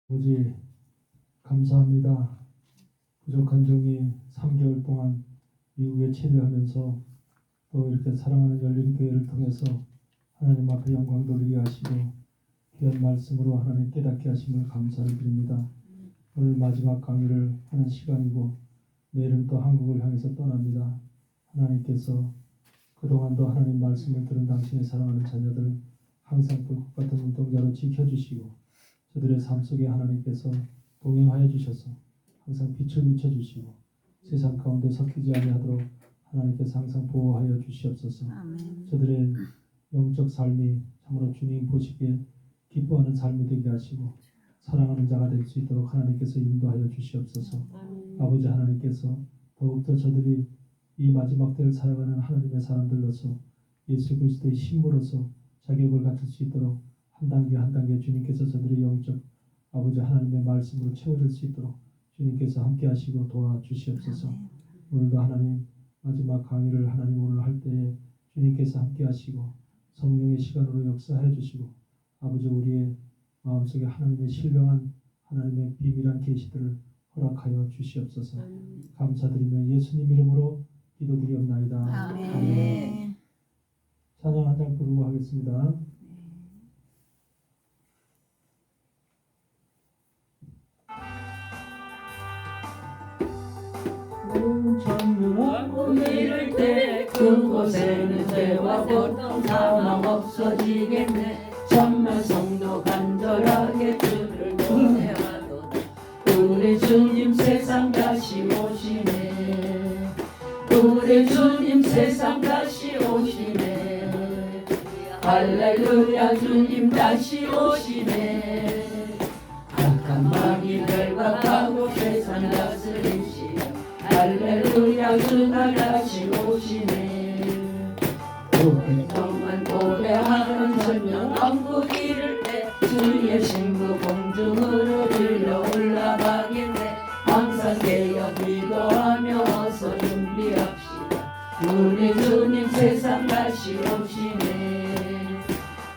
아버지 감사합니다. 부족한 종이 3개월 동안 미국에 체류하면서 또 이렇게 사랑하는 열린교회를 통해서 하나님 앞에 영광 돌리게 하시고 귀한 말씀으로 하나님 깨닫게 하심을 감사를 드립니다. 오늘 마지막 강의를 하는 시간이고 내일은 또 한국을 향해서 떠납니다. 하나님께서 그동안도 하나님 말씀을 들은 당신의 사랑하는 자녀들 항상 불꽃 같은 눈동자로 지켜주시고 저들의 삶 속에 하나님께서 동행하여 주셔서 항상 빛을 비춰주시고 세상 가운데 섞이지 아니하도록 하나님께서 항상 보호하여 주시옵소서. 아멘. 저들의 영적 삶이 참으로 주님 보시기에 기뻐하는 삶이 되게 하시고 사랑하는 자가 될 수 있도록 하나님께서 인도하여 주시옵소서. 아버지 하나님께서 더욱더 저들이 이 마지막 때를 살아가는 하나님의 사람들로서 예수 그리스도의 신부로서 자격을 갖출 수 있도록 한 단계 한 단계 주님께서 저들의 영적 아버지 하나님의 말씀으로 채워질 수 있도록 주님께서 함께 하시고 도와주시옵소서. 오늘도 하나님 마지막 강의를 하나님 오늘 할 때에 주님께서 함께 하시고 성령의 시간으로 역사해 주시고 아버지 우리의 마음속에 하나님의 신령한 하나님의 비밀한 계시들을 허락하여 주시옵소서. 감사드리며 예수님 이름으로 기도드리옵나이다. 아멘. 찬양 한 장 부르고 하겠습니다. 천년왕국 이를 때 그곳에는 죄와 고통 사망 없어지겠네. 천만 성도 간절하게 주를 고대하도다. 우리 주님 세상 다시 오시네. 우리 주님 세상 다시 오시네. 할렐루야 주님 다시 오시네. 악한 마귀 결박하고 세상 다스리시오. 할렐루야 주가 다시 오시네. 오랫동안 고배하는 천년왕국 이를 때 주의 신부 공중으로 들려 올라가겠네. 항상 깨어 기도하며 어서 준비합시다. 우리 주님 세상 다시 오시네.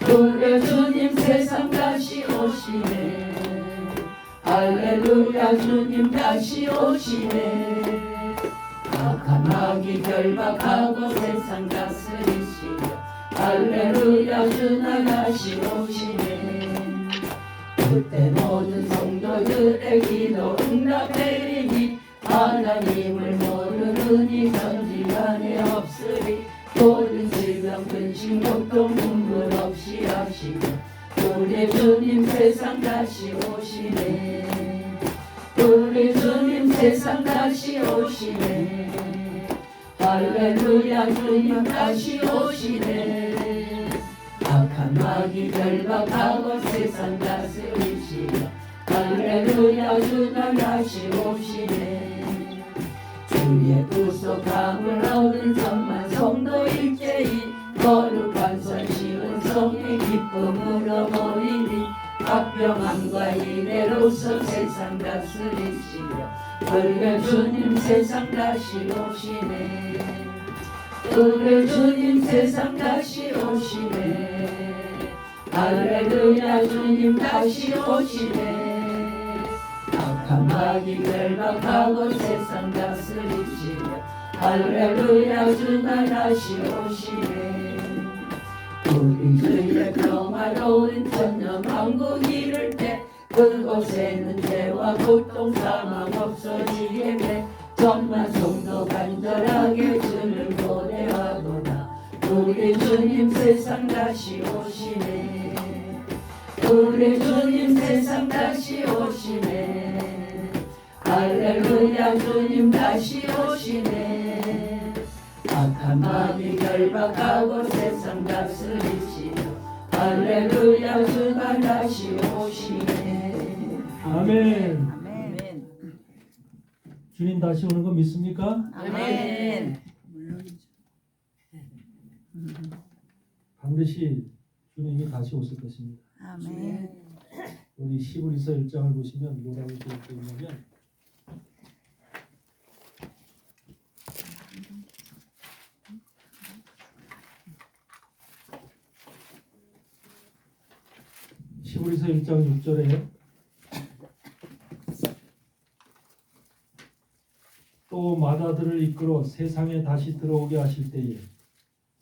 우리 주님 세상 다시 오시네. 할렐루야 주님 다시 오시네. 악한 마귀 결박하고 세상 다스리시오. 할렐루야 주가 다시 오시네. 그때 모든 성도들의 기도 응답되리니 하나님을 모르느니 전지간에 없으리. 모든 질병 근심 고통 눈물 없이 하시고 우리 주님 세상 다시 오시네. 우리 주님 세상 다시 오시네. 할렐루야 주님 다시 오시네. 악한 마귀 결박하고 세상 다스리시오. 할렐루야 주가 다시 오시네. 주의 구속함을 얻은 천만 성도 일제히 거룩한 선심은 성의 기쁨으로 모이니 합병함과 이래로서 세상 다스리시오. 우리 주님 세상 다시 오시네. 우리 주님 세상 다시 오시네. 할렐루야 주님 다시 오시네. 악한 마귀 결박하고 세상 다스리시오. 할렐루야 주가 다시 오시네. 우리 주의 평화로운 천년왕국 이를 때 그곳에는 죄와 고통 사망 없어지겠네. 천만 성도 간절하게 주를 고대하도다. 우리 주님 세상 다시 오시네. 우리 주님 세상 다시 오시네. 할렐루야 주님 다시 오시네. 악한 마귀 결박하고 세상 다스리시오. 할렐루야 주가 다시 오시네. 아멘. 아멘. 주님 다시 오는 거 믿습니까? 아멘. 반드시 주님이 다시 오실 것입니다. 아멘. 우리 히브리서 1장을 보시면 뭐라고 되어 있냐면 히브리서 1장 6절에 또 맏아들을 이끌어 세상에 다시 들어오게 하실 때에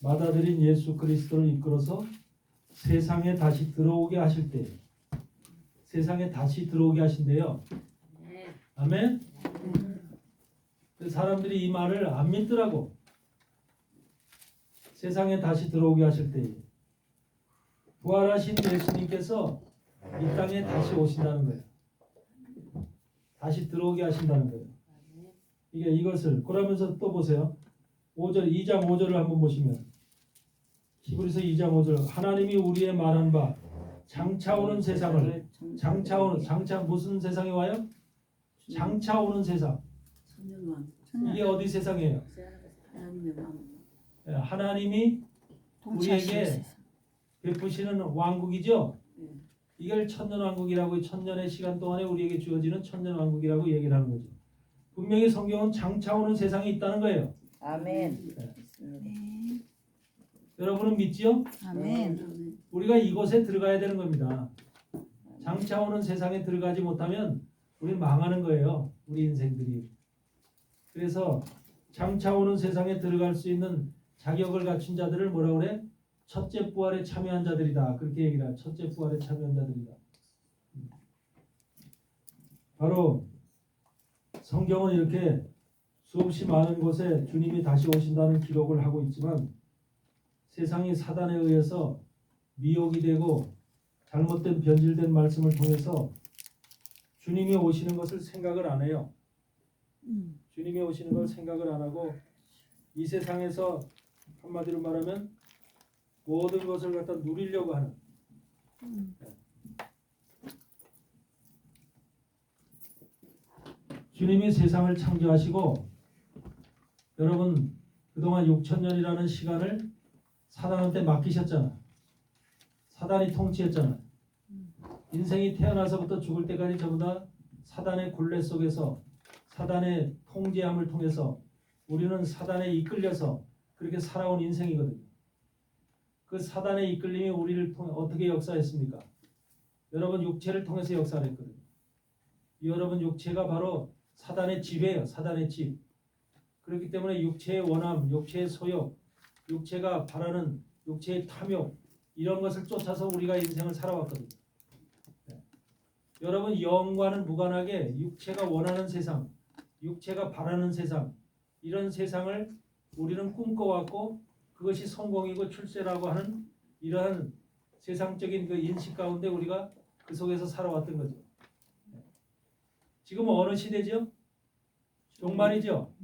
맏아들인 예수 그리스도를 이끌어서 세상에 다시 들어오게 하실 때 세상에 다시 들어오게 하신대요. 아멘. 사람들이 이 말을 안 믿더라고. 세상에 다시 들어오게 하실 때에 부활하신 예수님께서 이 땅에 다시 오신다는 거예요. 다시 들어오게 하신다는 거예요. 이것을 그러면서 또 보세요. 5절 2장 5절을 한번 보시면 히브리서 2장 5절 하나님이 우리의 말한 바 장차 오는 세상을 장차 무슨 세상이 와요? 장차 오는 세상. 이게 어디 세상이에요? 하나님이 우리에게 베푸시는 왕국이죠. 이걸 천년왕국이라고 천년의 시간 동안에 우리에게 주어지는 천년왕국이라고 얘기를 하는 거죠. 분명히 성경은 장차 오는 세상이 있다는 거예요. 아멘. 여러분은 믿지요? 아멘. 우리가 이곳에 들어가야 되는 겁니다. 장차 오는 세상에 들어가지 못하면 우리는 망하는 거예요. 우리 인생들이. 그래서 장차 오는 세상에 들어갈 수 있는 자격을 갖춘 자들을 뭐라 그래? 첫째 부활에 참여한 자들이다. 그렇게 얘기를 해요. 첫째 부활에 참여한 자들이다. 바로 성경은 이렇게 수없이 많은 곳에 주님이 다시 오신다는 기록을 하고 있지만 세상이 사단에 의해서 미혹이 되고 잘못된 변질된 말씀을 통해서 주님이 오시는 것을 생각을 안 해요. 주님이 오시는 걸 생각을 안 하고 이 세상에서 한마디로 말하면 모든 것을 갖다 누리려고 하는 주님이 세상을 창조하시고 여러분 그동안 6천년이라는 시간을 사단한테 맡기셨잖아. 사단이 통치했잖아. 인생이 태어나서부터 죽을 때까지 전부 다 사단의 굴레 속에서 사단의 통제함을 통해서 우리는 사단에 이끌려서 그렇게 살아온 인생이거든요. 그 사단의 이끌림이 우리를 통해 어떻게 역사했습니까? 여러분 육체를 통해서 역사를 했거든요. 여러분 육체가 바로 사단의 집이에요. 사단의 집. 그렇기 때문에 육체의 원함, 육체의 소욕, 육체가 바라는 육체의 탐욕 이런 것을 쫓아서 우리가 인생을 살아왔거든요. 네. 여러분 영과는 무관하게 육체가 원하는 세상, 육체가 바라는 세상 이런 세상을 우리는 꿈꿔왔고 그것이 성공이고 출세라고 하는 이러한 세상적인 그 인식 가운데 우리가 그 속에서 살아왔던 거죠. 지금 어느 시대죠? 종말이죠.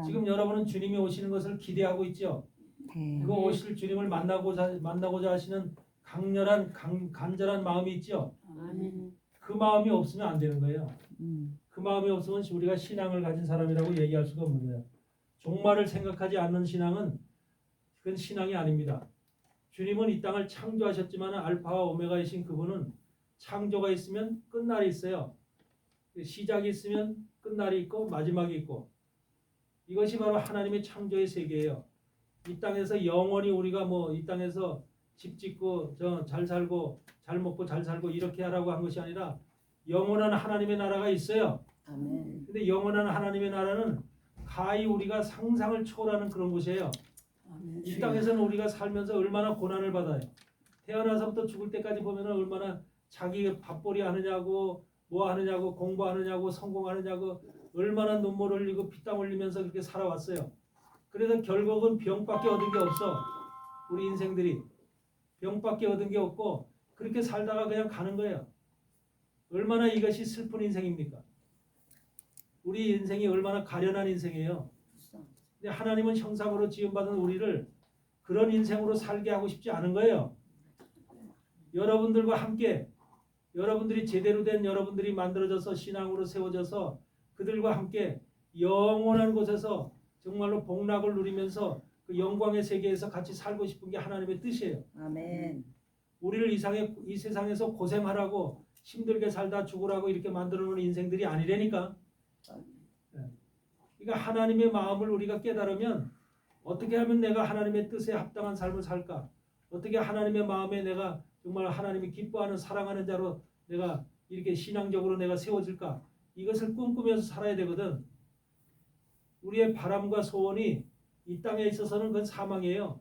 지금 여러분은 주님이 오시는 것을 기대하고 있죠. 그 오실 주님을 만나고자 하시는 강렬한 간절한 마음이 있죠. 그 마음이 없으면 안 되는 거예요. 그 마음이 없으면 우리가 신앙을 가진 사람이라고 얘기할 수가 없는 거예요. 종말을 생각하지 않는 신앙은 그건 신앙이 아닙니다. 주님은 이 땅을 창조하셨지만 알파와 오메가이신 그분은 창조가 있으면 끝날이 있어요. 시작이 있으면 끝날이 있고 마지막이 있고 이것이 바로 하나님의 창조의 세계예요. 이 땅에서 영원히 우리가 이 땅에서 집 짓고 잘 살고 잘 먹고 잘 살고 이렇게 하라고 한 것이 아니라 영원한 하나님의 나라가 있어요. 아멘. 근데 영원한 하나님의 나라는 가히 우리가 상상을 초월하는 그런 곳이에요. 아멘. 이 땅에서는 우리가 살면서 얼마나 고난을 받아요. 태어나서부터 죽을 때까지 보면 얼마나 자기 밥벌이 하느냐고 뭐 하느냐고 공부하느냐고 성공하느냐고 얼마나 눈물 흘리고 피땀 흘리면서 그렇게 살아왔어요. 그래서 결국은 병밖에 얻은 게 없어. 우리 인생들이 병밖에 얻은 게 없고 그렇게 살다가 그냥 가는 거예요. 얼마나 이것이 슬픈 인생입니까? 우리 인생이 얼마나 가련한 인생이에요. 근데 하나님은 형상으로 지음받은 우리를 그런 인생으로 살게 하고 싶지 않은 거예요. 여러분들과 함께 여러분들이 제대로 된 여러분들이 만들어져서 신앙으로 세워져서 그들과 함께 영원한 곳에서 정말로 복락을 누리면서 그 영광의 세계에서 같이 살고 싶은 게 하나님의 뜻이에요. 아멘. 우리를 이 세상에서 고생하라고 힘들게 살다 죽으라고 이렇게 만들어 놓은 인생들이 아니라니까. 그러니까 하나님의 마음을 우리가 깨달으면 어떻게 하면 내가 하나님의 뜻에 합당한 삶을 살까? 어떻게 하나님의 마음에 내가 정말 하나님이 기뻐하는 사랑하는 자로 내가 이렇게 신앙적으로 내가 세워질까? 이것을 꿈꾸면서 살아야 되거든. 우리의 바람과 소원이 이 땅에 있어서는 그건 사망이에요.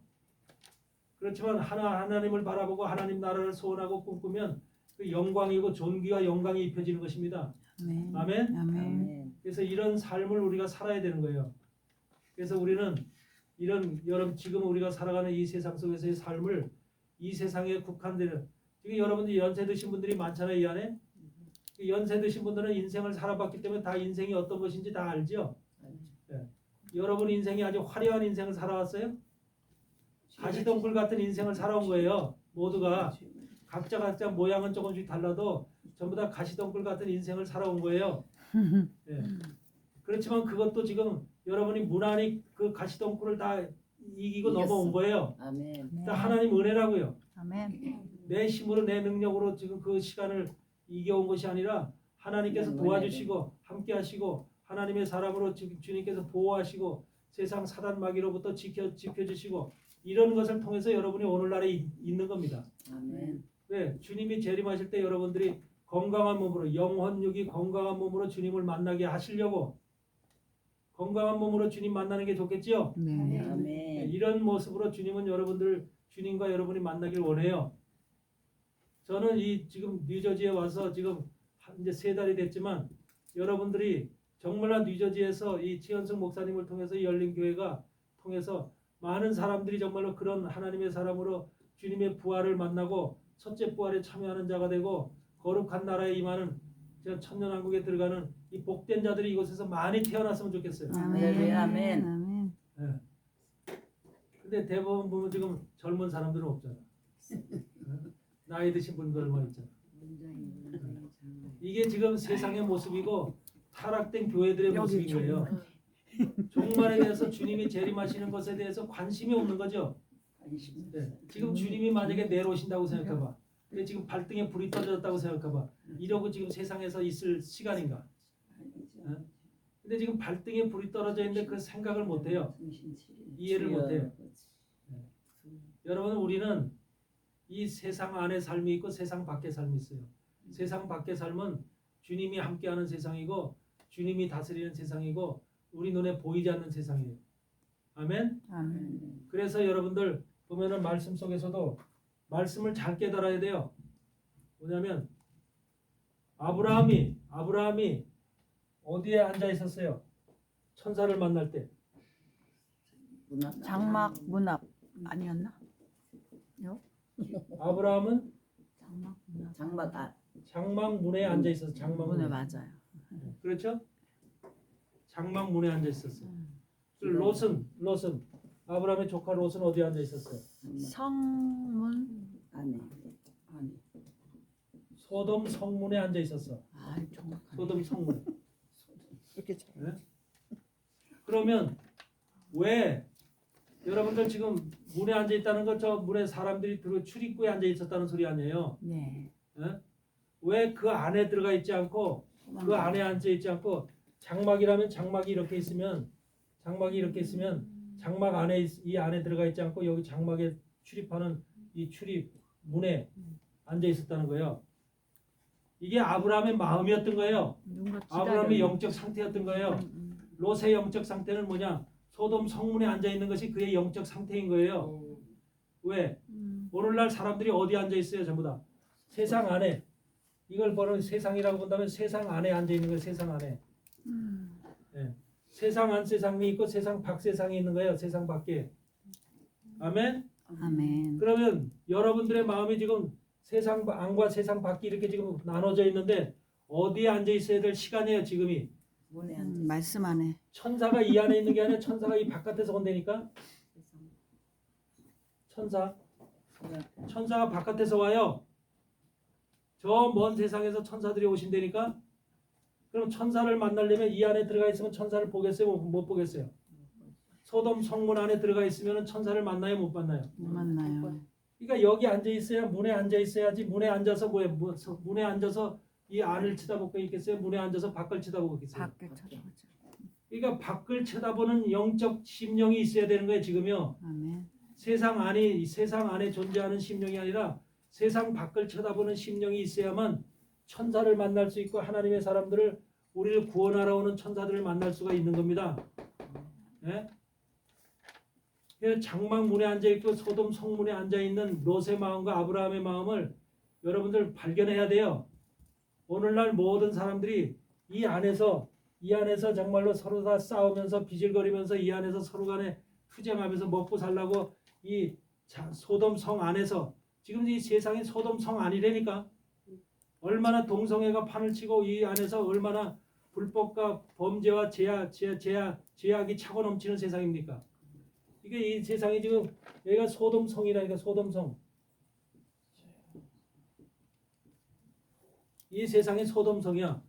그렇지만 하나님을 바라보고 하나님 나라를 소원하고 꿈꾸면 그 영광이고 존귀와 영광이 입혀지는 것입니다. 아멘. 아멘. 아멘. 아멘. 그래서 이런 삶을 우리가 살아야 되는 거예요. 그래서 우리는 이런 여러분 지금 우리가 살아가는 이 세상 속에서의 삶을 이 세상에 국한되는 지금 여러분들 연세 드신 분들이 많잖아요. 이 안에 연세 드신 분들은 인생을 살아봤기 때문에 다 인생이 어떤 것인지 다 알죠. 네. 여러분 인생이 아주 화려한 인생을 살아왔어요. 가시덤불 같은 인생을 살아온 거예요. 모두가 각자 모양은 조금씩 달라도 전부 다 가시덤불 같은 인생을 살아온 거예요. 네. 그렇지만 그것도 지금 여러분이 무난히 그 가시덤불을 다 이기고 이겼어. 넘어온 거예요. 아멘. 그러니까 하나님 은혜라고요. 아멘. 내 힘으로 내 능력으로 지금 그 시간을 이겨온 것이 아니라 하나님께서 도와주시고 함께하시고 하나님의 사람으로 주님께서 보호하시고 세상 사단 마귀로부터 지켜주시고 이런 것을 통해서 여러분이 오늘날에 있는 겁니다. 아멘. 왜? 주님이 재림하실 때 여러분들이 건강한 몸으로 영혼육이 건강한 몸으로 주님을 만나게 하시려고 건강한 몸으로 주님 만나는 게 좋겠지요? 네. 아멘. 이런 모습으로 주님은 여러분들 주님과 여러분이 만나길 원해요. 저는 이 지금 뉴저지에 와서 지금 이제 3달이 됐지만 여러분들이 정말로 뉴저지에서 이 최현승 목사님을 통해서 열린 교회가 통해서 많은 사람들이 정말로 그런 하나님의 사람으로 주님의 부활을 만나고 첫째 부활에 참여하는 자가 되고 거룩한 나라에 임하는 천년왕국에 들어가는 이 복된 자들이 이곳에서 많이 태어났으면 좋겠어요. 아멘. 아멘. 아멘. 예. 근데 대부분 보면 지금 젊은 사람들은 없잖아. 나이 드신 분들만 있잖아. 이게 지금 세상의 모습이고 타락된 교회들의 모습인 거예요. 종말에 대해서 주님이 재림하시는 것에 대해서 관심이 없는 거죠. 네. 지금 주님이 만약에 내려오신다고 생각해봐. 근데 지금 발등에 불이 떨어졌다고 생각해봐. 이러고 지금 세상에서 있을 시간인가? 네? 근데 지금 발등에 불이 떨어져 있는데 그 생각을 못해요. 이해를 못해요. 네. 여러분 우리는 이 세상 안에 삶이 있고 세상 밖의 삶이 있어요. 세상 밖의 삶은 주님이 함께하는 세상이고 주님이 다스리는 세상이고 우리 눈에 보이지 않는 세상이에요. 아멘? 아멘. 그래서 여러분들 보면은 말씀 속에서도 말씀을 잘 깨달아야 돼요. 뭐냐면 아브라함이 어디에 앉아 있었어요? 천사를 만날 때. 장막 문 앞 아니었나? 아브라함은 장막 문 앞. 장마다. 장막 문에 앉아 있었어요. 장막 문에 문에. 맞아요. 그렇죠? 장막 문에 앉아 있었어요. 롯은 아브라함의 조카 롯은 어디에 앉아 있었어요? 성문. 안에. 안에. 소돔 성문에 앉아 있었어. 아, 정확하네. 소돔 성문. 이렇게 잘. 네? 그러면 왜 여러분들 지금 문에 앉아 있다는 거 저 문에 사람들이 들어 출입구에 앉아 있었다는 소리 아니에요? 네. 왜 그 안에 들어가 있지 않고 그 안에 앉아 있지 않고 장막이라면 장막이 이렇게 있으면 장막 안에 이 안에 들어가 있지 않고 여기 장막에 출입하는 이 출입 문에 앉아 있었다는 거예요. 이게 아브라함의 마음이었던 거예요. 누군가 아브라함의 기다려. 영적 상태였던 거예요. 롯의 영적 상태는 뭐냐? 소돔 성문에 앉아 있는 것이 그의 영적 상태인 거예요. 왜? 오늘날 사람들이 어디 앉아 있어요? 전부 다 세상 안에. 이걸 보는 세상이라고 본다면 세상 안에 앉아 있는 거예요. 세상 안에. 예. 세상 안 세상이 있고 세상 밖 세상이 있는 거예요. 세상 밖에. 아멘. 아멘. 그러면 여러분들의 마음이 지금 세상 안과 세상 밖이 이렇게 지금 나눠져 있는데 어디에 앉아 있어야 될 시간이에요. 지금이. 문에 앉아. 말씀 안에. 천사가 이 안에 있는 게 아니라 천사가 이 바깥에서 온다니까. 천사가 바깥에서 와요. 저 먼 세상에서 천사들이 오신다니까. 그럼 천사를 만나려면 이 안에 들어가 있으면 천사를 보겠어요? 못 보겠어요? 소돔 성문 안에 들어가 있으면 천사를 만나요? 못 만나요? 못 만나요. 그러니까 여기 앉아 있어야 문에 앉아 있어야지. 문에 앉아서 문에 앉아서 이 안을 쳐다보고 있겠어요? 문에 앉아서 밖을 쳐다보고 있겠어요? 밖에 쳐다보자. 그러니까 밖을 쳐다보는 영적 심령이 있어야 되는 거예요. 지금요. 아멘. 세상 안에 존재하는 심령이 아니라 세상 밖을 쳐다보는 심령이 있어야만 천사를 만날 수 있고 하나님의 사람들을 우리를 구원하러 오는 천사들을 만날 수가 있는 겁니다. 예? 그래서 장막문에 앉아있고 소돔 성문에 앉아있는 롯의 마음과 아브라함의 마음을 여러분들 발견해야 돼요. 오늘날 모든 사람들이 이 안에서 정말로 서로 다 싸우면서 비질거리면서 이 안에서 서로 간에 투쟁하면서 먹고 살라고 이 소돔 성 안에서 지금 이 세상이 소돔 성 안이라니까. 얼마나 동성애가 판을 치고 이 안에서 얼마나 불법과 범죄와 죄악이 차고 넘치는 세상입니까? 이게 이 세상이 지금 여기가 소돔 성이라니까. 소돔 성. 이 세상이 소돔 성이야.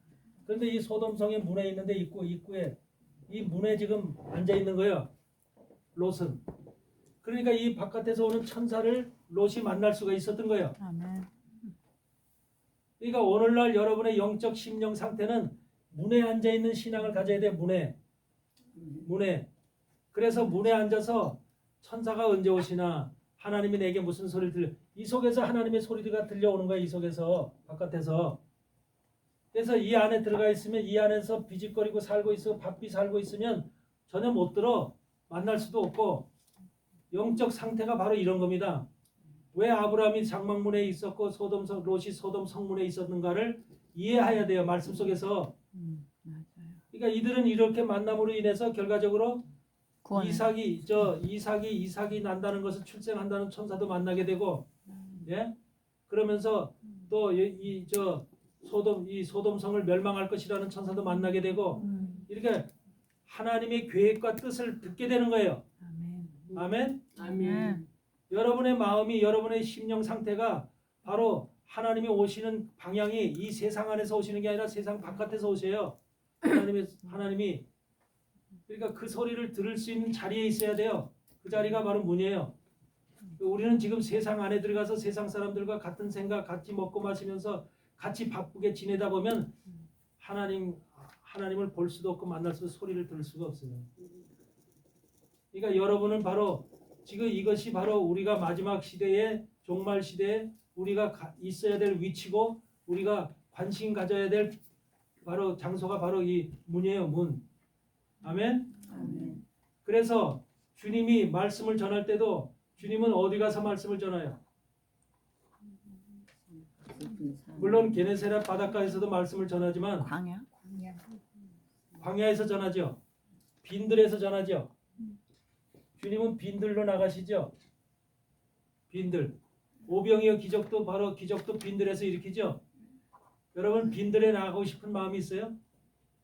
그런데 이 소돔 성의 문에 있는데 입구에 이 문에 지금 앉아 있는 거예요. 롯은. 그러니까 이 바깥에서 오는 천사를 롯이 만날 수가 있었던 거예요. 아멘. 그러니까 오늘날 여러분의 영적 심령 상태는 문에 앉아 있는 신앙을 가져야 돼. 문에. 그래서 문에 앉아서 천사가 언제 오시나, 하나님이 내게 무슨 소리를 들려, 이 속에서 하나님의 소리가 들려오는 거야. 이 속에서, 바깥에서. 그래서 이 안에 들어가 있으면, 이 안에서 비집거리고 살고 있어, 바삐 살고 있으면 전혀 못 들어. 만날 수도 없고. 영적 상태가 바로 이런 겁니다. 왜 아브라함이 장막문에 있었고 롯이 소돔 성문에 있었는가를 이해해야 돼요. 말씀 속에서. 맞아요. 그러니까 이들은 이렇게 만남으로 인해서 결과적으로 구원을. 이삭이 난다는 것을 출생한다는 천사도 만나게 되고, 예? 그러면서 또 소돔 성을 멸망할 것이라는 천사도 만나게 되고, 이렇게 하나님의 계획과 뜻을 듣게 되는 거예요. 아멘. 아멘. 아멘. 여러분의 마음이, 여러분의 심령 상태가 바로 하나님이 오시는 방향이 이 세상 안에서 오시는 게 아니라 세상 바깥에서 오세요. 하나님이. 그러니까 그 소리를 들을 수 있는 자리에 있어야 돼요. 그 자리가 바로 문이에요. 우리는 지금 세상 안에 들어가서 세상 사람들과 같은 생각, 같이 먹고 마시면서 같이 바쁘게 지내다 보면 하나님을 볼 수도 없고 만날 수도, 소리를 들을 수가 없어요. 그러니까 여러분은 바로 지금 이것이 바로 우리가 마지막 시대에, 종말 시대에 우리가 있어야 될 위치고, 우리가 관심 가져야 될 바로 장소가 바로 이 문이에요. 문. 아멘. 아멘. 그래서 주님이 말씀을 전할 때도 주님은 어디 가서 말씀을 전해요? 물론 게네사렛 바닷가에서도 말씀을 전하지만 광야. 광야에서 전하죠. 빈들에서 전하죠. 주님은 빈들로 나가시죠. 빈들. 오병이어 기적도 바로 기적도 빈들에서 일으키죠. 여러분 빈들에 나가고 싶은 마음이 있어요?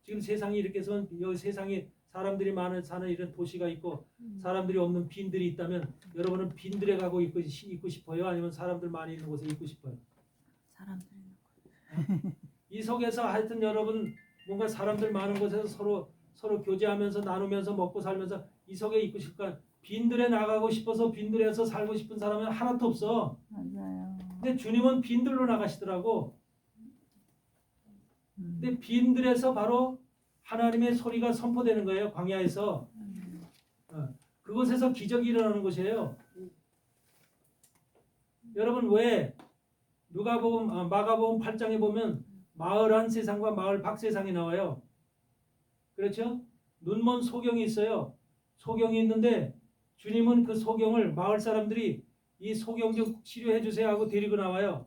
지금 세상이 이렇게 해서 여기 세상에 사람들이 사는 이런 도시가 있고 사람들이 없는 빈들이 있다면 여러분은 빈들에 가고 있고 싶어요? 아니면 사람들 많이 있는 곳에 있고 싶어요? 사람들. 이 속에서 하여튼 여러분 뭔가 사람들 많은 곳에서 서로 교제하면서 나누면서 먹고 살면서 이 속에 있고 싶까? 빈들에 나가고 싶어서 빈들에서 살고 싶은 사람은 하나도 없어. 맞아요. 근데 주님은 빈들로 나가시더라고. 근데 빈들에서 바로 하나님의 소리가 선포되는 거예요. 광야에서. 그곳에서 기적이 일어나는 곳이에요. 여러분 왜 마가복음 8장에 보면 마을 안 세상과 마을 밖 세상이 나와요. 그렇죠? 눈먼 소경이 있어요. 소경이 있는데 주님은 그 소경을 마을 사람들이 이 소경 좀 치료해 주세요 하고 데리고 나와요.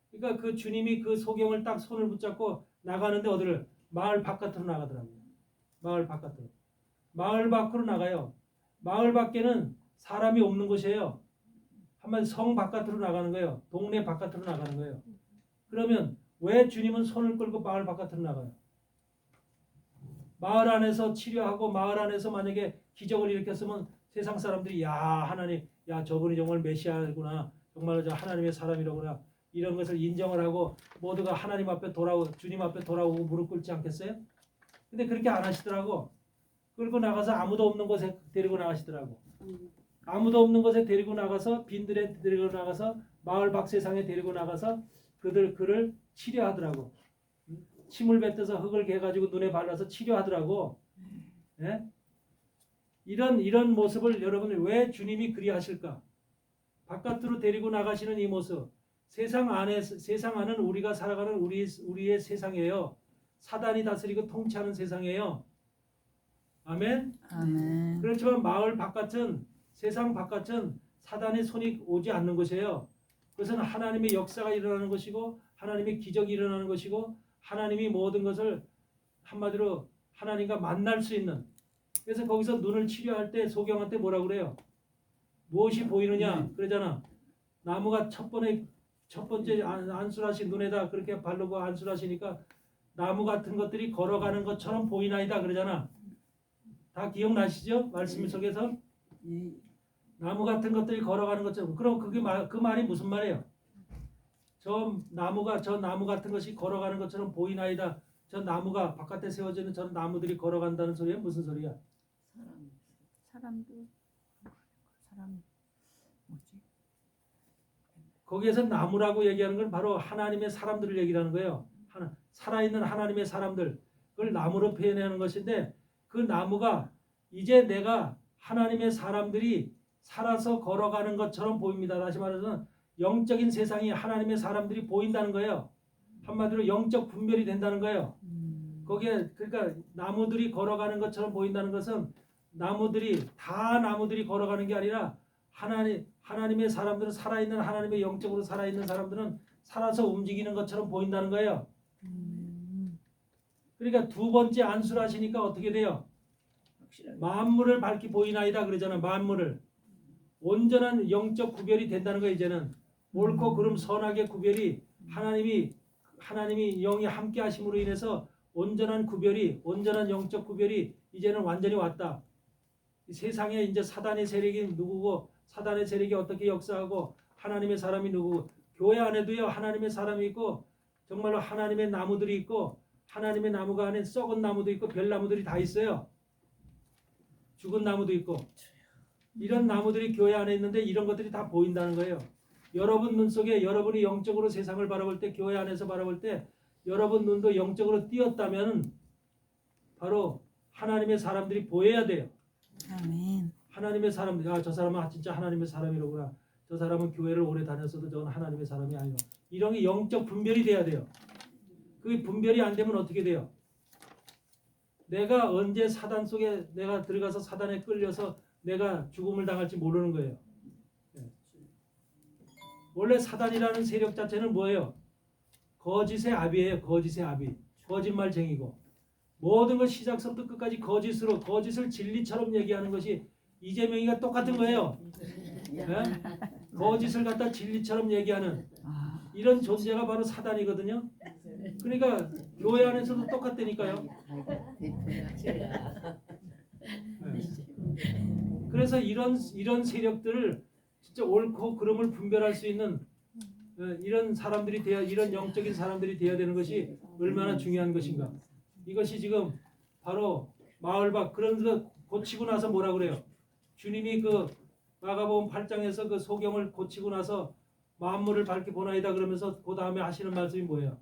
그러니까 그 주님이 그 소경을 딱 손을 붙잡고 나가는데 어디를? 마을 바깥으로 나가더라고요. 마을 바깥으로. 마을 밖으로 나가요. 마을 밖에는 사람이 없는 곳이에요. 한마디 성 바깥으로 나가는 거예요. 동네 바깥으로 나가는 거예요. 그러면 왜 주님은 손을 끌고 마을 바깥으로 나가요? 마을 안에서 치료하고 마을 안에서 만약에 기적을 일으켰으면 세상 사람들이 야 하나님, 야 저분이 정말 메시아구나, 정말 저 하나님의 사람이라구나, 이런 것을 인정을 하고 모두가 하나님 앞에 주님 앞에 돌아오고 무릎 꿇지 않겠어요? 근데 그렇게 안 하시더라고. 끌고 나가서 아무도 없는 곳에 데리고 나가시더라고. 아무도 없는 곳에 데리고 나가서 빈들에 데리고 나가서 마을 밖 세상에 데리고 나가서 그를 치료하더라고. 침을 뱉어서 흙을 개가지고 눈에 발라서 치료하더라고. 예? 이런 모습을 여러분이 왜 주님이 그리하실까? 바깥으로 데리고 나가시는 이 모습. 세상 안은 우리가 살아가는 우리의 세상이에요. 사단이 다스리고 통치하는 세상이에요. 아멘. 아멘. 그렇지만 마을 바깥은 세상 바깥은 사단의 손이 오지 않는 곳이에요. 그것은 하나님의 역사가 일어나는 것이고 하나님의 기적이 일어나는 것이고 하나님이 모든 것을 한마디로 하나님과 만날 수 있는. 그래서 거기서 눈을 치료할 때 소경한테 뭐라 그래요? 무엇이 보이느냐? 그러잖아. 나무가 첫 번째 안술하신 눈에다 그렇게 바르고 안술하시니까 나무 같은 것들이 걸어가는 것처럼 보이나이다 그러잖아. 다 기억나시죠? 말씀 속에서 예. 나무 같은 것들이 걸어가는 것처럼. 그럼 그 말이 무슨 말이에요? 저 나무 같은 것이 걸어가는 것처럼 보이나이다. 저 나무가 바깥에 세워져 있는 저 나무들이 걸어간다는 소리야? 무슨 소리야? 사람. 사람 뭐지? 거기에서 나무라고 얘기하는 건 바로 하나님의 사람들을 얘기하는 거예요. 살아있는 하나님의 사람들. 그걸 나무로 표현하는 것인데 그 나무가 이제 내가 하나님의 사람들이 살아서 걸어가는 것처럼 보입니다. 다시 말해서 영적인 세상이 하나님의 사람들이 보인다는 거예요. 한마디로 영적 분별이 된다는 거예요. 거기에 그러니까 나무들이 걸어가는 것처럼 보인다는 것은 나무들이 걸어가는 게 아니라 하나님의 사람들은 살아있는 하나님의 영적으로 살아있는 사람들은 살아서 움직이는 것처럼 보인다는 거예요. 그러니까 두 번째 안수하시니까 어떻게 돼요? 만물을 밝히 보이나이다 그러잖아. 만물을 온전한 영적 구별이 된다는 거예요. 이제는 옳고 그름 선악의 구별이 하나님이 영이 함께 하심으로 인해서 온전한 영적 구별이 이제는 완전히 왔다. 이 세상에 이제 사단의 세력이 누구고 사단의 세력이 어떻게 역사하고 하나님의 사람이 누구고 교회 안에도요 하나님의 사람이 있고 정말로 하나님의 나무들이 있고 하나님의 나무가 안에 썩은 나무도 있고 별나무들이 다 있어요. 죽은 나무도 있고 이런 나무들이 교회 안에 있는데 이런 것들이 다 보인다는 거예요. 여러분 눈 속에 여러분이 영적으로 세상을 바라볼 때 교회 안에서 바라볼 때 여러분 눈도 영적으로 띄었다면 바로 하나님의 사람들이 보여야 돼요. 아멘. 하나님의 사람들, 저 사람은 진짜 하나님의 사람이로구나. 저 사람은 교회를 오래 다녔어도 저건 하나님의 사람이 아니고 이런 게 영적 분별이 돼야 돼요. 그 분별이 안 되면 어떻게 돼요? 내가 언제 사단 속에 내가 들어가서 사단에 끌려서 내가 죽음을 당할지 모르는 거예요. 원래 사단이라는 세력 자체는 뭐예요? 거짓의 아비예요. 거짓의 아비. 거짓말쟁이고 모든 것 시작서부터 끝까지 거짓을 진리처럼 얘기하는 것이 이재명이가 똑같은 거예요. 네? 거짓을 갖다 진리처럼 얘기하는 이런 존재가 바로 사단이거든요. 그러니까 교회 안에서도 똑같다니까요. 그래서 이런 세력들을 진짜 옳고 그름을 분별할 수 있는 이런 사람들이 이런 영적인 사람들이 되어야 되는 것이 얼마나 중요한 것인가. 이것이 지금 바로 마을 밖 그런 거 고치고 나서 뭐라 그래요? 주님이 그 마가복음 8장에서 그 소경을 고치고 나서 만물을 밝게 보나이다 그러면서 그 다음에 하시는 말씀이 뭐예요?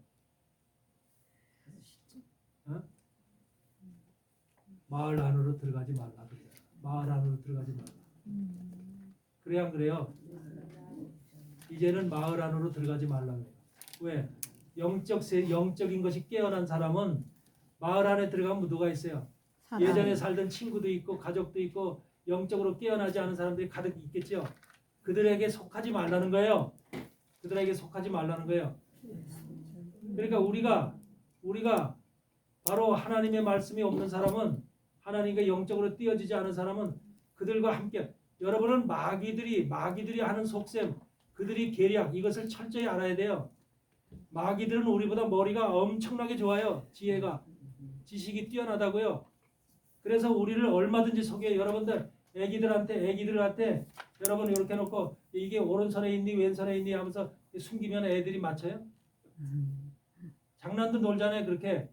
마을 안으로 들어가지 말라 그래요. 마을 안으로 들어가지 말라. 그래야 안 그래요? 이제는 마을 안으로 들어가지 말라 그래요. 왜? 영적인 것이 깨어난 사람은 마을 안에 들어가면 누가 있어요? 사단. 예전에 살던 친구도 있고 가족도 있고 영적으로 깨어나지 않은 사람들이 가득 있겠죠. 그들에게 속하지 말라는 거예요. 그들에게 속하지 말라는 거예요. 그러니까 우리가 바로 하나님의 말씀이 없는 사람은 하나님과 영적으로 띄어지지 않은 사람은 그들과 함께 여러분은 마귀들이 하는 속셈 그들이 계략 이것을 철저히 알아야 돼요. 마귀들은 우리보다 머리가 엄청나게 좋아요. 지식이 뛰어나다고요. 그래서 우리를 얼마든지 속여요. 여러분들 애기들한테 여러분 이렇게 놓고 이게 오른손에 있니 왼손에 있니 하면서 숨기면 애들이 맞춰요. 장난도 놀잖아요. 그렇게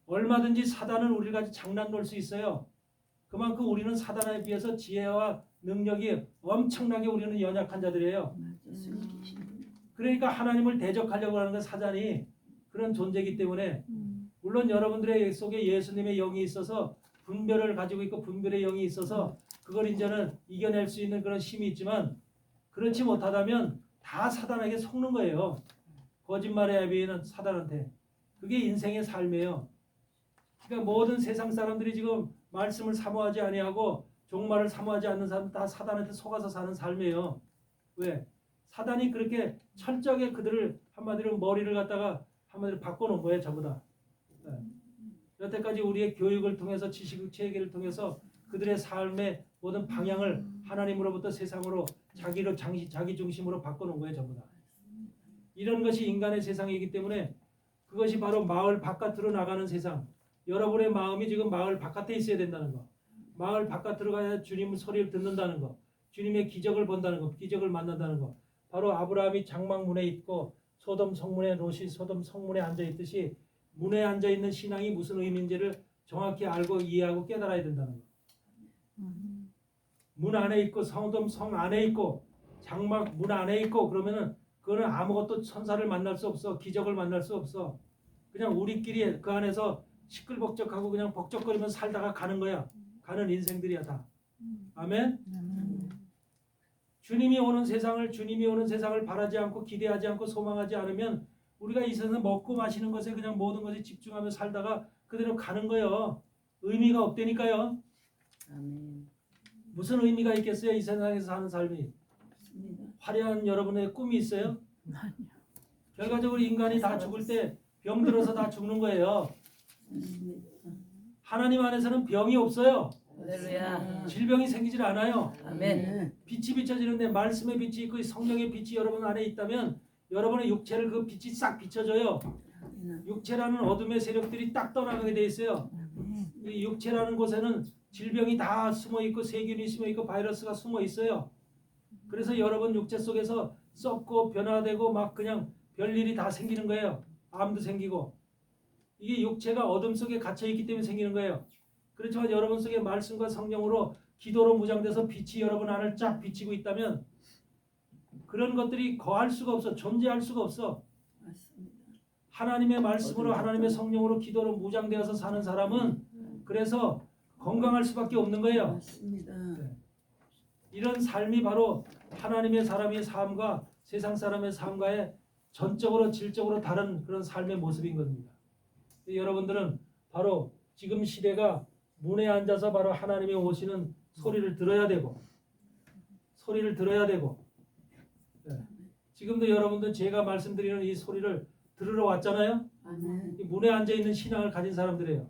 얼마든지 사단은 우리를 가지고 장난 놀 수 있어요. 그만큼 우리는 사단에 비해서 지혜와 능력이 엄청나게 우리는 연약한 자들이에요. 그러니까 하나님을 대적하려고 하는 건 사단이 그런 존재이기 때문에 물론 여러분들의 속에 예수님의 영이 있어서 분별을 가지고 있고 분별의 영이 있어서 그걸 이제는 이겨낼 수 있는 그런 힘이 있지만 그렇지 못하다면 다 사단에게 속는 거예요. 거짓말의 아비는 사단한테. 그게 인생의 삶이에요. 그러니까 모든 세상 사람들이 지금 말씀을 사모하지 아니하고 종말을 사모하지 않는 사람 다 사단한테 속아서 사는 삶이에요. 왜? 사단이 그렇게 철저하게 그들을 한마디로 머리를 갖다가 한마디로 바꿔놓은 거예요. 전부 다. 네. 여태까지 우리의 교육을 통해서 지식 체계를 통해서 그들의 삶의 모든 방향을 하나님으로부터 세상으로 자기 중심으로 바꿔놓은 거예요. 전부 다. 이런 것이 인간의 세상이기 때문에 그것이 바로 마을 바깥으로 나가는 세상. 여러분의 마음이 지금 마을 바깥에 있어야 된다는 거. 마을 바깥으로 가야 주님 소리를 듣는다는 거. 주님의 기적을 본다는 거. 기적을 만난다는 거. 바로 아브라함이 장막문에 있고 소돔 성문에 롯이 소돔 성문에 앉아 있듯이 문에 앉아 있는 신앙이 무슨 의미인지를 정확히 알고 이해하고 깨달아야 된다는 거. 문 안에 있고 소돔 성 안에 있고 장막 문 안에 있고 그러면은 그거는 아무것도 천사를 만날 수 없어. 기적을 만날 수 없어. 그냥 우리끼리 그 안에서 시끌벅적하고 그냥 벅적거리면서 살다가 가는 거야. 가는 인생들이야 다. 아멘. 주님이 오는 세상을 바라지 않고 기대하지 않고 소망하지 않으면 우리가 이 세상에서 먹고 마시는 것에 그냥 모든 것에 집중하며 살다가 그대로 가는 거예요. 의미가 없다니까요. 아멘. 무슨 의미가 있겠어요? 이 세상에서 사는 삶이. 맞습니다. 화려한 여러분의 꿈이 있어요? 아니요. 결과적으로 인간이 다 죽을 때 병들어서 다 죽는 거예요. 맞습니다. 하나님 안에서는 병이 없어요. 할렐루야. 질병이 생기질 않아요. 아멘. 빛이 비춰지는데 말씀의 빛이 있고 성령의 빛이 여러분 안에 있다면 여러분의 육체를 그 빛이 싹 비춰줘요. 육체라는 어둠의 세력들이 딱 떠나가게 돼 있어요. 이 육체라는 곳에는 질병이 다 숨어 있고 세균이 숨어 있고 바이러스가 숨어 있어요. 그래서 여러분 육체 속에서 썩고 변화되고 막 그냥 별일이 다 생기는 거예요. 암도 생기고. 이게 육체가 어둠 속에 갇혀 있기 때문에 생기는 거예요. 그렇지만 여러분 속에 말씀과 성령으로 기도로 무장돼서 빛이 여러분 안을 쫙 비치고 있다면 그런 것들이 거할 수가 없어. 존재할 수가 없어. 맞습니다. 하나님의 말씀으로 하나님의 성령으로 기도로 무장되어서 사는 사람은 그래서 건강할 수밖에 없는 거예요. 맞습니다. 이런 삶이 바로 하나님의 사람의 삶과 세상 사람의 삶과의 전적으로 질적으로 다른 그런 삶의 모습인 겁니다. 여러분들은 바로 지금 시대가 문에 앉아서 바로 하나님의 오시는 소리를 들어야 되고 네. 지금도 여러분들 제가 말씀드리는 이 소리를 들으러 왔잖아요. 아멘. 이 문에 앉아있는 신앙을 가진 사람들이에요.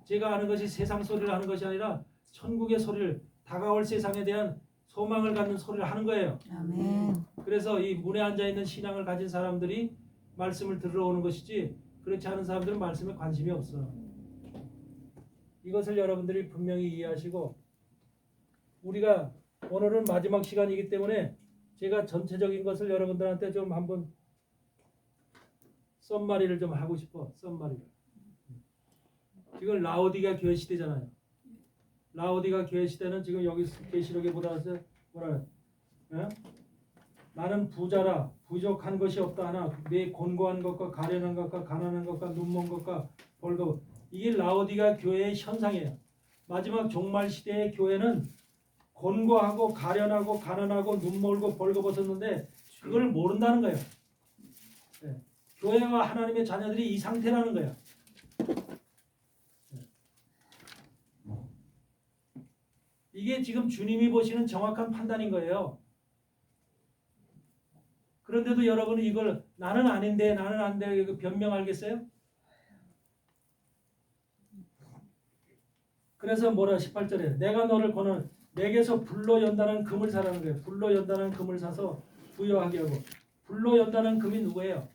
제가 아는 것이 세상 소리를 하는 것이 아니라 천국의 소리를 다가올 세상에 대한 소망을 갖는 소리를 하는 거예요. 아멘. 그래서 이 문에 앉아있는 신앙을 가진 사람들이 말씀을 들으러 오는 것이지 그렇지 않은 사람들은 말씀에 관심이 없어. 이것을 여러분들이 분명히 이해하시고 우리가 오늘은 마지막 시간이기 때문에 제가 전체적인 것을 여러분들한테 좀 한번 썸마리를 좀 하고 싶어. 썸마리를. 지금 라오디가 교회 시대잖아요. 라오디가 교회 시대는 지금 여기 계시록에 뭐라 그래? 예? 나는 부자라 부족한 것이 없다 하나 내 곤고한 것과 가련한 것과 가난한 것과 눈먼 것과 벌거 이게 라오디가 교회의 현상이에요. 마지막 종말 시대의 교회는 곤고하고 가련하고 가난하고 눈멀고 벌거벗었는데 그걸 모른다는 거예요. 네. 교회와 하나님의 자녀들이 이 상태라는 거예요. 네. 이게 지금 주님이 보시는 정확한 판단인 거예요. 그런데도 여러분은 이걸 나는 아닌데 나는 안 돼 이거 변명하겠어요? 그래서 뭐라 18절에 내가 너를 거는 내게서 불로 연단한 금을 사라는 거예요. 불로 연단한 금을 사서 부여하게 하고 불로 연단한 금이 누구예요?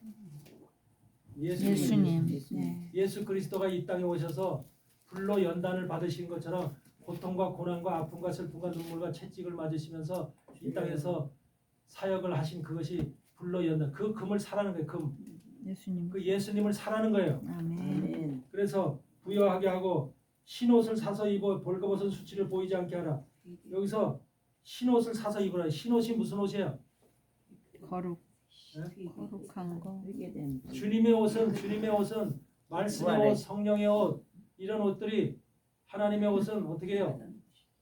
예수님. 네. 예수 그리스도가 이 땅에 오셔서 불로 연단을 받으신 것처럼 고통과 고난과 아픔과 슬픔과 눈물과 채찍을 맞으시면서 이 땅에서 사역을 하신 그것이 불로 연단. 그 금을 사라는 거예요. 금. 예수님. 그 예수님을 사라는 거예요. 아멘. 아멘. 그래서 부여하게 하고 흰옷을 사서 입어 벌거벗은 수치를 보이지 않게 하라. 여기서 흰옷을 사서 입으라. 흰옷이 무슨 옷이에요? 거룩한 거. 주님의 옷은 말씀의 옷, 성령의 옷 이런 옷들이 하나님의 옷은 어떻게 해요?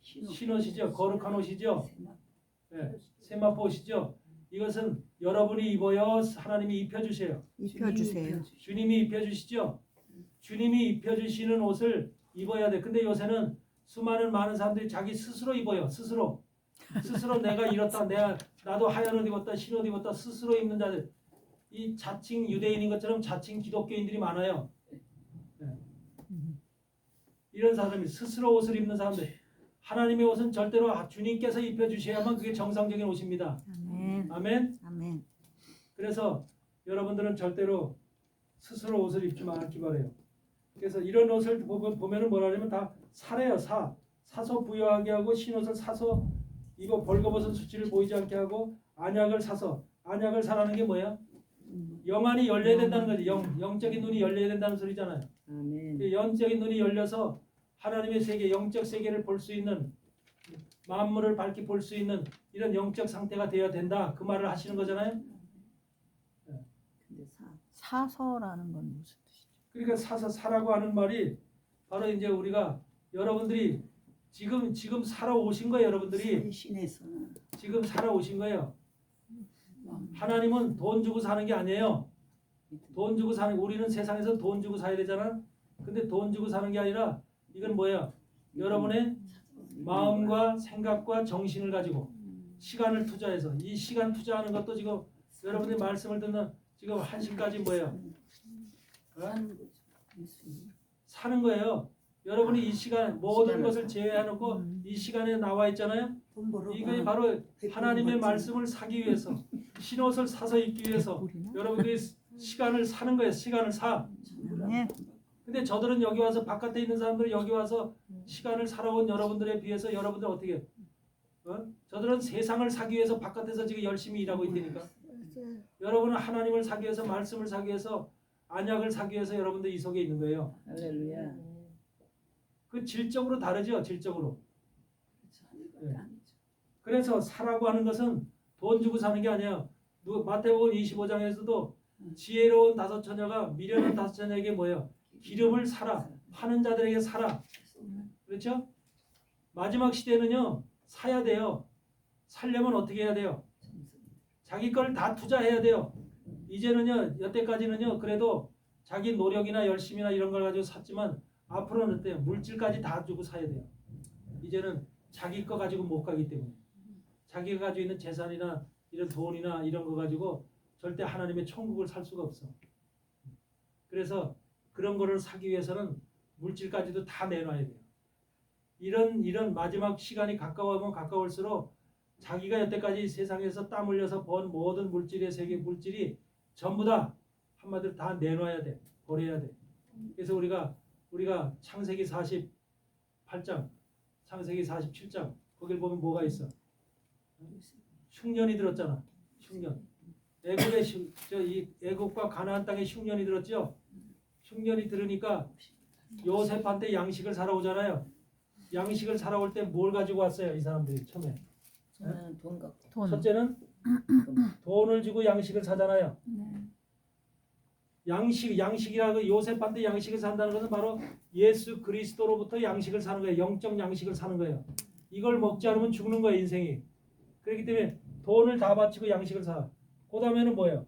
흰옷이죠. 거룩한 옷이죠. 네, 세마포 옷이죠. 이것은 여러분이 입어요. 하나님이 입혀주세요. 입혀주세요. 주님이 입혀주시죠. 주님이 입혀주시는 옷을 입어야 돼. 근데 요새는 많은 사람들이 자기 스스로 입어요. 스스로 내가 이렇다, 나도 하얀 옷 입었다, 흰 옷 입었다, 스스로 입는 자들. 이 자칭 유대인인 것처럼 자칭 기독교인들이 많아요. 네. 이런 사람이 스스로 옷을 입는 사람들. 하나님의 옷은 절대로 주님께서 입혀주셔야만 그게 정상적인 옷입니다. 아멘. 아멘. 아멘. 그래서 여러분들은 절대로 스스로 옷을 입지 말기 바래요. 그래서 이런 옷을 보면은 뭐라 하냐면 다 사래요. 사서 부여하게 하고, 흰옷을 사서 입어 벌거벗은 수치를 보이지 않게 하고, 안약을 사라는 게 뭐야? 영안이 열려야 된다는 거지. 영적인 눈이 열려야 된다는 소리잖아요. 아멘. 영적인 눈이 열려서 하나님의 세계, 영적 세계를 볼 수 있는, 만물을 밝게 볼 수 있는 이런 영적 상태가 되어야 된다. 그 말을 하시는 거잖아요. 근데 사서라는 건 무슨 뜻이죠? 그러니까 사라고 하는 말이 바로 이제 우리가 여러분들이 지금 살아오신 거예요. 여러분들이 신에서 지금 살아오신 거예요. 하나님은 돈 주고 사는 게 아니에요. 우리는 세상에서 돈 주고 사야 되잖아. 근데 돈 주고 사는 게 아니라 이건 뭐야? 여러분의 마음과 생각과 정신을 가지고 시간을 투자해서, 이 시간 투자하는 것도 지금 여러분의 말씀을 듣는 지금 1시까지 뭐예요? 사는 거예요. 여러분이 이 시간 모든 것을 제외해놓고 이 시간에 나와 있잖아요. 돈 벌어. 이게 바로 하나님의 말씀을 사기 위해서, 흰옷을 사서 입기 위해서 여러분들이 시간을 사는 거예요. 시간을 사. 아멘. 근데 저들은 여기 와서, 바깥에 있는 사람들은 여기 와서 시간을 살아온 여러분들에 비해서 여러분들 어떻게 저들은 세상을 사기 위해서 바깥에서 지금 열심히 일하고 있다니까. 여러분은 하나님을 사기 위해서, 말씀을 사기 위해서, 안약을 사기 위해서 여러분들 이 속에 있는 거예요. 할렐루야. 그 질적으로 다르죠. 질적으로. 네. 그래서 사라고 하는 것은 돈 주고 사는 게 아니에요. 마태복음 25장에서도 지혜로운 5 처녀가 미련한 5 처녀에게 뭐예요? 기름을 사라. 파는 자들에게 사라. 그렇죠? 마지막 시대는요, 사야 돼요. 살려면 어떻게 해야 돼요? 자기 걸 다 투자해야 돼요. 이제는요, 여태까지는요, 그래도 자기 노력이나 열심이나 이런 걸 가지고 샀지만 앞으로는 어때요? 물질까지 다 주고 사야 돼요. 이제는 자기 거 가지고 못 가기 때문에. 자기가 가지고 있는 재산이나 이런 돈이나 이런 거 가지고 절대 하나님의 천국을 살 수가 없어. 그래서 그런 거를 사기 위해서는 물질까지도 다 내놔야 돼요. 이런 마지막 시간이 가까워하면 가까울수록 자기가 여태까지 세상에서 땀 흘려서 번 모든 물질의 세계 물질이 전부 다 한마디로 다 내놔야 돼. 버려야 돼. 그래서 우리가 창세기 48장, 창세기 47장 거길 보면 뭐가 있어? 흉년이 들었잖아. 흉년. 애국과 가나안 땅에 흉년이 들었죠. 흉년이 들으니까 요셉한테 양식을 사러 오잖아요. 양식을 사러 올 때 뭘 가지고 왔어요? 이 사람들이 처음에. 저는 돈 갖고. 돈. 첫째는 돈을 주고 양식을 사잖아요. 양식이라고 요셉한테 양식을 산다는 것은 바로 예수 그리스도로부터 양식을 사는 거예요. 영적 양식을 사는 거예요. 이걸 먹지 않으면 죽는 거예요, 인생이. 그렇기 때문에 돈을 다 바치고 양식을 사. 그 다음에는 뭐예요?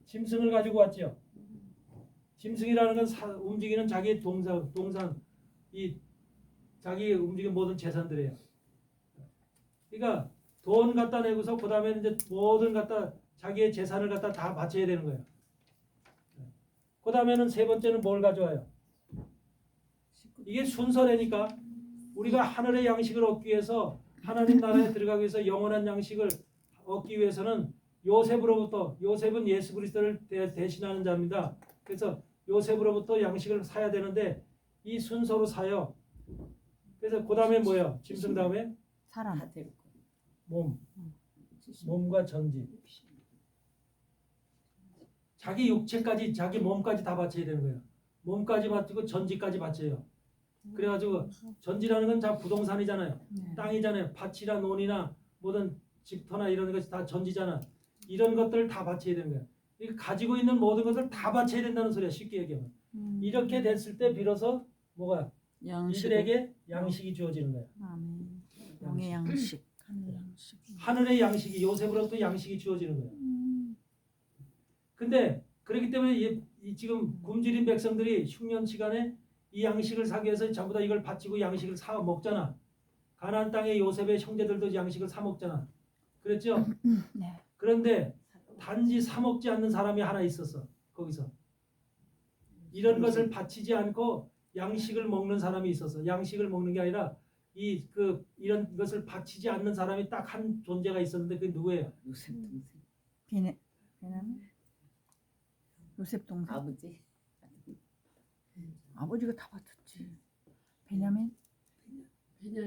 짐승을 가지고 왔죠. 짐승이라는 건 움직이는 자기의 동산, 이 자기 움직이는 모든 재산들이에요. 그러니까 돈 갖다 내고서 그 다음에 이제 모든 갖다 자기의 재산을 갖다 다 바쳐야 되는 거예요. 그 다음에는 세 번째는 뭘 가져와요? 이게 순서라니까. 우리가 하늘의 양식을 얻기 위해서, 하나님 나라에 들어가기 위해서 영원한 양식을 얻기 위해서는 요셉은 예수 그리스도를 대신하는 자입니다. 그래서 요셉으로부터 양식을 사야 되는데 이 순서로 사요. 그래서 그 다음에 뭐예요? 짐승 다음에 사람. 몸과 전지. 자기 육체까지, 자기 몸까지 다 바쳐야 되는 거예요. 몸까지 바치고 전지까지 바쳐요. 그래가지고 전지라는 건 다 부동산이잖아요. 땅이잖아요. 밭이나 논이나 모든 집터나 이런 것이 다 전지잖아. 이런 것들을 다 바쳐야 되는 거예요. 가지고 있는 모든 것을 다 바쳐야 된다는 소리야. 쉽게 얘기하면. 이렇게 됐을 때 비로소 뭐가? 이들에게 양식이 주어지는 거예요. 아멘. 영의 양식. 하늘 양식. 하늘의 양식이, 요셉으로부터 양식이 주어지는 거예요. 근데 그렇기 때문에 이 지금 굶주린 백성들이 흉년 시간에 이 양식을 사기 위해서 전부 다 이걸 바치고 양식을 사 먹잖아. 가나안 땅의 요셉의 형제들도 양식을 사 먹잖아. 그랬죠? 네. 그런데 단지 사 먹지 않는 사람이 하나 있었어. 거기서 이런 것을 바치지 않고 양식을 먹는 사람이 있었어. 양식을 먹는 게 아니라 이런 것을 바치지 않는 사람이 딱 한 존재가 있었는데 그게 누구예요? 요셉 동생. 베냐민? 요셉 동생? 아버지. 아버지가 다 바쳤지. 베냐민?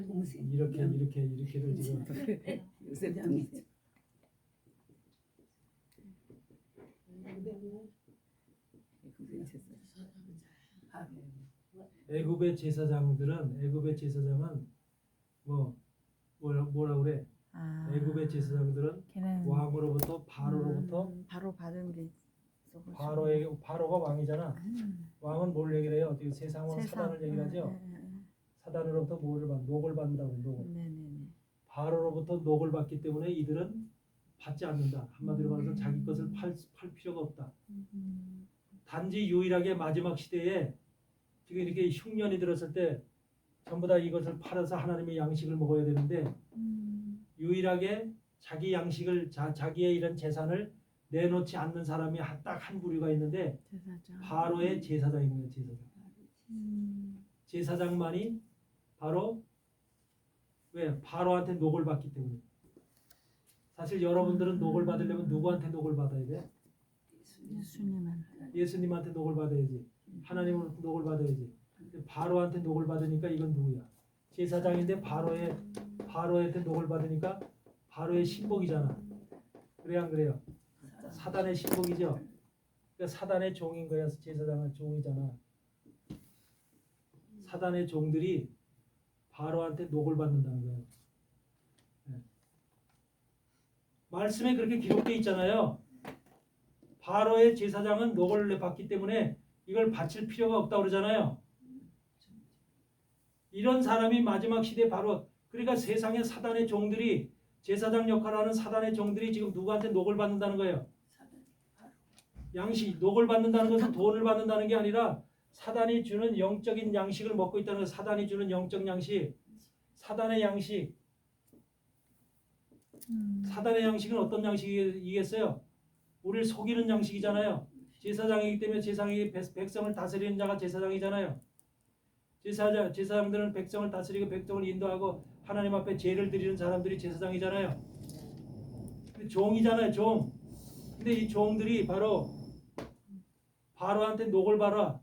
동생. 이렇게를 지금 요셉 동생. 애굽의 제사장은 뭐라 그래? 아, 애굽의 제사장들은 걔는 왕으로부터 바로로부터 바로 받은 게 있어. 바로가 왕이잖아. 왕은 뭘 얘기를 해요? 어떻게 세상은 사단을 얘기를 하죠. 사단으로부터 녹을 받는다고 녹을. 네네네. 바로로부터 녹을 받기 때문에 이들은 받지 않는다. 한마디로 말해서 자기 것을 팔 필요가 없다. 단지 유일하게 마지막 시대에 지금 이렇게 흉년이 들었을 때 전부 다 이것을 팔아서 하나님의 양식을 먹어야 되는데 유일하게 자기 양식을 자기의 이런 재산을 내놓지 않는 사람이 딱 한 부류가 있는데 제사장. 바로의 제사장입니다. 제사장만이 바로 왜 바로한테 녹을 받기 때문에. 사실 여러분들은 녹을 받으려면 누구한테 녹을 받아야 돼? 예수님한테. 예수님한테 녹을 받아야지. 하나님으로부터 녹을 받아야지. 바로한테 녹을 받으니까 이건 누구야? 제사장인데 바로한테 녹을 받으니까 바로의 신복이잖아. 그래 안 그래요? 사단의 신복이죠. 그러니까 사단의 종인 거야. 제사장은 종이잖아. 사단의 종들이 바로한테 녹을 받는다는 거예요. 네. 말씀에 그렇게 기록되어 있잖아요. 바로의 제사장은 녹을 받기 때문에 이걸 바칠 필요가 없다고 그러잖아요. 이런 사람이 마지막 시대 바로 그러니까 세상의 사단의 종들이 제사장 역할을 하는 사단의 종들이 지금 누구한테 녹을 받는다는 거예요. 양식, 녹을 받는다는 것은 돈을 받는다는 게 아니라 사단이 주는 영적인 양식을 먹고 있다는 거예요. 사단이 주는 영적 양식, 사단의 양식. 사단의 양식은 어떤 양식이겠어요? 우리를 속이는 양식이잖아요. 제사장이기 때문에 제사장이 백성을 다스리는 자가 제사장이잖아요. 제사장들은 백성을 다스리고 백성을 인도하고 하나님 앞에 제를 드리는 사람들이 제사장이잖아요. 종이잖아요, 종. 근데 이 종들이 바로한테 녹을 받아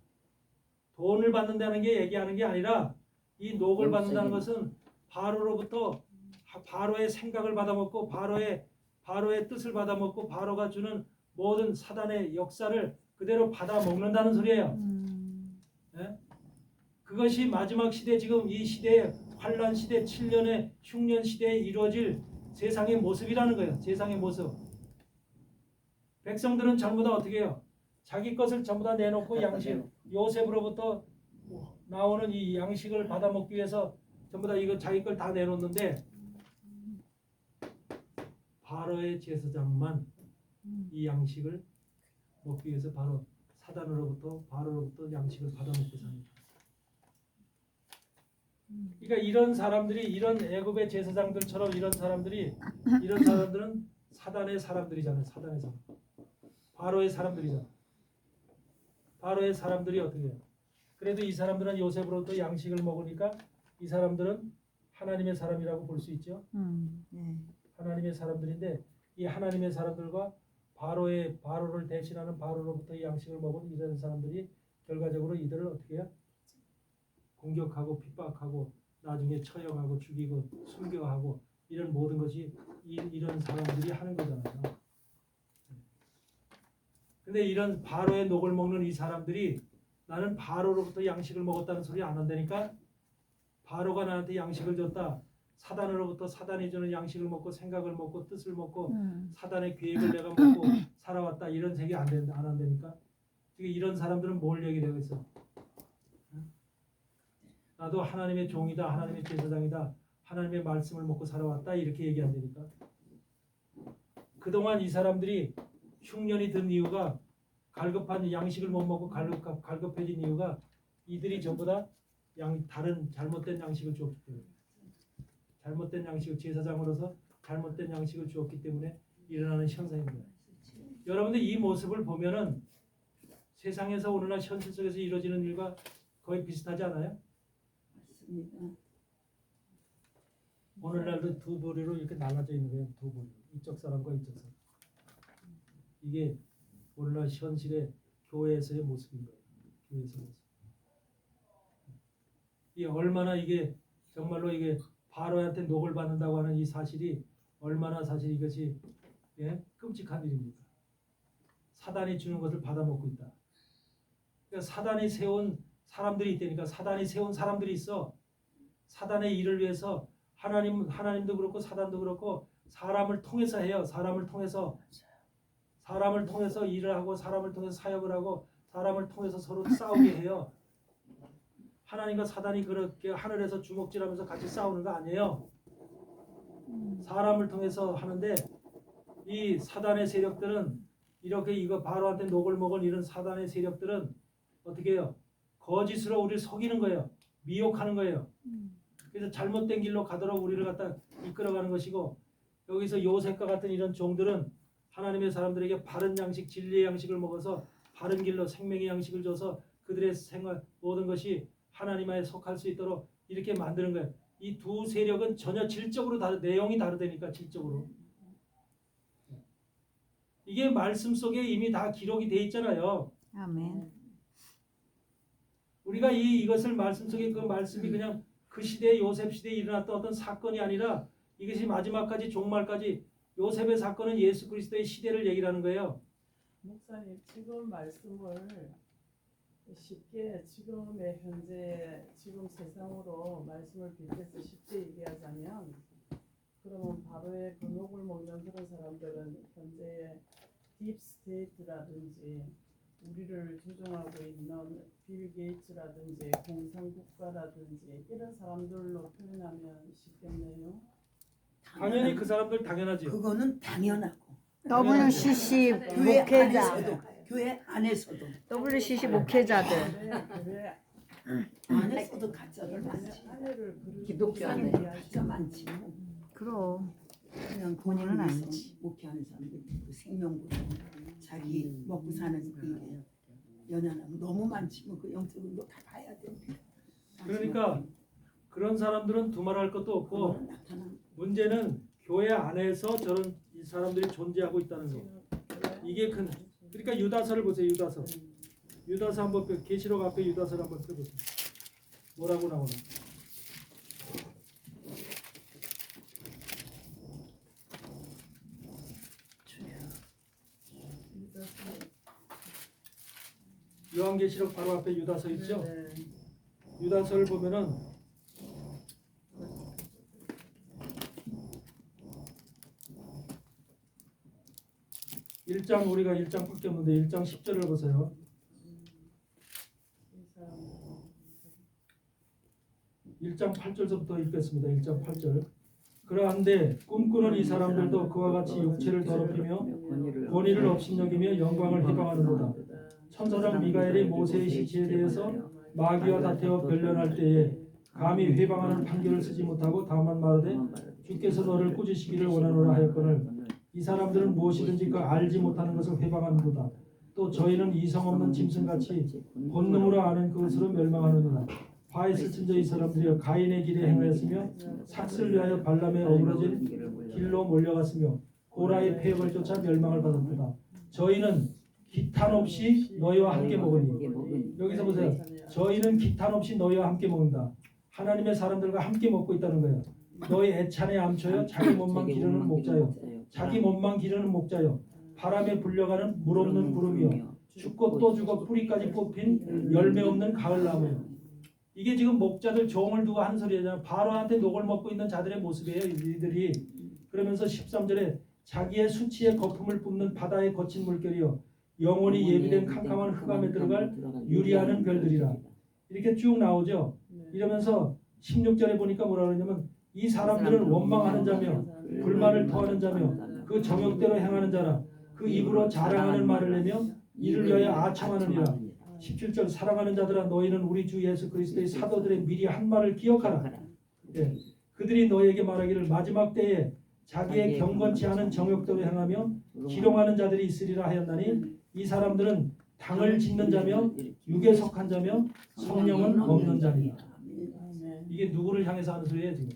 돈을 받는다는 게 얘기하는 게 아니라 이 녹을 받는다는 것은 바로로부터 바로의 생각을 받아먹고 바로의 뜻을 받아먹고 바로가 주는 모든 사단의 역사를 그대로 받아먹는다는 소리예요. 네? 그것이 마지막 시대 지금 이 시대에 환란 시대 7년의 흉년 시대에 이루어질 세상의 모습이라는 거예요. 세상의 모습. 백성들은 전부 다 어떻게 해요? 자기 것을 전부 다 내놓고 양식 요셉으로부터 나오는 이 양식을 받아먹기 위해서 전부 다 이거 자기 걸 다 내놓는데 바로의 제사장만 이 양식을 먹기 위해서 바로 바로로부터 양식을 받아먹고 삽니다. 그러니까 이런 사람들이 이런 애굽의 제사장들처럼 이런 사람들은 사단의 사람들이잖아요. 사단의 사람. 바로의 사람들이잖아. 바로의 사람들이 어떻게 해요? 그래도 이 사람들은 요셉으로부터 양식을 먹으니까 이 사람들은 하나님의 사람이라고 볼 수 있죠. 네. 하나님의 사람들인데 이 하나님의 사람들과 바로를 대신하는 바로로부터 양식을 먹은 이런 사람들이 결과적으로 이들을 어떻게 해요? 공격하고 핍박하고 나중에 처형하고 죽이고 순교하고 이런 모든 것이 이런 사람들이 하는 거잖아요. 근데 이런 바로의 녹을 먹는 이 사람들이 나는 바로로부터 양식을 먹었다는 소리 안 한다니까. 바로가 나한테 양식을 줬다. 사단으로부터 사단이 주는 양식을 먹고 생각을 먹고 뜻을 먹고 사단의 계획을 내가 먹고 살아왔다. 이런 얘기 안 한다니까. 이런 사람들은 뭘 얘기하고 있어? 나도 하나님의 종이다. 하나님의 제사장이다. 하나님의 말씀을 먹고 살아왔다. 이렇게 얘기한다니까. 그동안 이 사람들이 흉년이 든 이유가 갈급한 양식을 못 먹고 갈급해진 이유가 이들이 전부 다 다른 잘못된 양식을 주었기 때문에, 잘못된 양식을 제사장으로서 잘못된 양식을 주었기 때문에 일어나는 현상입니다. 여러분들 이 모습을 보면은 세상에서 오늘날 현실 속에서 이루어지는 일과 거의 비슷하지 않아요? 맞습니다. 오늘날도 두 부류로 이렇게 나눠져 있는 거예요. 두 부류. 이쪽 사람과 이쪽 사람. 이게 오늘날 현실의 교회에서의 모습인 거예요. 교회에서 모습. 이 얼마나 이게 정말로 이게 바로한테 녹을 받는다고 하는 이 사실이 얼마나 사실 이것이 끔찍한 일입니까? 사단이 주는 것을 받아먹고 있다. 그러니까 사단이 세운 사람들이 있다니까. 사단이 세운 사람들이 있어. 사단의 일을 위해서 하나님도 그렇고 사단도 그렇고 사람을 통해서 해요. 사람을 통해서 일을 하고 사람을 통해서 사역을 하고 사람을 통해서 서로 싸우게 해요. 하나님과 사단이 그렇게 하늘에서 주먹질하면서 같이 싸우는 거 아니에요. 사람을 통해서 하는데 이 사단의 세력들은 이렇게 이거 바로한테 녹을 먹은 이런 사단의 세력들은 어떻게 해요? 거짓으로 우리를 속이는 거예요. 미혹하는 거예요. 그래서 잘못된 길로 가도록 우리를 갖다 이끌어가는 것이고, 여기서 요셉과 같은 이런 종들은 하나님의 사람들에게 바른 양식, 진리의 양식을 먹어서 바른 길로 생명의 양식을 줘서 그들의 생활 모든 것이 하나님 안에 속할 수 있도록 이렇게 만드는 거예요. 이 두 세력은 전혀 질적으로 내용이 다르다니까. 질적으로. 이게 말씀 속에 이미 다 기록이 돼 있잖아요. 아멘. 우리가 이것을 말씀 속에 그 말씀이 그냥 그 시대에 요셉 시대에 일어났던 어떤 사건이 아니라 이것이 마지막까지 종말까지 요셉의 사건은 예수 그리스도의 시대를 얘기를 하는 거예요. 목사님, 지금 말씀을 쉽게 지금의 현재 지금 세상으로 말씀을 빗대서 쉽게 얘기하자면, 그러면 바로의 그 녹을 먹는 그런 사람들은 현재의 딥스테이트라든지 우리를 조종하고 있는 빌 게이츠라든지 공산국가라든지 이런 사람들로 표현하면 쉽겠네요. 당연히 그 사람들 당연하죠. 그거는 당연하고 WCC 교회 목회자, 안에서도 교회 안에서도 WCC 목회자들. 교회 안에서도 가짜를 많지. 안에를 기독교 안에 가짜 많지. 그럼 그냥 본인은 돈을 위해서 아니지. 목회하는 사람들 그 생명보다 자기 먹고 사는 그 연연하면 너무 많지. 뭐 그 영적으로 다 봐야 돼. 그러니까 그런 사람들은 두말할 것도 없고, 그거는 나타나는 문제는 교회 안에서 저런 이 사람들이 존재하고 있다는 거. 이게 큰. 그러니까 유다서를 보세요. 유다서 한번 계시록 앞에 유다서를 한번 펴보세요. 뭐라고 나오나? 요한계시록 바로 앞에 유다서 있죠? 유다서를 보면은 우리가 1장밖에 없는데 1장 10절을 보세요. 1장 8절부터 읽겠습니다. 1장 8절. 그러한데 꿈꾸는 이 사람들도 그와 같이 육체를 더럽히며 권위를 업신여기며 영광을 해방하는도다. 천사장 미가엘이 모세의 시체에 대해서 마귀와 다투어 변론할 때에 감히 회방하는 판결을 쓰지 못하고 다만 말하되 주께서 너를 꾸짖으시기를 원하노라 하였거늘 이 사람들은 무엇이든지 그 알지 못하는 것을 회방하는도다. 또 저희는 이성 없는 짐승같이 본능으로 아는 그것으로 멸망하느니라. 화 있을진저 이 사람들이여 가인의 길에 행하였으며 삭슬 위하여 발람에 어그러진 길로 몰려갔으며 고라의 폐역을 쫓아 멸망을 받았도다. 저희는 기탄 없이 너희와 함께 먹으니. 여기서 보세요. 저희는 기탄 없이 너희와 함께 먹는다. 하나님의 사람들과 함께 먹고 있다는 거예요. 너희 애찬의 암초여 자기 몸만 기르는 목자여 자기 몸만 기르는 목자여 바람에 불려가는 물 없는 구름이여 죽고 또 죽어 뿌리까지 뽑힌 열매 없는 가을나무여. 이게 지금 목자들 종을 두고 하는 소리잖아요. 바로한테 녹을 먹고 있는 자들의 모습이에요. 이들이. 그러면서 13절에 자기의 수치의 거품을 뿜는 바다의 거친 물결이여 영원히 예비된 캄캄한 흑암에 들어갈 유리하는 별들이라. 이렇게 쭉 나오죠. 이러면서 16절에 보니까 뭐라 그러냐면 이 사람들은 원망하는 자며 불만을 토하는 자며 그 정욕대로 행하는 자라. 그 입으로 자랑하는 말을 내며 이를 위하여 아첨하느니라. 17절 사랑하는 자들아 너희는 우리 주 예수 그리스도의 사도들의 미리 한 말을 기억하라. 예. 그들이 너희에게 말하기를 마지막 때에 자기의 경건치 않은 정욕대로 행하며 기롱하는 자들이 있으리라 하였나니 이 사람들은 당을 짓는 자며 육에 속한 자며 성령은 없는 자니라. 아멘. 이게 누구를 향해서 하는 소리예요 지금?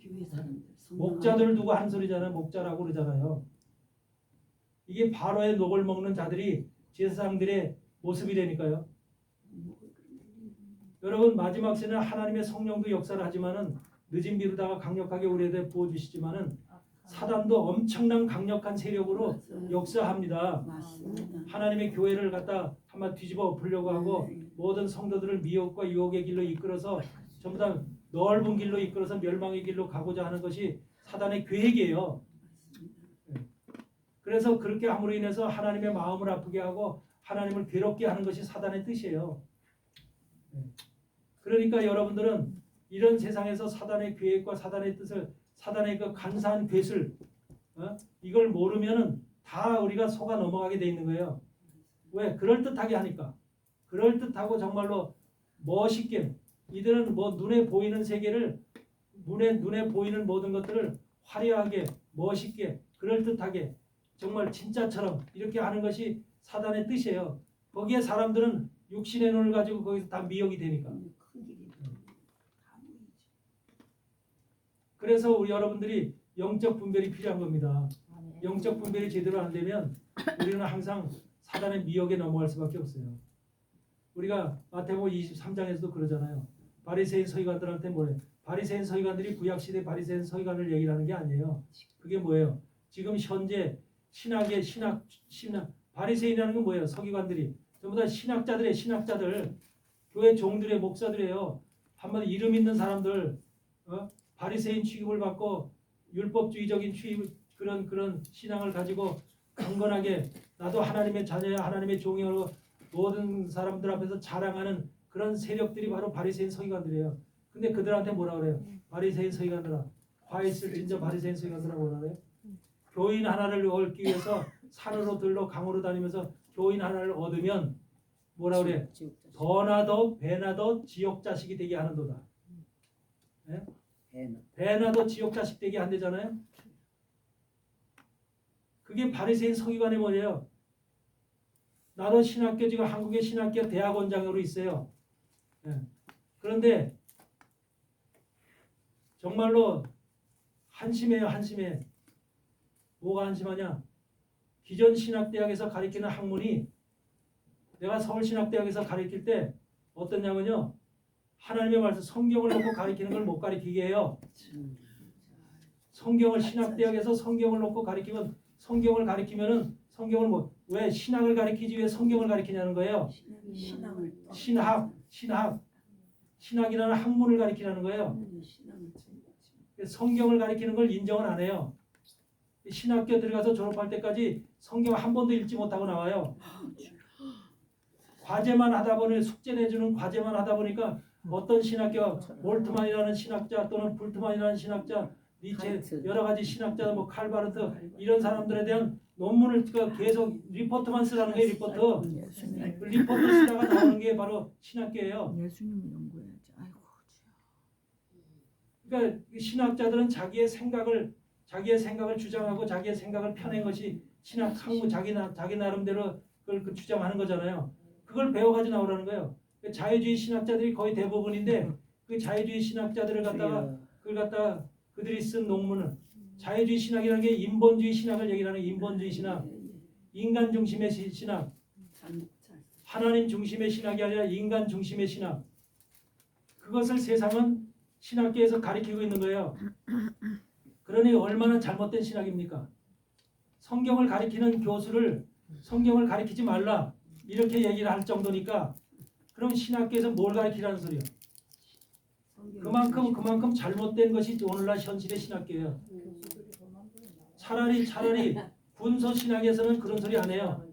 교회 사람들 목자들을 두고 하는 소리잖아요. 목자라고 그러잖아요. 이게 바로의 녹을 먹는 자들이 제사장들의 모습이라니까요. 여러분 마지막 시는 하나님의 성령도 역사를 하지만은 늦은 비루다가 강력하게 우리에게 부어주시지만은 사단도 엄청난 강력한 세력으로 역사합니다. 맞습니다. 하나님의 교회를 갖다 한번 뒤집어 엎으려고 하고 네. 모든 성도들을 미혹과 유혹의 길로 이끌어서 전부 다 넓은 길로 이끌어서 멸망의 길로 가고자 하는 것이 사단의 계획이에요. 그래서 그렇게 함으로 인해서 하나님의 마음을 아프게 하고 하나님을 괴롭게 하는 것이 사단의 뜻이에요. 그러니까 여러분들은 이런 세상에서 사단의 계획과 사단의 뜻을 사단의 그 간사한 괴술 이걸 모르면은 다 우리가 속아 넘어가게 돼 있는 거예요. 왜? 그럴듯하게 하니까. 그럴듯하고 정말로 멋있게 이들은 뭐 눈에 보이는 세계를 눈에 보이는 모든 것들을 화려하게 멋있게 그럴듯하게 정말 진짜처럼 이렇게 하는 것이 사단의 뜻이에요. 거기에 사람들은 육신의 눈을 가지고 거기서 다 미혹이 되니까. 큰 길이 다 보이지. 그래서 우리 여러분들이 영적 분별이 필요한 겁니다. 영적 분별이 제대로 안 되면 우리는 항상 사단의 미혹에 넘어갈 수밖에 없어요. 우리가 마태복음 23장에서도 그러잖아요. 바리새인 서기관들한테 뭐래? 바리새인 서기관들이 구약 시대 바리새인 서기관을 얘기를 하는 게 아니에요. 그게 뭐예요? 지금 현재 신학 바리새인이라는 건 뭐예요? 서기관들이 전부 다 신학자들 교회 종들의 목사들이에요. 한마디 이름 있는 사람들 바리새인 취급을 받고 율법주의적인 그런 신앙을 가지고 강건하게 나도 하나님의 자녀야 하나님의 종이라고 모든 사람들 앞에서 자랑하는 그런 세력들이 바로 바리새인 서기관들이에요. 근데 그들한테 뭐라 그래요? 바리새인 서기관들아, 화 있을 진짜 바리새인 서기관들아 뭐라 그래요? 교인 하나를 얻기 위해서 산으로 들러 강으로 다니면서 교인 하나를 얻으면 뭐라 그래? 더나 더 배나 더 지옥 자식이 되게 하는도다. 네? 배나 더 지옥 자식 되게 한대잖아요. 그게 바리새인 서기관의 뭐예요? 나도 신학교 지금 한국의 신학교 대학원장으로 있어요. 네. 그런데 정말로 한심해요. 한심해. 뭐가 한심하냐? 기존 신학대학에서 가르치는 학문이 내가 서울신학대학에서 가르칠 때 어떠냐면요. 하나님의 말씀 성경을 놓고 가르치는 걸 못 가르치게 해요. 성경을 신학대학에서 성경을 놓고 가르치면 성경을 가르치면은 성경을 왜 신학을 가르치지 왜 성경을 가르치냐는 거예요. 신학이라는 학문을 가르치라는 거예요. 성경을 가르치는 걸 인정을 안 해요. 신학교 들어가서 졸업할 때까지 성경 한 번도 읽지 못하고 나와요. 과제만 하다 보니 숙제 내주는 과제만 하다 보니까 어떤 신학교 몰트만이라는 신학자 또는 불트만이라는 신학자 니체 여러 가지 신학자 뭐 칼바르트 이런 사람들에 대한 논문을 계속 리포트만 쓰라는 게 리포트 쓰다가 나오는 게 바로 신학교예요. 예수님 연구해야지. 아이고. 그러니까 신학자들은 자기의 생각을 주장하고 자기의 생각을 펴낸 것이 신학 학문 자기 나름대로 그걸 주장하는 거잖아요. 그걸 배워가지고 나오라는 거예요. 자유주의 신학자들이 거의 대부분인데 그 자유주의 신학자들을 갖다가 그들이 쓴 논문은 자유주의 신학이라는 게 인본주의 신학을 얘기하는 인본주의 신학, 인간 중심의 신학, 하나님 중심의 신학이 아니라 인간 중심의 신학. 그것을 세상은 신학계에서 가르치고 있는 거예요. 그러니 얼마나 잘못된 신학입니까? 성경을 가르치는 교수를 성경을 가르치지 말라 이렇게 얘기를 할 정도니까 그럼 신학계에서 뭘 가르치라는 소리예요? 그만큼 잘못된 것이 오늘날 현실의 신학계예요. 차라리 군소 신학에서는 그런 소리 안 해요.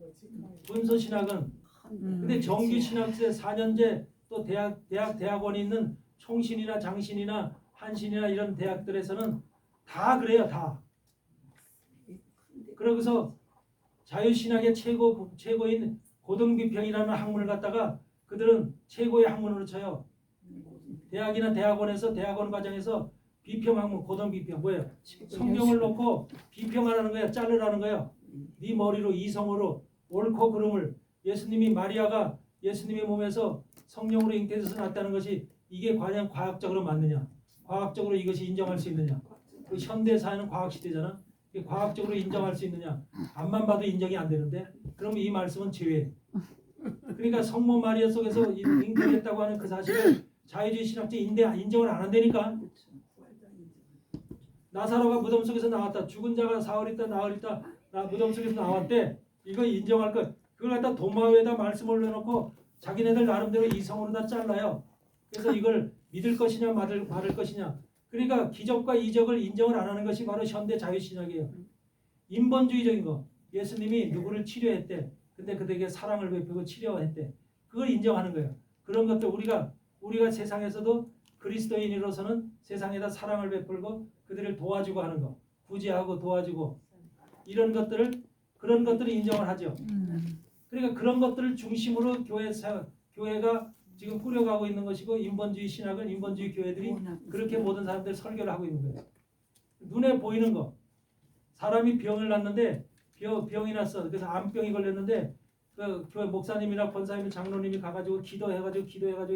군소 신학은 근데 정규 신학세 4년제 또 대학원이 있는 총신이나 장신이나 한신이나 이런 대학들에서는 다 그래요. 다. 그러고서 자유신학의 최고인 고등비평이라는 학문을 갖다가 그들은 최고의 학문으로 쳐요. 대학이나 대학원에서 대학원 과정에서 비평학문 고등비평 뭐예요? 성경을 놓고 비평하라는 거야. 자르라는 거야. 네 머리로 이성으로 옳고 그름을 예수님이 마리아가 예수님의 몸에서 성령으로 잉태돼서 났다는 것이 이게 과연 과학적으로 맞느냐? 과학적으로 이것이 인정할 수 있느냐? 그 현대 사회는 과학 시대잖아. 이게 과학적으로 인정할 수 있느냐? 앞만 봐도 인정이 안 되는데 그럼 이 말씀은 죄. 그러니까 성모 마리아 속에서 잉태했다고 하는 그 사실을 자유주의 신학자 인정을 안 한다니까. 나사로가 무덤 속에서 나왔다. 죽은 자가 사흘 있다 나흘 있다 무덤 속에서 나왔대. 이거 인정할 것. 그걸 갖다 도마에다 말씀을 내놓고 자기네들 나름대로 이성으로 다 잘라요. 그래서 이걸 믿을 것이냐 말을 것이냐. 그러니까 기적과 이적을 인정을 안 하는 것이 바로 현대 자유신학이에요. 인본주의적인 거. 예수님이 누구를 치료했대. 근데 그들에게 사랑을 베풀고 치료했대. 그걸 인정하는 거예요. 그런 것들 우리가 세상에서도 그리스도인으로서는 세상에다 사랑을 베풀고 그들을 도와주고 하는 거. 구제하고 도와주고 이런 것들을 그런 것들을 인정을 하죠. 그러니까 그런 것들을 중심으로 교회가 지금 꾸려가고 있는 것이고 인본주의 신학은 인본주의 교회들이 그렇게 모든 사람들 설교를 하고 있는 거예요. 눈에 보이는 거. 사람이 병을 났는데 병이 났어. 그래서 암병이 걸렸는데 그 교회 목사님이나 권사님, 장로님이 가가지고 기도해가지고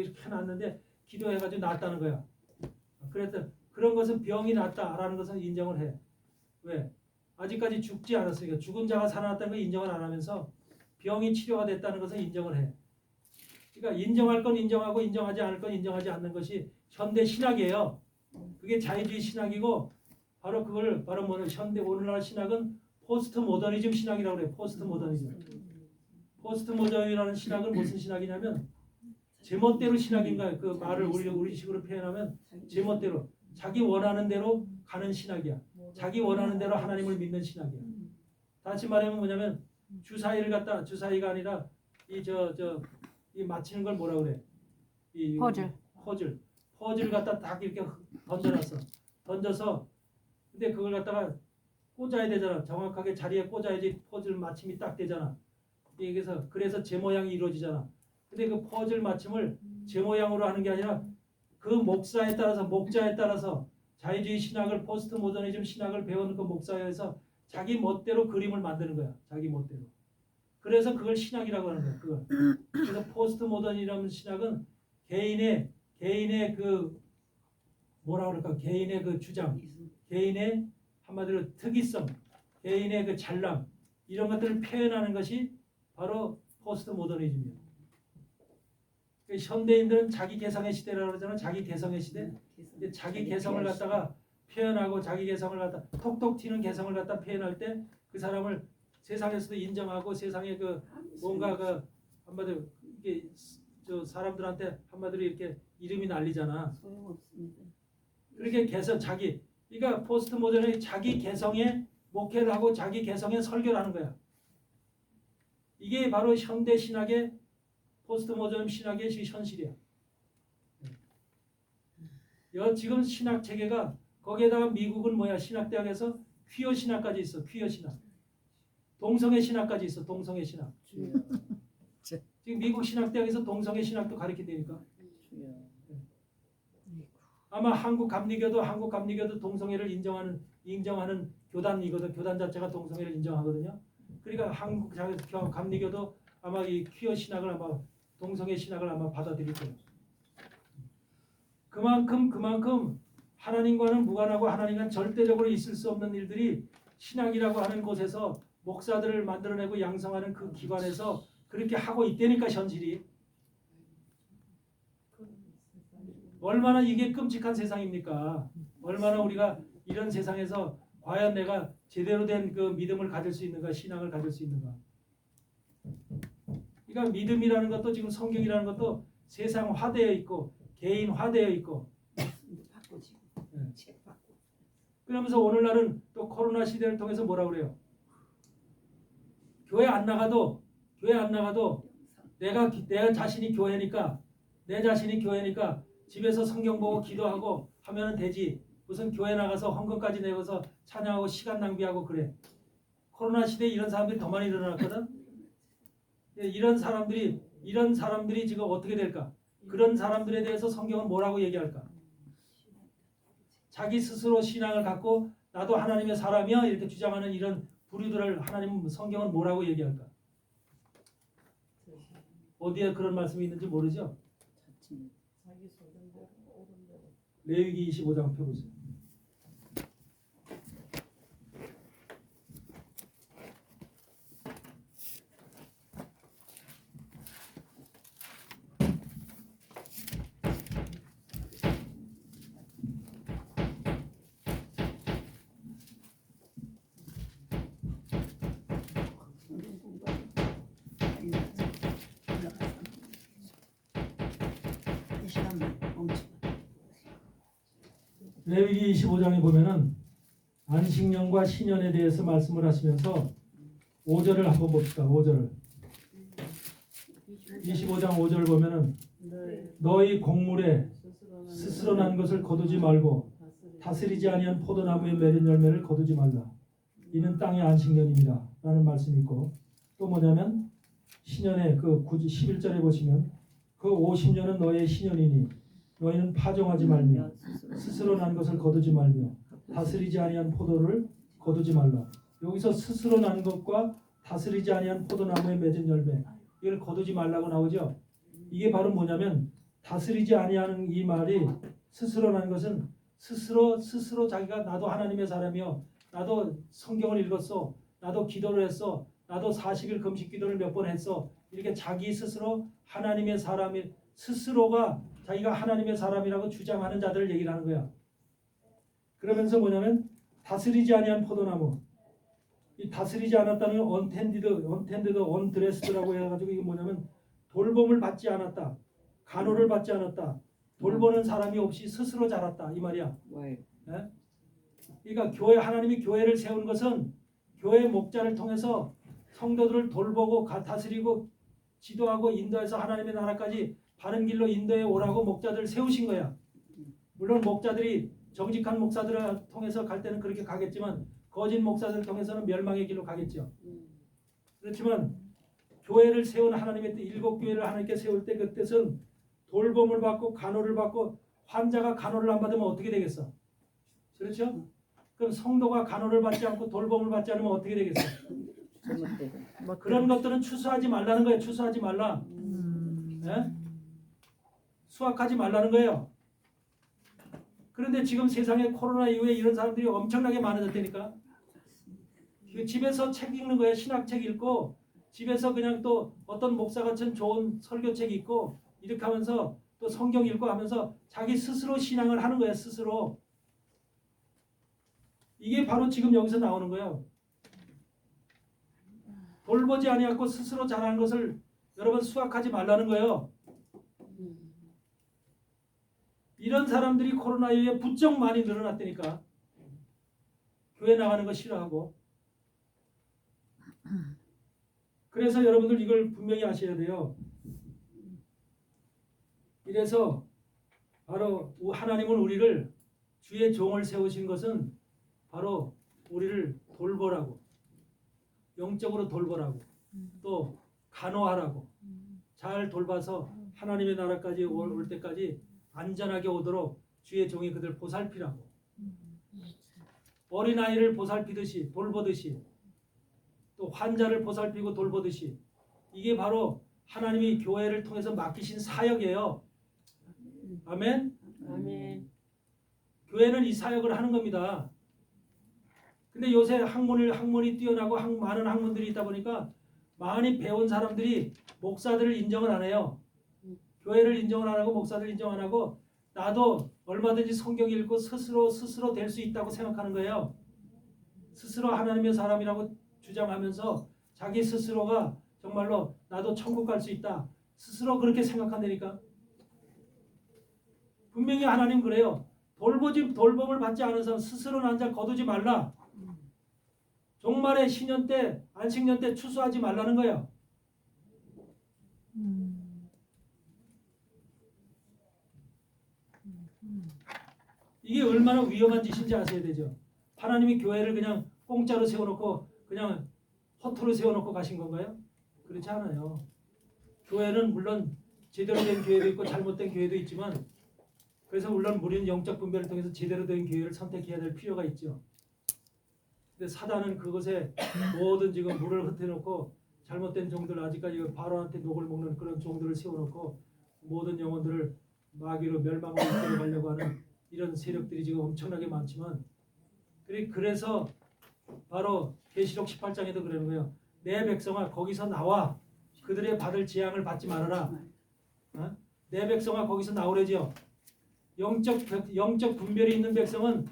이렇게 해놨는데 기도해가지고 낫다는 거야. 그래서 그런 것은 병이 낫다라는 것은 인정을 해. 왜? 아직까지 죽지 않았으니까 죽은 자가 살아났다는 걸 인정을 안 하면서 병이 치료가 됐다는 것을 인정을 해. 그러니까 인정할 건 인정하고 인정하지 않을 건 인정하지 않는 것이 현대 신학이에요. 그게 자유주의 신학이고 바로 그걸 바로 현대 오늘날 신학은 포스트 모더니즘 신학이라고 그래요. 포스트 모더니즘. 포스트 모더니즘이라는 신학은 무슨 신학이냐면 제멋대로 신학인가요? 그 말을 우리식으로 표현하면 제멋대로 자기 원하는 대로 가는 신학이야. 자기 원하는 대로 하나님을 믿는 신학이야. 다시 말하면 뭐냐면 주사위가 아니라 이 맞히는 걸 뭐라 그래? 이 퍼즐 갖다 딱 이렇게 던져서 근데 그걸 갖다가 꽂아야 되잖아. 정확하게 자리에 꽂아야지 퍼즐 맞춤이 딱 되잖아. 그래서 제 모양이 이루어지잖아. 근데 그 퍼즐 맞춤을 제 모양으로 하는 게 아니라 그 목자에 따라서 자유주의 신학을 포스트 모더니즘 신학을 배우는 그 목사에서 자기 멋대로 그림을 만드는 거야. 자기 멋대로. 그래서 그걸 신학이라고 하는 거야. 그걸. 그래서 포스트 모더니즘 신학은 개인의 그 뭐라 그럴까? 개인의 그 주장, 개인의 한마디로 특이성, 개인의 그 잘남 이런 것들을 표현하는 것이 바로 포스트 모더니즘이에요. 현대인들은 자기 개성의 시대라고 그러잖아. 자기 개성의 시대. 자기 개성을 갖다가 표현하고 자기 개성을 갖다 톡톡 튀는 개성을 갖다 표현할 때 그 사람을 세상에서도 인정하고 세상에 그 뭔가 그 한마디로 이게 저 사람들한테 한마디로 이렇게 이름이 날리잖아. 소용없습니다. 그렇게 그러니까 포스트 모더니즘이 자기 개성에 목회를 하고 자기 개성에 설교를 하는 거야. 이게 바로 현대 신학의 포스트 모더니즘 신학의 현실이야. 지금 신학 체계가 거기에다가 미국은 뭐야? 신학대학에서 퀴어 신학까지 있어. 퀴어 신학. 동성애 신학까지 있어. 동성애 신학. 지금 미국 신학대학에서 동성애 신학도 가르친다니까. 아마 한국 감리교도 동성애를 인정하는 교단이거든. 교단 자체가 동성애를 인정하거든요. 그러니까 한국 감리교도 아마 이 퀴어 신학을 아마 동성애 신학을 아마 받아들일 거예요. 그만큼 하나님과는 무관하고 하나님과는 절대적으로 있을 수 없는 일들이 신학이라고 하는 곳에서 목사들을 만들어내고 양성하는 그 기관에서 그렇게 하고 있다니까 현실이. 얼마나 이게 끔찍한 세상입니까? 얼마나 우리가 이런 세상에서 과연 내가 제대로 된 그 믿음을 가질 수 있는가, 신앙을 가질 수 있는가? 그러니까 믿음이라는 것도 지금 성경이라는 것도 세상화되어 있고 개인화되어 있고. 그러면서 오늘날은 또 코로나 시대를 통해서 뭐라 그래요? 교회 안 나가도 내 자신이 교회니까 집에서 성경 보고 기도하고 하면은 되지. 무슨 교회 나가서 헌금까지 내고서 찬양하고 시간 낭비하고 그래. 코로나 시대에 이런 사람들이 더 많이 일어났거든. 이런 사람들이 지금 어떻게 될까? 그런 사람들에 대해서 성경은 뭐라고 얘기할까? 자기 스스로 신앙을 갖고 나도 하나님의 사람이야 이렇게 주장하는 이런 부류들을 하나님 성경은 뭐라고 얘기할까? 어디에 그런 말씀이 있는지 모르죠? 자기 소견대로 옳은 대로. 레위기 25장 펴보세요. 성경 공부하고 올라가서 이 시간만 멈추고 레위기 25장에 보면은 안식년과 신년에 대해서 말씀을 하시면서 5절을 한번 봅시다. 5절을 25장 5절을 보면은 너희 곡물에 스스로 난 것을 거두지 말고 다스리지 아니한 포도나무에 맺은 열매를 거두지 말라. 이는 땅의 안식년입니다. 라는 말씀이 있고 또 뭐냐면 신년에 그 11절에 보시면 그 50년은 너의 신년이니 너희는 파종하지 말며 스스로 난 것을 거두지 말며 다스리지 아니한 포도를 거두지 말라. 여기서 스스로 난 것과 다스리지 아니한 포도나무에 맺은 열매 이걸 거두지 말라고 나오죠. 이게 바로 뭐냐면 다스리지 아니하는 이 말이 스스로 난 것은 스스로 자기가 나도 하나님의 사람이요 나도 성경을 읽었어 나도 기도를 했어 나도 40일 금식 기도를 몇 번 했어 이렇게 자기 스스로 하나님의 사람이 스스로가 자기가 하나님의 사람이라고 주장하는 자들을 얘기를 하는 거야. 그러면서 뭐냐면 다스리지 아니한 포도나무 이 다스리지 않았다는 언텐디드 언드레스드라고 해가지고 이게 뭐냐면 돌봄을 받지 않았다 간호를 받지 않았다 돌보는 사람이 없이 스스로 자랐다 이 말이야. 네? 그러니까 하나님이 교회를 세운 것은 교회 목자를 통해서 성도들을 돌보고 다스리고 지도하고 인도해서 하나님의 나라까지 바른 길로 인도해 오라고 목자들을 세우신 거야. 물론 목자들이 정직한 목사들을 통해서 갈 때는 그렇게 가겠지만 거짓 목사들을 통해서는 멸망의 길로 가겠죠. 그렇지만 교회를 세운 하나님의 뜻, 일곱 교회를 하나님께 세울 때 그 뜻은 돌봄을 받고 간호를 받고 환자가 간호를 안 받으면 어떻게 되겠어? 그렇죠? 그럼 성도가 간호를 받지 않고 돌봄을 받지 않으면 어떻게 되겠어? 그런 것들은 추수하지 말라는 거예요. 추수하지 말라. 예? 수확하지 말라는 거예요. 그런데 지금 세상에 코로나 이후에 이런 사람들이 엄청나게 많아졌다니까. 집에서 책 읽는 거예요. 신학책 읽고 집에서 그냥 또 어떤 목사가 참 좋은 설교책 읽고 이렇게 하면서 또 성경 읽고 하면서 자기 스스로 신앙을 하는 거예요. 스스로. 이게 바로 지금 여기서 나오는 거예요. 돌보지 아니하고 스스로 자라는 것을 여러분 수확하지 말라는 거예요. 이런 사람들이 코로나 이후에 부쩍 많이 늘어났다니까. 교회 나가는 거 싫어하고. 그래서 여러분들 이걸 분명히 아셔야 돼요. 이래서 바로 하나님은 우리를 주의 종을 세우신 것은 바로 우리를 돌보라고 영적으로 돌보라고 또 간호하라고 잘 돌봐서 하나님의 나라까지 올 때까지 안전하게 오도록 주의 종이 그들 보살피라고 어린아이를 보살피듯이 돌보듯이 또 환자를 보살피고 돌보듯이 이게 바로 하나님이 교회를 통해서 맡기신 사역이에요. 아멘? 아멘. 교회는 이 사역을 하는 겁니다. 근데 요새 학문이 뛰어나고 많은 학문들이 있다 보니까 많이 배운 사람들이 목사들을 인정을 안 해요. 교회를 인정을 안 하고 목사들 인정 안 하고 나도 얼마든지 성경 읽고 스스로 될 수 있다고 생각하는 거예요. 스스로 하나님의 사람이라고 주장하면서 자기 스스로가 정말로 나도 천국 갈 수 있다. 스스로 그렇게 생각한다니까. 분명히 하나님 그래요. 돌봄을 받지 않은 사람 스스로 난 자 거두지 말라. 종말의 신년 때 안식년 때 추수하지 말라는 거예요. 이게 얼마나 위험한 짓인지 아셔야 되죠. 하나님이 교회를 그냥 공짜로 세워놓고 그냥 허투루 세워놓고 가신 건가요? 그렇지 않아요. 교회는 물론 제대로 된 교회도 있고 잘못된 교회도 있지만 그래서 물론 우리는 영적 분별을 통해서 제대로 된 교회를 선택해야 될 필요가 있죠. 근데 사단은 그것에 모든 지금 물을 흩어놓고 잘못된 종들 아직까지 바로한테 녹을 먹는 그런 종들을 세워놓고 모든 영혼들을 마귀로 멸망으로 이끌어가려고 하는 이런 세력들이 지금 엄청나게 많지만 그래서 바로 계시록 18장에도 그러는 거예요. 내 백성아 거기서 나와 그들의 받을 재앙을 받지 말아라. 어? 내 백성아 거기서 나오래죠. 영적 분별이 있는 백성은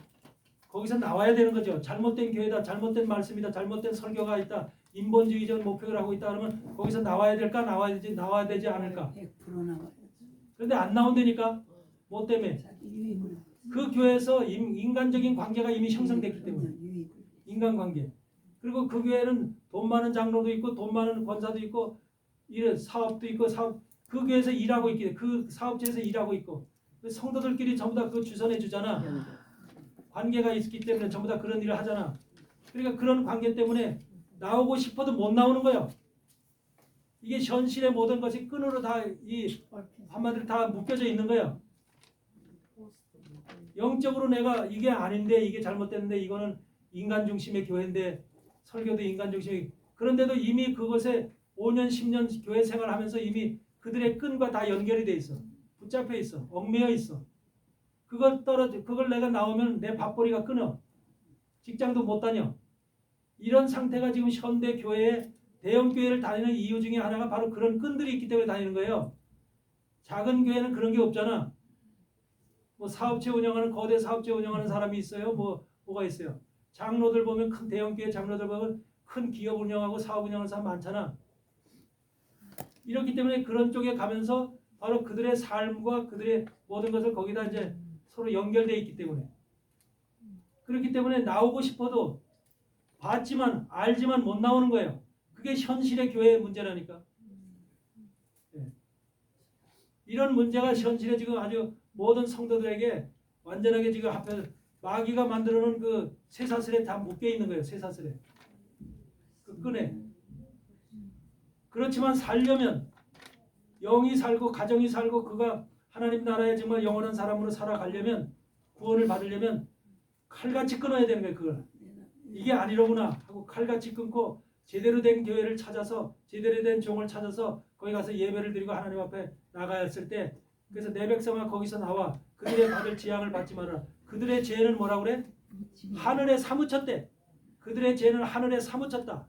거기서 나와야 되는 거죠. 잘못된 교회다, 잘못된 말씀이다, 잘못된 설교가 있다, 인본주의적 목표를 하고 있다 그러면 거기서 나와야 될까, 나와야 되지 않을까? 100% 나와야죠. 그런데 안 나온다니까. 뭐 때문에? 자기 유익을 그 교회에서 인간적인 관계가 이미 형성됐기 때문에. 유익을 인간관계. 그리고 그 교회는 돈 많은 장로도 있고 돈 많은 권사도 있고 이런 사업도 있고 그 교회에서 일하고 있기 때문에 그 사업체에서 일하고 있고 성도들끼리 전부 다 그 주선해 주잖아. 관계가 있기 때문에 전부 다 그런 일을 하잖아. 그러니까 그런 관계 때문에 나오고 싶어도 못 나오는 거예요. 이게 현실의 모든 것이 끈으로 다 이 한마디로 다 묶여져 있는 거예요. 영적으로 내가 이게 아닌데 이게 잘못됐는데 이거는 인간 중심의 교회인데 설교도 인간 중심의 그런데도 이미 그것에 5년 10년 교회 생활하면서 이미 그들의 끈과 다 연결이 돼 있어. 붙잡혀 있어. 얽매여 있어. 그걸 내가 나오면 내 밥벌이가 끊어. 직장도 못 다녀. 이런 상태가 지금 현대 교회에 대형 교회를 다니는 이유 중에 하나가 바로 그런 끈들이 있기 때문에 다니는 거예요. 작은 교회는 그런 게 없잖아. 뭐 사업체 운영하는 거대 사업체 운영하는 사람이 있어요. 뭐가 있어요. 장로들 보면 큰 대형 교회 장로들 보면 큰 기업 운영하고 사업 운영하는 사람 많잖아. 이렇기 때문에 그런 쪽에 가면서 바로 그들의 삶과 그들의 모든 것을 거기다 이제 서로 연결되어 있기 때문에 그렇기 때문에 나오고 싶어도 봤지만 알지만 못 나오는 거예요. 그게 현실의 교회의 문제라니까. 네. 이런 문제가 현실에 지금 아주 모든 성도들에게 완전하게 지금 앞에 마귀가 만들어놓은 그 쇠사슬에 다 묶여 있는 거예요. 쇠사슬에 그 끈에. 그렇지만 살려면 영이 살고 가정이 살고 그가 하나님 나라에 정말 영원한 사람으로 살아가려면 구원을 받으려면 칼같이 끊어야 되는 거예요. 그걸. 이게 아니로구나 하고 칼같이 끊고 제대로 된 교회를 찾아서 제대로 된 종을 찾아서 거기 가서 예배를 드리고 하나님 앞에 나가야 했을 때 그래서 내 백성아 거기서 나와 그들의 받을 재앙을 받지 마라. 그들의 죄는 뭐라고 그래? 하늘에 사무쳤대. 그들의 죄는 하늘에 사무쳤다.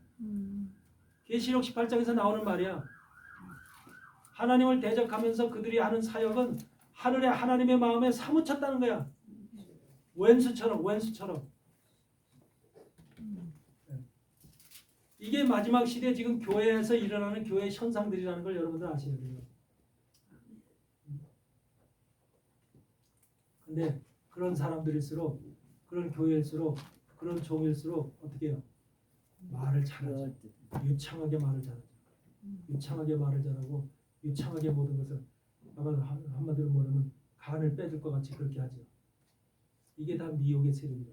계시록 18장에서 나오는 말이야. 하나님을 대적하면서 그들이 하는 사역은 하늘에 하나님의 마음에 사무쳤다는 거야. 왼수처럼. 이게 마지막 시대 지금 교회에서 일어나는 교회 현상들이라는 걸 여러분들 아셔야 돼요. 근데 그런 사람들일수록 그런 교회일수록 그런 종일수록 어떻게 해요? 말을 잘하죠. 유창하게 말을 잘하죠. 유창하게 말을 잘하고 유창하게 모든 것을 한마디로 말하면 간을 빼줄 것 같이 그렇게 하죠. 이게 다 미혹의 세력이다.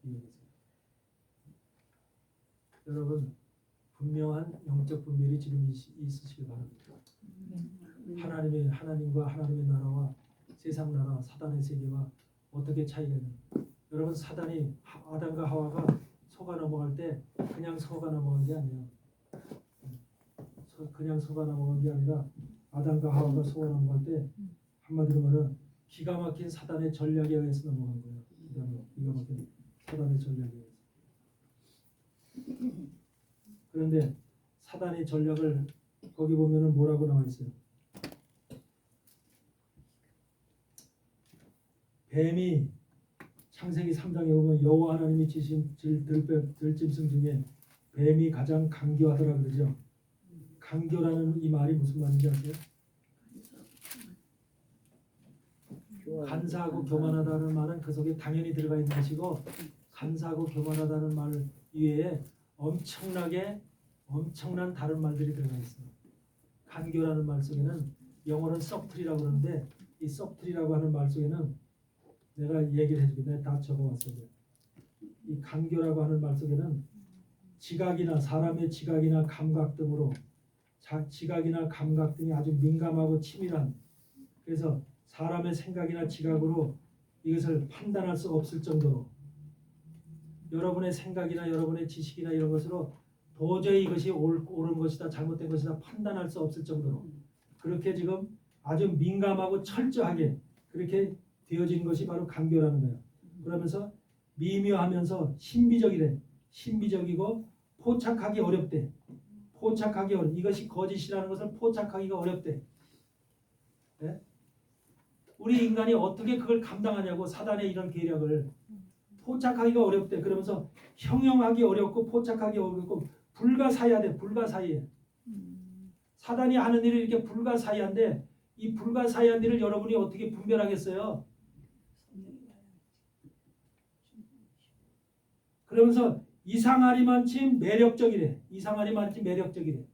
미혹의 세력. 여러분 분명한 영적 분별이 지금 있으시길 바랍니다. 하나님과 하나님의 나라와 세상 나라 사단의 세계와 어떻게 차이가 있는? 여러분 사단이 아담과 하와가 속아 넘어갈 때 그냥 속아 넘어간 게 아니에요. 그냥 속아 넘어간 게 아니라 아담과 하와가 속아 넘어갈 때 한마디로 말하면 기가 막힌 사단의 전략에 의해서 넘어간 거예요. 기가 막힌 사단의 전략에 의해서. 그런데 사단의 전략을 거기 보면은 뭐라고 나와 있어요? 뱀이 창세기 3장에 보면 여호와 하나님이 지신 들짐승 중에 뱀이 가장 간교하더라 그러죠. 간교라는 이 말이 무슨 말인지 아세요? 간사하고 교만하다는 말은 그 속에 당연히 들어가 있는 것이고 간사하고 교만하다는 말 이외에 엄청난 다른 말들이 들어가 있어요. 간교라는 말 속에는 영어는 섭트리라고 그러는데 이 섭트리라고 하는 말 속에는 내가 얘기를 해줄게. 내가 다 적어왔어요. 이 간교라고 하는 말 속에는 지각이나 사람의 지각이나 감각 등으로 지각이나 감각 등이 아주 민감하고 치밀한, 그래서 사람의 생각이나 지각으로 이것을 판단할 수 없을 정도로 여러분의 생각이나 여러분의 지식이나 이런 것으로 도저히 이것이 옳은 것이다 잘못된 것이다 판단할 수 없을 정도로 그렇게 지금 아주 민감하고 철저하게 그렇게 되어진 것이 바로 간교라는 거예요. 그러면서 미묘하면서 신비적이래. 신비적이고 포착하기 어렵대. 포착하기 어렵. 이것이 거짓이라는 것을 포착하기가 어렵대. 네? 우리 인간이 어떻게 그걸 감당하냐고, 사단의 이런 계략을. 포착하기가 어렵대. 그러면서 형용하기 어렵고 포착하기 어렵고 불가사의하대. 불가사의해. 사단이 하는 일이 이렇게 불가사의한데 이 불가사의한 일을 여러분이 어떻게 분별하겠어요? 그러면서 이상하리만치 매력적이래. 이상하리만치 매력적이래.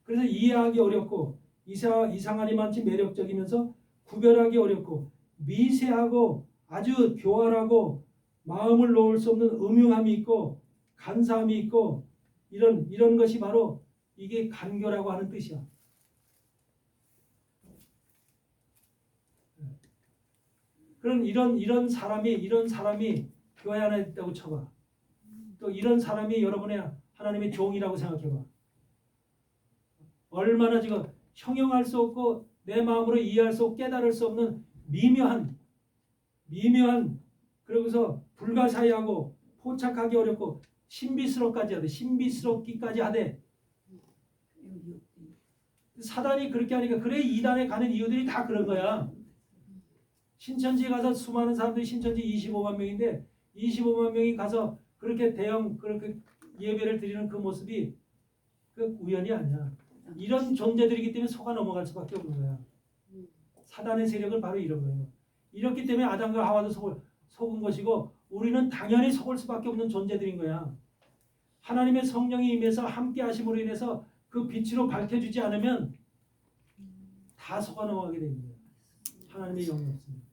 그래서 이해하기 어렵고 이상하리만치 매력적이면서 구별하기 어렵고 미세하고 아주 교활하고 마음을 놓을 수 없는 음흉함이 있고 간사함이 있고 이런 것이 바로 이게 간교라고 하는 뜻이야. 그럼 이런 사람이 교회 안에 있다고 쳐봐. 또 이런 사람이 여러분의 하나님의 종이라고 생각해봐. 얼마나 지금 형용할 수 없고 내 마음으로 이해할 수 없고 깨달을 수 없는 미묘한 그러고서 불가사의하고 포착하기 어렵고 신비스럽기까지 하되 신비스럽기까지 하되 사단이 그렇게 하니까 그래 이단에 가는 이유들이 다 그런 거야. 신천지에 가서 수많은 사람들이 신천지 25만 명인데 25만 명이 가서 그렇게 그렇게 예배를 드리는 그 모습이 그 우연이 아니야. 이런 존재들이기 때문에 속아 넘어갈 수밖에 없는 거야. 사단의 세력은 바로 이런 거예요. 이렇기 때문에 아담과 하와도 속은 것이고 우리는 당연히 속을 수밖에 없는 존재들인 거야. 하나님의 성령이 임해서 함께 하심으로 인해서 그 빛으로 밝혀주지 않으면 다 속아 넘어가게 되는 거예요. 하나님의 영이 없습니다.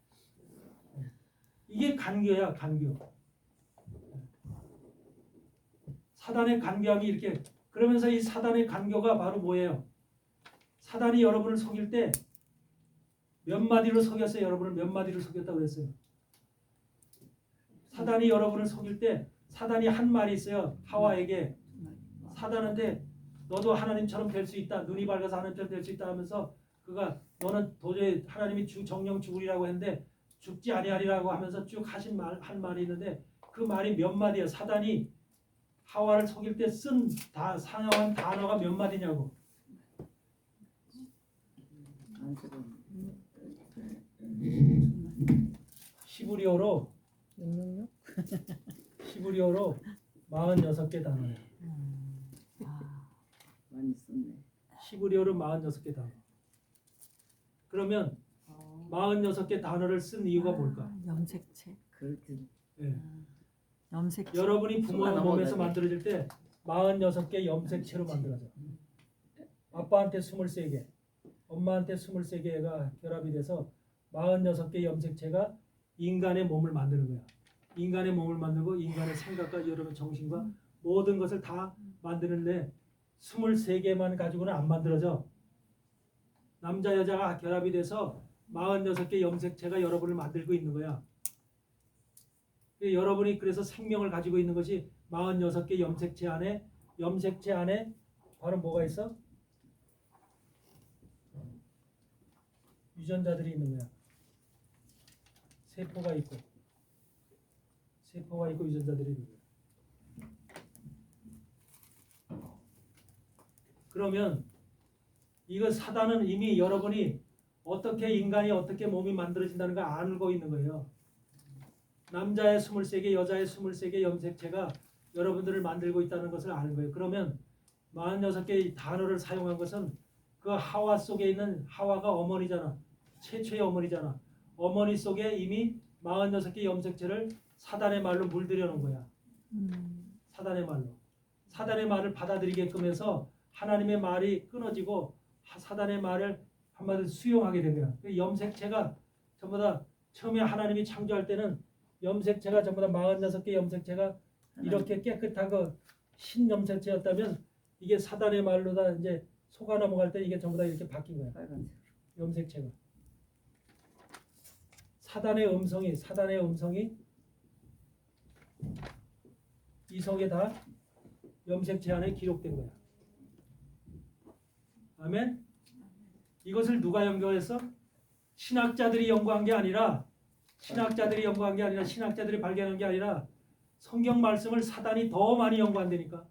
이게 간교야, 간교. 사단의 간교함이 이렇게. 그러면서 이 사단의 간교가 바로 뭐예요? 사단이 여러분을 속일 때 몇 마디로 속였어요? 여러분을 몇 마디로 속였다고 그랬어요? 사단이 여러분을 속일 때 사단이 한 말이 있어요. 하와에게 사단한테 너도 하나님처럼 될 수 있다. 눈이 밝아서 하나님처럼 될 수 있다 하면서 그가 너는 도저히 하나님이 정령 죽으리라고 했는데 죽지 아니하리라고 하면서 쭉 하신 한 말이 있는데 그 말이 몇 마디예요? 사단이 하와를 속일 때 사용한 단어가 몇 마디냐고. 히브리어로 46개 단어예요. 많이 썼네. 히브리어로 46개 단어. 그러면 46개 단어를 쓴 이유가 뭘까? 염색체. 그렇게 예. 염색체. 여러분이 부모의 수가 몸에서 넘어가지. 만들어질 때 46개 염색체로 만들어져. 아빠한테 23개, 엄마한테 23개가 결합이 돼서 46개 염색체가 인간의 몸을 만드는 거야. 인간의 몸을 만들고 인간의 생각과 여러분 정신과 모든 것을 다 만드는데 23개만 가지고는 안 만들어져. 남자 여자가 결합이 돼서 46개 염색체가 여러분을 만들고 있는 거야. 여러분이 그래서 생명을 가지고 있는 것이 46개 염색체 안에 바로 뭐가 있어? 유전자들이 있는 거야. 세포가 있고 유전자들이 있는 거야. 그러면 이거 사단은 이미 여러분이 어떻게 인간이 어떻게 몸이 만들어진다는 걸 알고 있는 거예요. 남자의 23개, 여자의 23개 염색체가 여러분들을 만들고 있다는 것을 아는 거예요. 그러면 46개의 단어를 사용한 것은 그 하와 속에 있는 하와가 어머니잖아. 최초의 어머니잖아. 어머니 속에 이미 46개 염색체를 사단의 말로 물들여 놓은 거야. 사단의 말로. 사단의 말을 받아들이게끔 해서 하나님의 말이 끊어지고 사단의 말을 한마디로 수용하게 된 거야. 그 염색체가 전부 다 처음에 하나님이 창조할 때는 염색체가 전부 다 46개 염색체가 이렇게 깨끗하고 신염색체였다면 이게 사단의 말로다 이제 속아 넘어갈 때 이게 전부 다 이렇게 바뀐 거야. 빨간색. 염색체가. 사단의 음성이 이 속에 다 염색체 안에 기록된 거야. 아멘. 이것을 누가 연구했어? 신학자들이 연구한 게 아니라 신학자들이 발견한 게 아니라 성경 말씀을 사단이 더 많이 연구한다니까.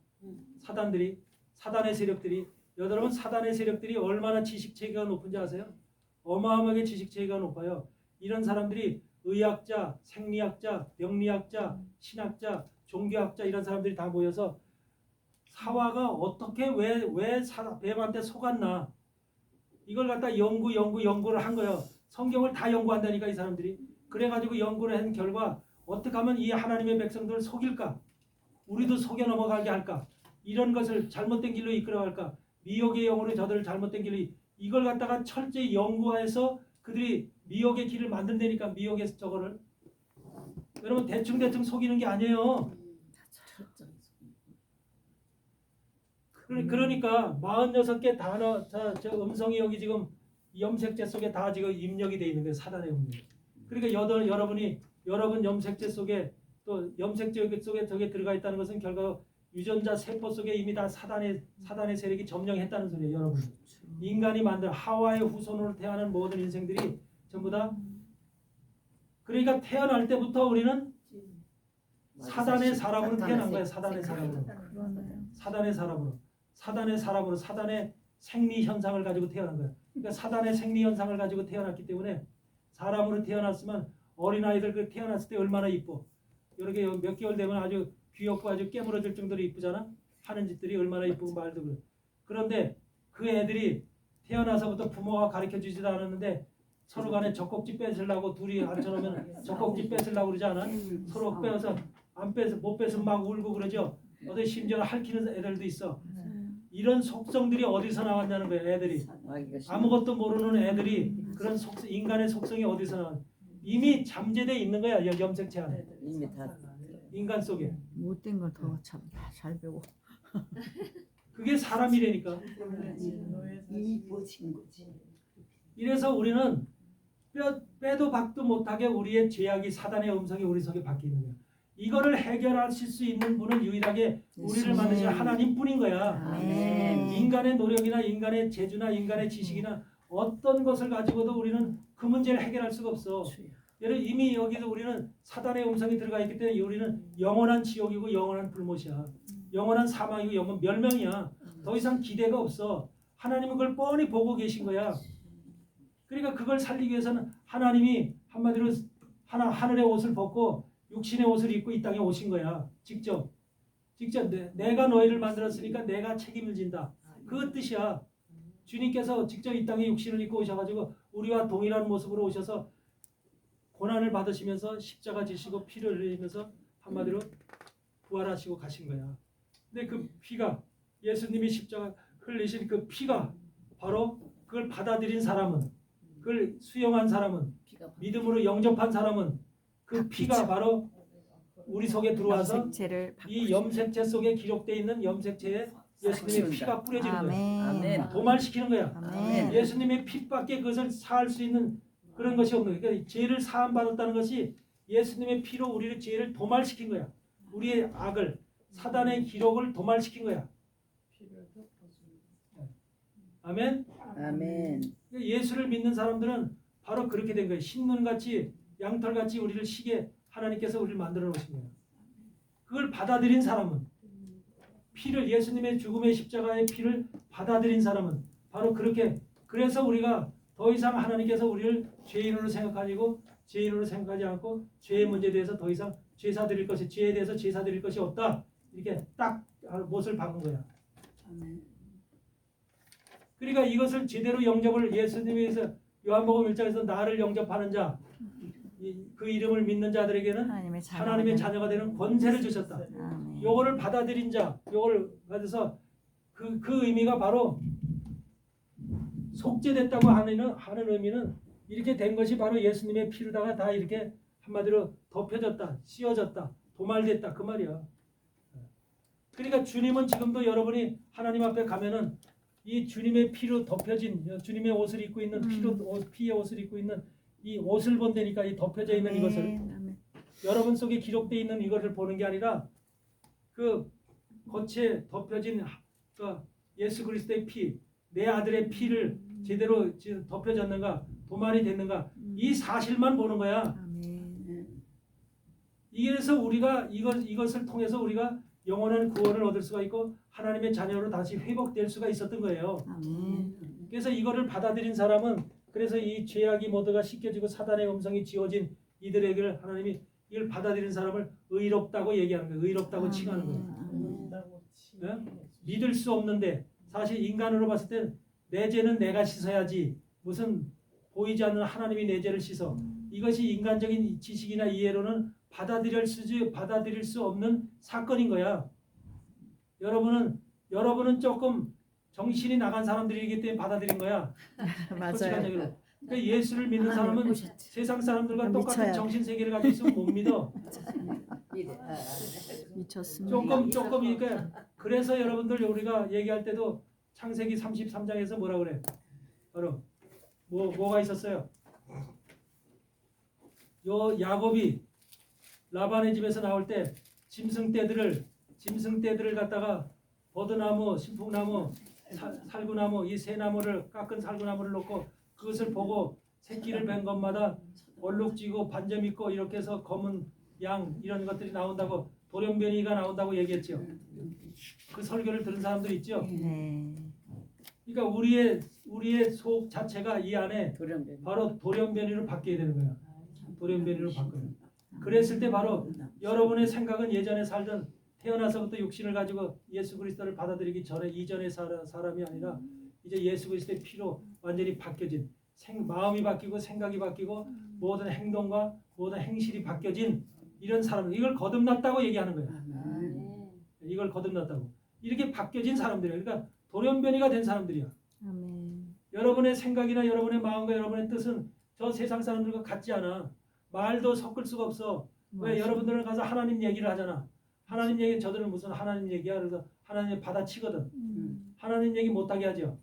사단의 세력들이 여러분 사단의 세력들이 얼마나 지식 체계가 높은지 아세요? 어마어마하게 지식 체계가 높아요. 이런 사람들이 의학자, 생리학자, 병리학자, 신학자, 종교학자 이런 사람들이 다 모여서 사화가 어떻게 왜 뱀한테 속았나 이걸 갖다 연구를 한 거예요. 성경을 다 연구한다니까 이 사람들이. 그래가지고 연구를 한 결과 어떻게 하면 이 하나님의 백성들을 속일까? 우리도 속여 넘어가게 할까? 이런 것을 잘못된 길로 이끌어갈까? 미혹의 영으로 저들을 잘못된 길로 이걸 갖다가 철저히 연구해서 그들이 미혹의 길을 만든다니까. 미혹의 저거를 여러분 대충 속이는 게 아니에요. 그러니까 46개 단어 저 음성이 여기 지금 염색체 속에 다 지금 입력이 돼 있는 거예요. 사단의 음력. 그러니까 여러분 염색체 속에 또 염색체 속에 저게 들어가 있다는 것은 결과 유전자 세포 속에 이미 다 사단의 세력이 점령했다는 소리예요. 여러분. 인간이 만든 하와의 후손으로 태어난 모든 인생들이 전부 다 그러니까 태어날 때부터 우리는 사단의 사람으로 태어난 거예요. 사단의 사람으로 사단의 생리 현상을 가지고 태어난 거예요. 그러니까 사단의 생리 현상을 가지고 태어났기 때문에 사람으로 태어났으면 어린아이들 그 태어났을 때 얼마나 이뻐. 이렇게 몇 개월 되면 아주 귀엽고 아주 깨물어질 정도로 이쁘잖아. 하는 짓들이 얼마나 이쁘고 말도 그래. 그런데 그 애들이 태어나서부터 부모가 가르쳐 주지도 않았는데 서로 간에 젖꼭지 뺏으려고 둘이 앉혀놓으면 젖꼭지 뺏으려고 그러지 않아? 서로 빼서 못 뺏으면 막 울고 그러죠. 어디 심지어 핥히는 애들도 있어. 이런 속성들이 어디서 나왔냐는 거예요. 애들이 아무것도 모르는 애들이 그런 인간의 속성이 어디서 나왔? 이미 잠재돼 있는 거야. 염색체 안에. 이미 다 인간 속에. 못된 걸 더 잘 배워. 그게 사람이라니까. 이미 보신 거지. 이래서 우리는 빼도 박도 못하게 우리의 죄악이 사단의 음성이 우리 속에 박혀 있는 거야. 이거를 해결하실 수 있는 분은 유일하게 우리를 만드신 하나님뿐인 거야. 아멘. 인간의 노력이나 인간의 재주나 인간의 지식이나 어떤 것을 가지고도 우리는 그 문제를 해결할 수가 없어. 여러분 이미 여기도 우리는 사단의 음성이 들어가 있기 때문에 우리는 영원한 지옥이고 영원한 불못이야. 영원한 사망이고 영원 멸망이야. 더 이상 기대가 없어. 하나님은 그걸 뻔히 보고 계신 거야. 그러니까 그걸 살리기 위해서는 하나님이 한마디로 하늘의 옷을 벗고 육신의 옷을 입고 이 땅에 오신 거야. 직접 내가 너희를 만들었으니까 내가 책임을 진다. 그 뜻이야. 주님께서 직접 이 땅에 육신을 입고 오셔가지고 우리와 동일한 모습으로 오셔서 고난을 받으시면서 십자가 지시고 피를 흘리면서 한마디로 부활하시고 가신 거야. 근데 그 피가 예수님이 십자가 흘리신 그 피가 바로 그걸 받아들인 사람은 그걸 수용한 사람은 믿음으로 영접한 사람은 그 피가 바로 우리 속에 들어와서 염색체를 이 염색체 속에 기록되어 있는 염색체에 예수님의 피가 뿌려지는 거야. 아멘. 도말시키는 거야. 아멘. 예수님의 피밖에 그것을 사할 수 있는 그런 것이 없는 거야. 그러니까 죄를 사함 받았다는 것이 예수님의 피로 우리를 죄를 도말시킨 거야. 우리의 악을 사단의 기록을 도말시킨 거야. 아멘. 아멘. 예수를 믿는 사람들은 바로 그렇게 된 거예요. 신눈같이 양털같이 우리를 시게 하나님께서 우리를 만들어 놓으신 거예요. 그걸 받아들인 사람은 피를 예수님의 죽음의 십자가의 피를 받아들인 사람은 바로 그렇게 그래서 우리가 더 이상 하나님께서 우리를 죄인으로 생각하지 않고 죄의 문제에 대해서 더 이상 죄에 대해서 제사 드릴 것이 없다. 이렇게 딱 못을 박은 거야. 그러니까 이것을 제대로 영접을 예수님께서 요한복음 1장에서 나를 영접하는 자, 그 이름을 믿는 자들에게는 하나님의 자녀가 되는 권세를 주셨다. 아멘. 요거를 받아들인 자, 요거를 가져서 그 의미가 바로 속죄됐다고 하는 의미는 이렇게 된 것이 바로 예수님의 피로다가 다 이렇게 한마디로 덮여졌다, 씌워졌다, 도말됐다 그 말이야. 그러니까 주님은 지금도 여러분이 하나님 앞에 가면은 이 주님의 피로 덮여진 주님의 옷을 입고 있는 피의 옷을 입고 있는 이 옷을 본다니까 이 덮여져 있는 이것을 아멘. 여러분 속에 기록되어 있는 이것을 보는 게 아니라 그 겉에 덮여진 그 예수 그리스도의 피, 내 아들의 피를 제대로 지금 덮여졌는가, 도말이 됐는가 이 사실만 보는 거야. 아멘. 이래서 우리가 이것을 통해서 우리가 영원한 구원을 얻을 수가 있고 하나님의 자녀로 다시 회복될 수가 있었던 거예요. 아멘. 그래서 이거를 받아들인 사람은 그래서 이 죄악이 모두가 씻겨지고 사단의 음성이 지워진 이들에게 하나님이 이걸 받아들인 사람을 의롭다고 얘기하는 거예요. 의롭다고 칭하는 거예요. 모른다고 네? 믿을 수 없는데 사실 인간으로 봤을 때 내 죄는 내가 씻어야지 무슨 보이지 않는 하나님이 내 죄를 씻어 이것이 인간적인 지식이나 이해로는 받아들일 수 없는 사건인 거야. 여러분은 조금 정신이 나간 사람들이기 때문에 받아들인 거야. 솔직한 맞아요. 얘기로. 그러니까 예수를 믿는 사람은 세상 사람들과 똑같은 미쳐요. 정신 세계를 가지고 있으면 못 믿어. 미쳤습니다. 조금 이렇게 그래서 여러분들 우리가 얘기할 때도 창세기 33장에서 뭐라 그래? 바로 뭐가 있었어요? 요 야곱이 라반의 집에서 나올 때 짐승떼들을 갖다가 버드나무, 신풍나무, 살구나무 이 세 나무를 깎은 살구나무를 놓고 그것을 보고 새끼를 뵌 것마다 얼룩지고 반점 있고 이렇게 해서 검은 양 이런 것들이 나온다고 돌연변이가 나온다고 얘기했죠. 그 설교를 들은 사람들 있죠. 네. 그러니까 우리의 속 자체가 이 안에 바로 돌연변이로 바뀌어야 되는 거야. 돌연변이로 바꿔요. 그랬을 때 바로 여러분의 생각은 예전에 살던 태어나서부터 육신을 가지고 예수 그리스도를 받아들이기 전에 이전의 사람이 아니라 이제 예수 그리스도의 피로 완전히 바뀌어진 마음이 바뀌고 생각이 바뀌고 모든 행동과 모든 행실이 바뀌어진 이런 사람들 이걸 거듭났다고 얘기하는 거예요. 이걸 거듭났다고 이렇게 바뀌어진 사람들이에요. 그러니까 돌연변이가 된 사람들이야. 아멘. 여러분의 생각이나 여러분의 마음과 여러분의 뜻은 저 세상 사람들과 같지 않아. 말도 섞을 수가 없어. 왜 여러분들은 가서 하나님 얘기를 하잖아. 하나님 얘기 저들은 무슨 하나님 얘기야. 그래서 하나님 받아치거든. 하나님 얘기 못하게 하죠.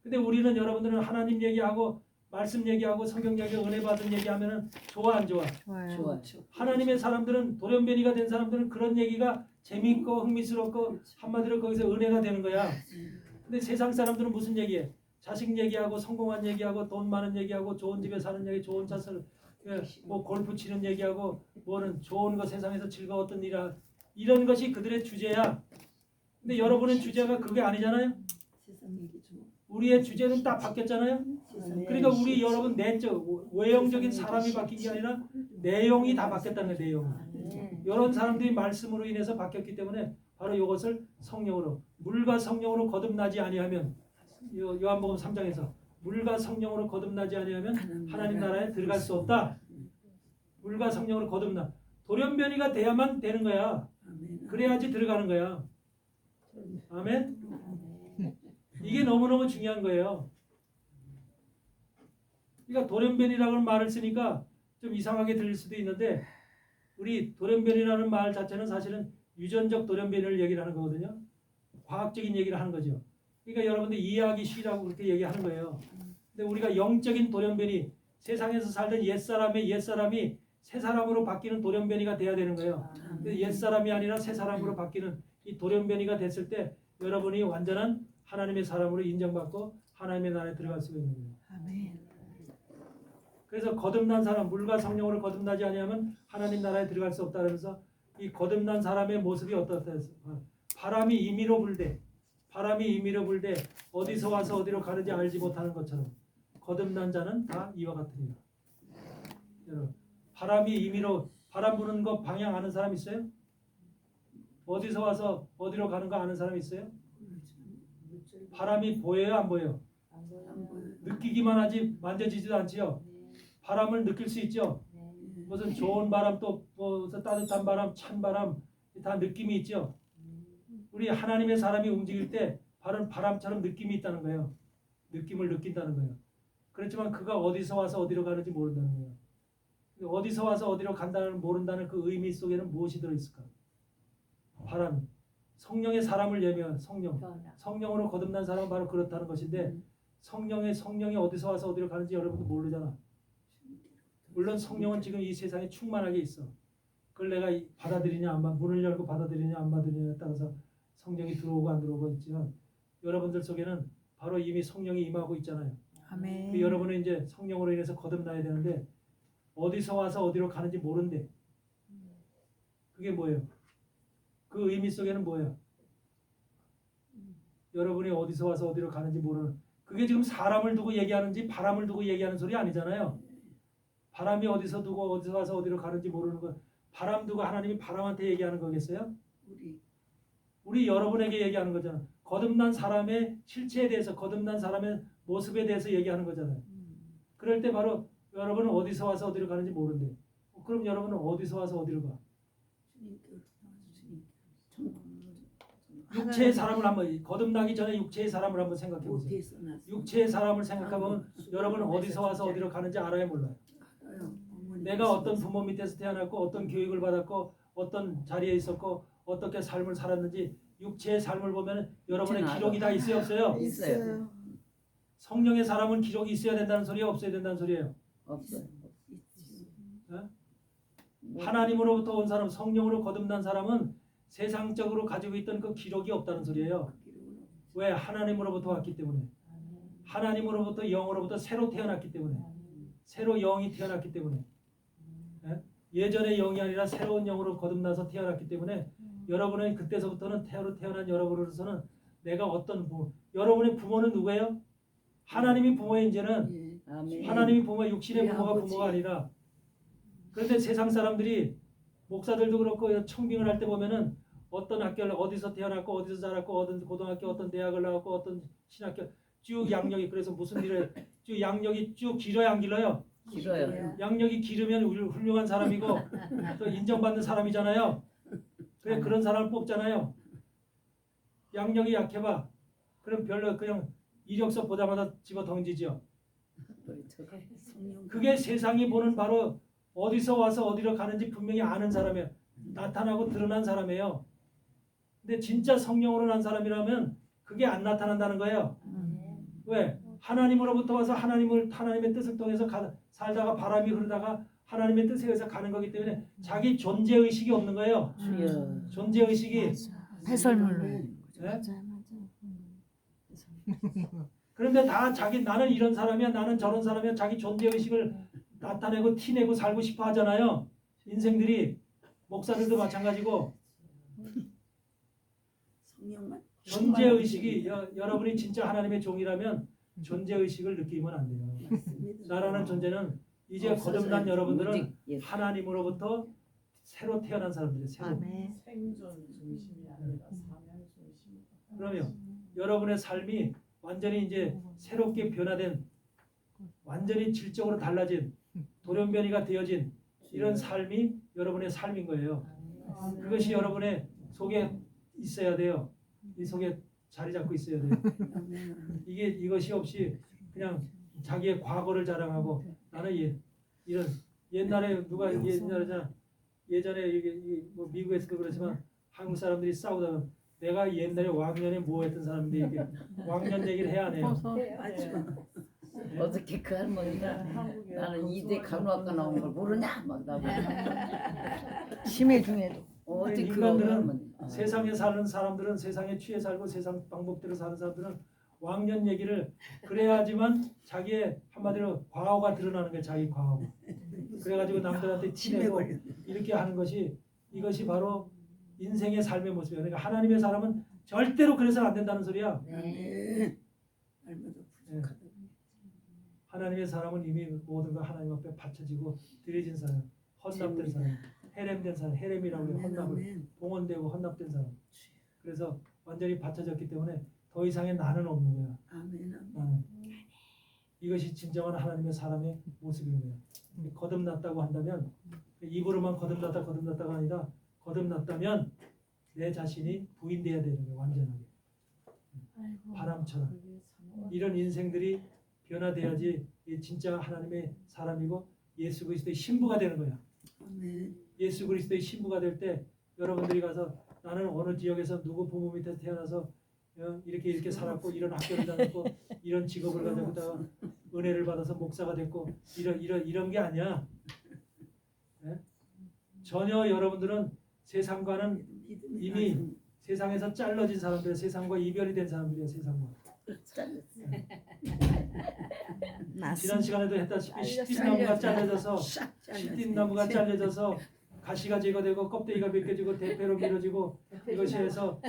근데 우리는 여러분들은 하나님 얘기하고 말씀 얘기하고 성경 얘기 은혜 받은 얘기하면은 좋아 안 좋아? 좋아요. 하나님의 사람들은 돌연변이가 된 사람들은 그런 얘기가 재미있고 흥미스럽고 한마디로 거기서 은혜가 되는 거야. 근데 세상 사람들은 무슨 얘기해? 자식 얘기하고 성공한 얘기하고 돈 많은 얘기하고 좋은 집에 사는 얘기, 좋은 차 사는 뭐 골프 치는 얘기하고 뭐는 좋은 거 세상에서 즐거웠던 일이라 이런 것이 그들의 주제야. 근데 여러분의 주제가 그게 아니잖아요. 우리의 주제는 딱 바뀌었잖아요. 그러니까 우리 여러분 내적 외형적인 사람이 바뀐 게 아니라 내용이 다 바뀌었다는 거예요. 내용. 이런 사람들이 말씀으로 인해서 바뀌었기 때문에 바로 이것을 성령으로 물과 성령으로 거듭나지 아니하면 요한복음 3장에서 물과 성령으로 거듭나지 아니하면 하나님 나라에 들어갈 수 없다. 물과 성령으로 거듭나 돌연변이가 돼야만 되는 거야. 그래야지 들어가는 거야. 아멘. 이게 너무너무 중요한 거예요. 그러니까 돌연변이라는 말을 쓰니까 좀 이상하게 들릴 수도 있는데 우리 돌연변이라는 말 자체는 사실은 유전적 돌연변이를 얘기를 하는 거거든요. 과학적인 얘기를 하는 거죠. 그러니까 여러분들 이해하기 쉬라고 그렇게 얘기하는 거예요. 근데 우리가 영적인 돌연변이 세상에서 살던 옛사람이 새 사람으로 바뀌는 돌연변이가 돼야 되는 거예요. 근데 옛사람이 아니라 새 사람으로 바뀌는 이 돌연변이가 됐을 때 여러분이 완전한 하나님의 사람으로 인정받고 하나님의 나라에 들어갈 수가 있는 거예요. 아멘. 그래서 거듭난 사람, 물과 성령으로 거듭나지 아니하면 하나님 나라에 들어갈 수 없다 그러면서 이 거듭난 사람의 모습이 어떻다 해서 바람이 임의로 불되 어디서 와서 어디로 가는지 알지 못하는 것처럼 거듭난 자는 다 이와 같으니라. 여러분, 바람이 임의로 바람 부는 거 방향 아는 사람 있어요? 어디서 와서 어디로 가는 거 아는 사람 있어요? 바람이 보여요, 안 보여요? 느끼기만 하지 만져지지도 않지요. 바람을 느낄 수 있죠. 무슨 좋은 바람 또 무슨 따뜻한 바람, 찬 바람 다 느낌이 있죠. 우리 하나님의 사람이 움직일 때 바람처럼 느낌이 있다는 거예요. 느낌을 느낀다는 거예요. 그렇지만 그가 어디서 와서 어디로 가는지 모른다는 거예요. 어디서 와서 어디로 간다는 모른다는 그 의미 속에는 무엇이 들어있을까? 바람. 성령의 사람을 예면 성령으로 거듭난 사람은 바로 그렇다는 것인데 성령이 어디서 와서 어디로 가는지 여러분도 모르잖아. 물론 성령은 지금 이 세상에 충만하게 있어. 그걸 내가 받아들이냐 안 문을 열고 받아들이냐 안 받아들이냐에 따라서 성령이 들어오고 안 들어오고 있지만 여러분들 속에는 바로 이미 성령이 임하고 있잖아요. 아멘. 그 여러분은 이제 성령으로 인해서 거듭나야 되는데 어디서 와서 어디로 가는지 모른대. 그게 뭐예요? 그 의미 속에는 뭐예요? 여러분이 어디서 와서 어디로 가는지 모르는, 그게 지금 사람을 두고 얘기하는지 바람을 두고 얘기하는 소리 아니잖아요. 바람이 어디서 두고 어디서 와서 어디로 가는지 모르는 거, 바람 두고 하나님이 바람한테 얘기하는 거겠어요? 우리 여러분에게 얘기하는 거잖아. 거듭난 사람의 실체에 대해서, 거듭난 사람의 모습에 대해서 얘기하는 거잖아요. 그럴 때 바로 여러분은 어디서 와서 어디로 가는지 모른대. 그럼 여러분은 어디서 와서 어디로 가? 육체의 사람을 한번, 거듭나기 전에 육체의 사람을 한번 생각해 보세요. 육체의 사람을 생각하면 여러분은 어디서 와서 어디로 가는지 알아요, 몰라요? 내가 어떤 부모 밑에서 태어났고 어떤 교육을 받았고 어떤 자리에 있었고 어떻게 삶을 살았는지 육체의 삶을 보면 여러분의 기록이 다 있어요, 없어요? 있어요. 성령의 사람은 기록이 있어야 된다는 소리예요, 없어야 된다는 소리예요? 없어요. 하나님으로부터 온 사람, 성령으로 거듭난 사람은 세상적으로 가지고 있던 그 기록이 없다는 소리예요. 왜? 하나님으로부터 왔기 때문에. 하나님으로부터 영으로부터 새로 태어났기 때문에. 새로 영이 태어났기 때문에. 예전의 영이 아니라 새로운 영으로 거듭나서 태어났기 때문에 여러분은 그때서부터는 태어난 여러분으로서는 내가 어떤 부모, 여러분의 부모는 누구예요? 하나님이 부모예요. 이제는 하나님이 부모, 육신의 부모가 부모가 아니라. 그런데 세상 사람들이 목사들도 그렇고 청빙을 할 때 보면은 어떤 학교를 어디서 태어났고 어디서 자랐고 어떤 고등학교 어떤 대학을 나왔고 어떤 신학교 쭉 양력이, 그래서 무슨 일을 쭉 양력이 쭉 길어야 안 길어요? 길어요. 양력이 길으면 훌륭한 사람이고 또 인정받는 사람이잖아요. 그래, 그런 사람을 뽑잖아요. 양력이 약해봐. 그럼 별로 그냥 이력서 보자마자 집어 던지죠. 그게 세상이 보는 바로 어디서 와서 어디로 가는지 분명히 아는 사람이에요. 나타나고 드러난 사람이에요. 근데 진짜 성령으로 난 사람이라면 그게 안 나타난다는 거예요. 왜? 하나님으로부터 와서 하나님의 뜻을 통해서 살다가 바람이 흐르다가 하나님의 뜻에 의해서 가는 거기 때문에 자기 존재의식이 없는 거예요. 존재의식이. 배설물로. 네? 맞아요. 그런데 다 나는 이런 사람이야, 나는 저런 사람이야, 자기 존재의식을 나타내고 티내고 살고 싶어 하잖아요. 인생들이. 목사들도 마찬가지고. 존재의식이, 여러분이 진짜 하나님의 종이라면 존재의식을 느끼면 안 돼요. 나라는 존재는 이제 거듭난 여러분들은 하나님으로부터 새로 태어난 사람들이에요. 새로. 아멘. 생존 중심이 아니라 사명 중심이다. 그러면 여러분의 삶이 완전히 이제 새롭게 변화된, 완전히 질적으로 달라진, 돌연변이가 되어진 이런 삶이 여러분의 삶인 거예요. 그것이 여러분의 속에 있어야 돼요. 이 속에 자리 잡고 있어야 돼요. 이것이 없이 그냥 자기의 과거를 자랑하고 나는 이런 옛날에 누가 예전에 이게 뭐 미국에서도 그렇지만 한국 사람들이 싸우다가 내가 옛날에 왕년에 뭐 했던 사람인데 이게 왕년 얘기를 해야 해요. 어떻게 그 할머니가 나는 이대 간호학과 나온 걸 모르냐 막 나보고. 심해 중에도. 어디 그 인간들은 할머니. 세상에 사는 사람들은 세상에 취해 살고 세상 방법대로 사는 사람들은 왕년 얘기를 그래야지만 자기의 한마디로 과거가 드러나는 게 자기 과거. 그래가지고 남들한테 티내고 이렇게 하는 것이, 이것이 바로 인생의 삶의 모습이에요. 그러니까 하나님의 사람은 절대로 그래서는 안 된다는 소리야. 네. 하나님의 사람은 이미 모든 걸 하나님 앞에 바쳐지고 드려진 사람, 헌납된 사람, 헤렘된 사람, 헤렘이라고 해요. 헌납을 봉헌되고 헌납된 사람. 그래서 완전히 바쳐졌기 때문에 더 이상의 나는 없는 거야. 나는. 이것이 진정한 하나님의 사람의 모습인 거예요. 거듭났다고 한다면 입으로만 거듭났다가 아니라 거듭났다면 내 자신이 부인돼야 되는 거예요. 완전하게. 바람처럼. 이런 인생들이 변화돼야지 진짜 하나님의 사람이고 예수 그리스도의 신부가 되는 거야. 예수 그리스도의 신부가 될 때 여러분들이 가서 나는 어느 지역에서 누구 부모 밑에 태어나서 이렇게 살았고 이런 학교를 다녔고 이런 직업을 가지고 은혜를 받아서 목사가 됐고 이런 게 아니야. 예? 전혀 여러분들은 세상과는 이미 세상에서 잘라진 사람들, 세상과 이별이 된 사람들이야. 세상과. 지난 맞습니다. 시간에도 했다시피 시띠나무가 잘려져서 시띠나무가 잘려져서 가시가 제거되고 껍데기가 벗겨지고 대패로 밀어지고 이것이 해서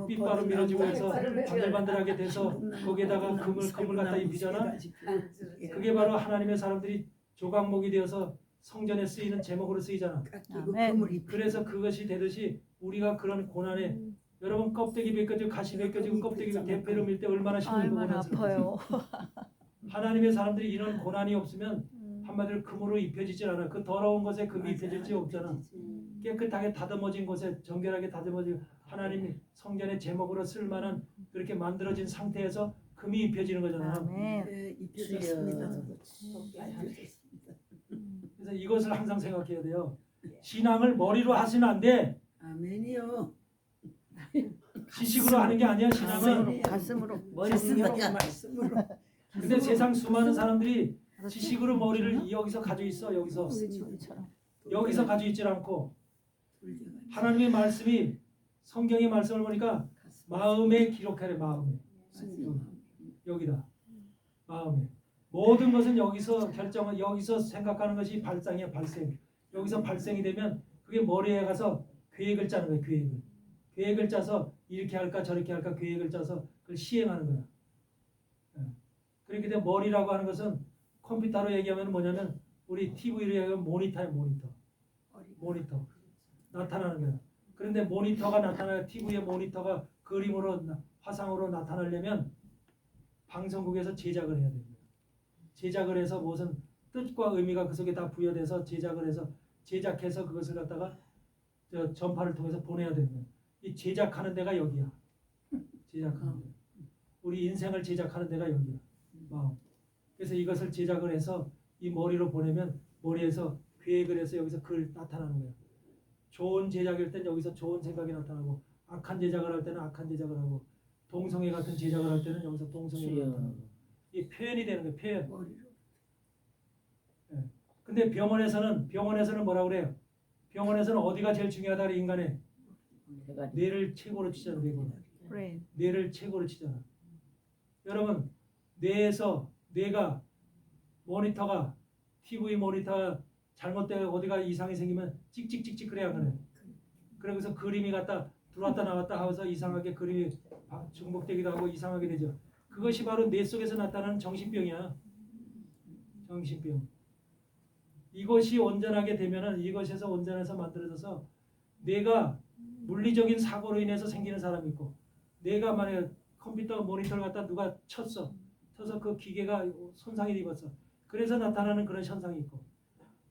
삐빠로 밀어지고 해서 반들반들하게 돼서 거기에다가 금을 갖다 입히잖아. 그게 바로 하나님의 사람들이 조각목이 되어서 성전에 쓰이는 제목으로 쓰이잖아. 아멘. 그래서 그것이 되듯이 우리가 그런 고난에 여러분 껍데기 벗겨지고 가시 벗겨지고 껍데기가 대패로 밀 때 얼마나 힘들고 얼마나 아파요. 하나님의 사람들이 이런 고난이 없으면 한마디로 금으로 입혀지질 않아. 그 더러운 것에 금이 입혀질지 없잖아. 깨끗하게 다듬어진 곳에 정결하게 다듬어진 하나님이 성전의 제목으로 쓸만한 그렇게 만들어진 상태에서 금이 입혀지는 거잖아. 아멘. 네, 입혀졌습니다. 그래서 이것을 항상 생각해야 돼요. 신앙을 머리로 하시면 안 돼. 아멘이요. 지식으로 하는 게 아니야. 신앙은. 가슴으로. 머리 쓴다. 말씀으로. 근데 세상 수많은 사람들이 지식으로 머리를 여기서 가지고 있어. 여기서 가지고 있질 않고 하나님의 말씀이 성경의 말씀을 보니까 마음에 기록하래. 마음에 여기다 마음에 모든 것은 여기서 결정은 여기서 생각하는 것이 발상이야. 발생. 여기서 발생이 되면 그게 머리에 가서 계획을 짜는 거야. 계획을 짜서 이렇게 할까 저렇게 할까 계획을 짜서 그걸 시행하는 거야. 그렇게 되면 머리라고 하는 것은 컴퓨터로 얘기하면 뭐냐면 우리 TV로 얘기하면 모니터야. 모니터 나타나는 거야. 그런데 모니터가 나타나야 TV의 모니터가 그림으로 화상으로 나타나려면 방송국에서 제작을 해야 됩니다. 제작을 해서 무슨 뜻과 의미가 그 속에 다 부여돼서 제작해서 그것을 갖다가 전파를 통해서 보내야 되는 거야. 이 제작하는 데가 여기야. 제작하는 데. 우리 인생을 제작하는 데가 여기야. 마음. 그래서 이것을 제작을 해서 이 머리로 보내면 머리에서 계획을 해서 여기서 글 나타나는 거야. 좋은 제작일 땐 여기서 좋은 생각이 나타나고 악한 제작을 할 때는 악한 제작을 하고 동성애 같은 제작을 할 때는 여기서 동성애가 나타나고 이 표현이 되는 거야. 표현. 예. 근데 병원에서는 뭐라고 그래요? 병원에서는 어디가 제일 중요하다 그래 인간의 뇌를 최고로 치잖아. 뇌를 최고로 치잖아. 여러분 뇌가 모니터가 TV 모니터가 잘못되어 어디가 이상이 생기면 찍찍찍찍 그래야 그래. 그러면서 그림이 갖다 들어왔다 나왔다 하면서 이상하게 그림이 중복되기도 하고 이상하게 되죠. 그것이 바로 뇌 속에서 나타나는 정신병이야. 정신병. 이것이 온전하게 되면은 이것에서 온전해서 만들어져서 뇌가 물리적인 사고로 인해서 생기는 사람이 있고 뇌가 만약에 컴퓨터 모니터를 갖다 누가 쳐서 그 기계가 손상이 입었어. 그래서 나타나는 그런 현상이 있고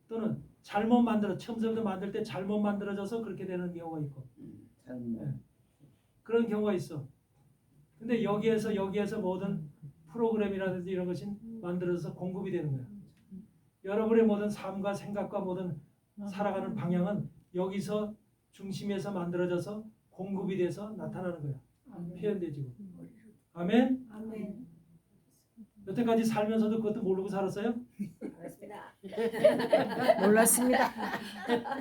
또는 처음부터 만들 때 잘못 만들어져서 그렇게 되는 경우가 있고 네. 그런 경우가 있어. 근데 여기에서 모든 프로그램이라든지 이런 것이 만들어져서 공급이 되는 거야. 여러분의 모든 삶과 생각과 모든 살아가는 방향은 여기서 중심에서 만들어져서 공급이 돼서 나타나는 거야. 표현되지고. 아멘? 여태까지 살면서도 그것도 모르고 살았어요? 몰랐습니다.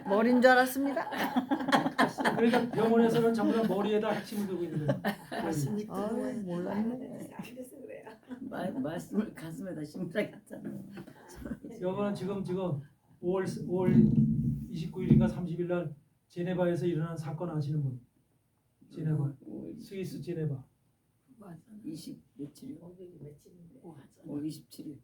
머리인 줄 알았습니다. 그러니까 병원에서는 전부 다 머리에다 핵심을 두고 있는 거예요. 맞습니다. 몰랐네. 말씀을 가슴에다 심으라겠잖아. 여러분은 지금 5월 29일인가 30일 날 제네바에서 일어난 사건 아시는 분? 제네바. 스위스 제네바. 20 며칠이요? 5월 27일.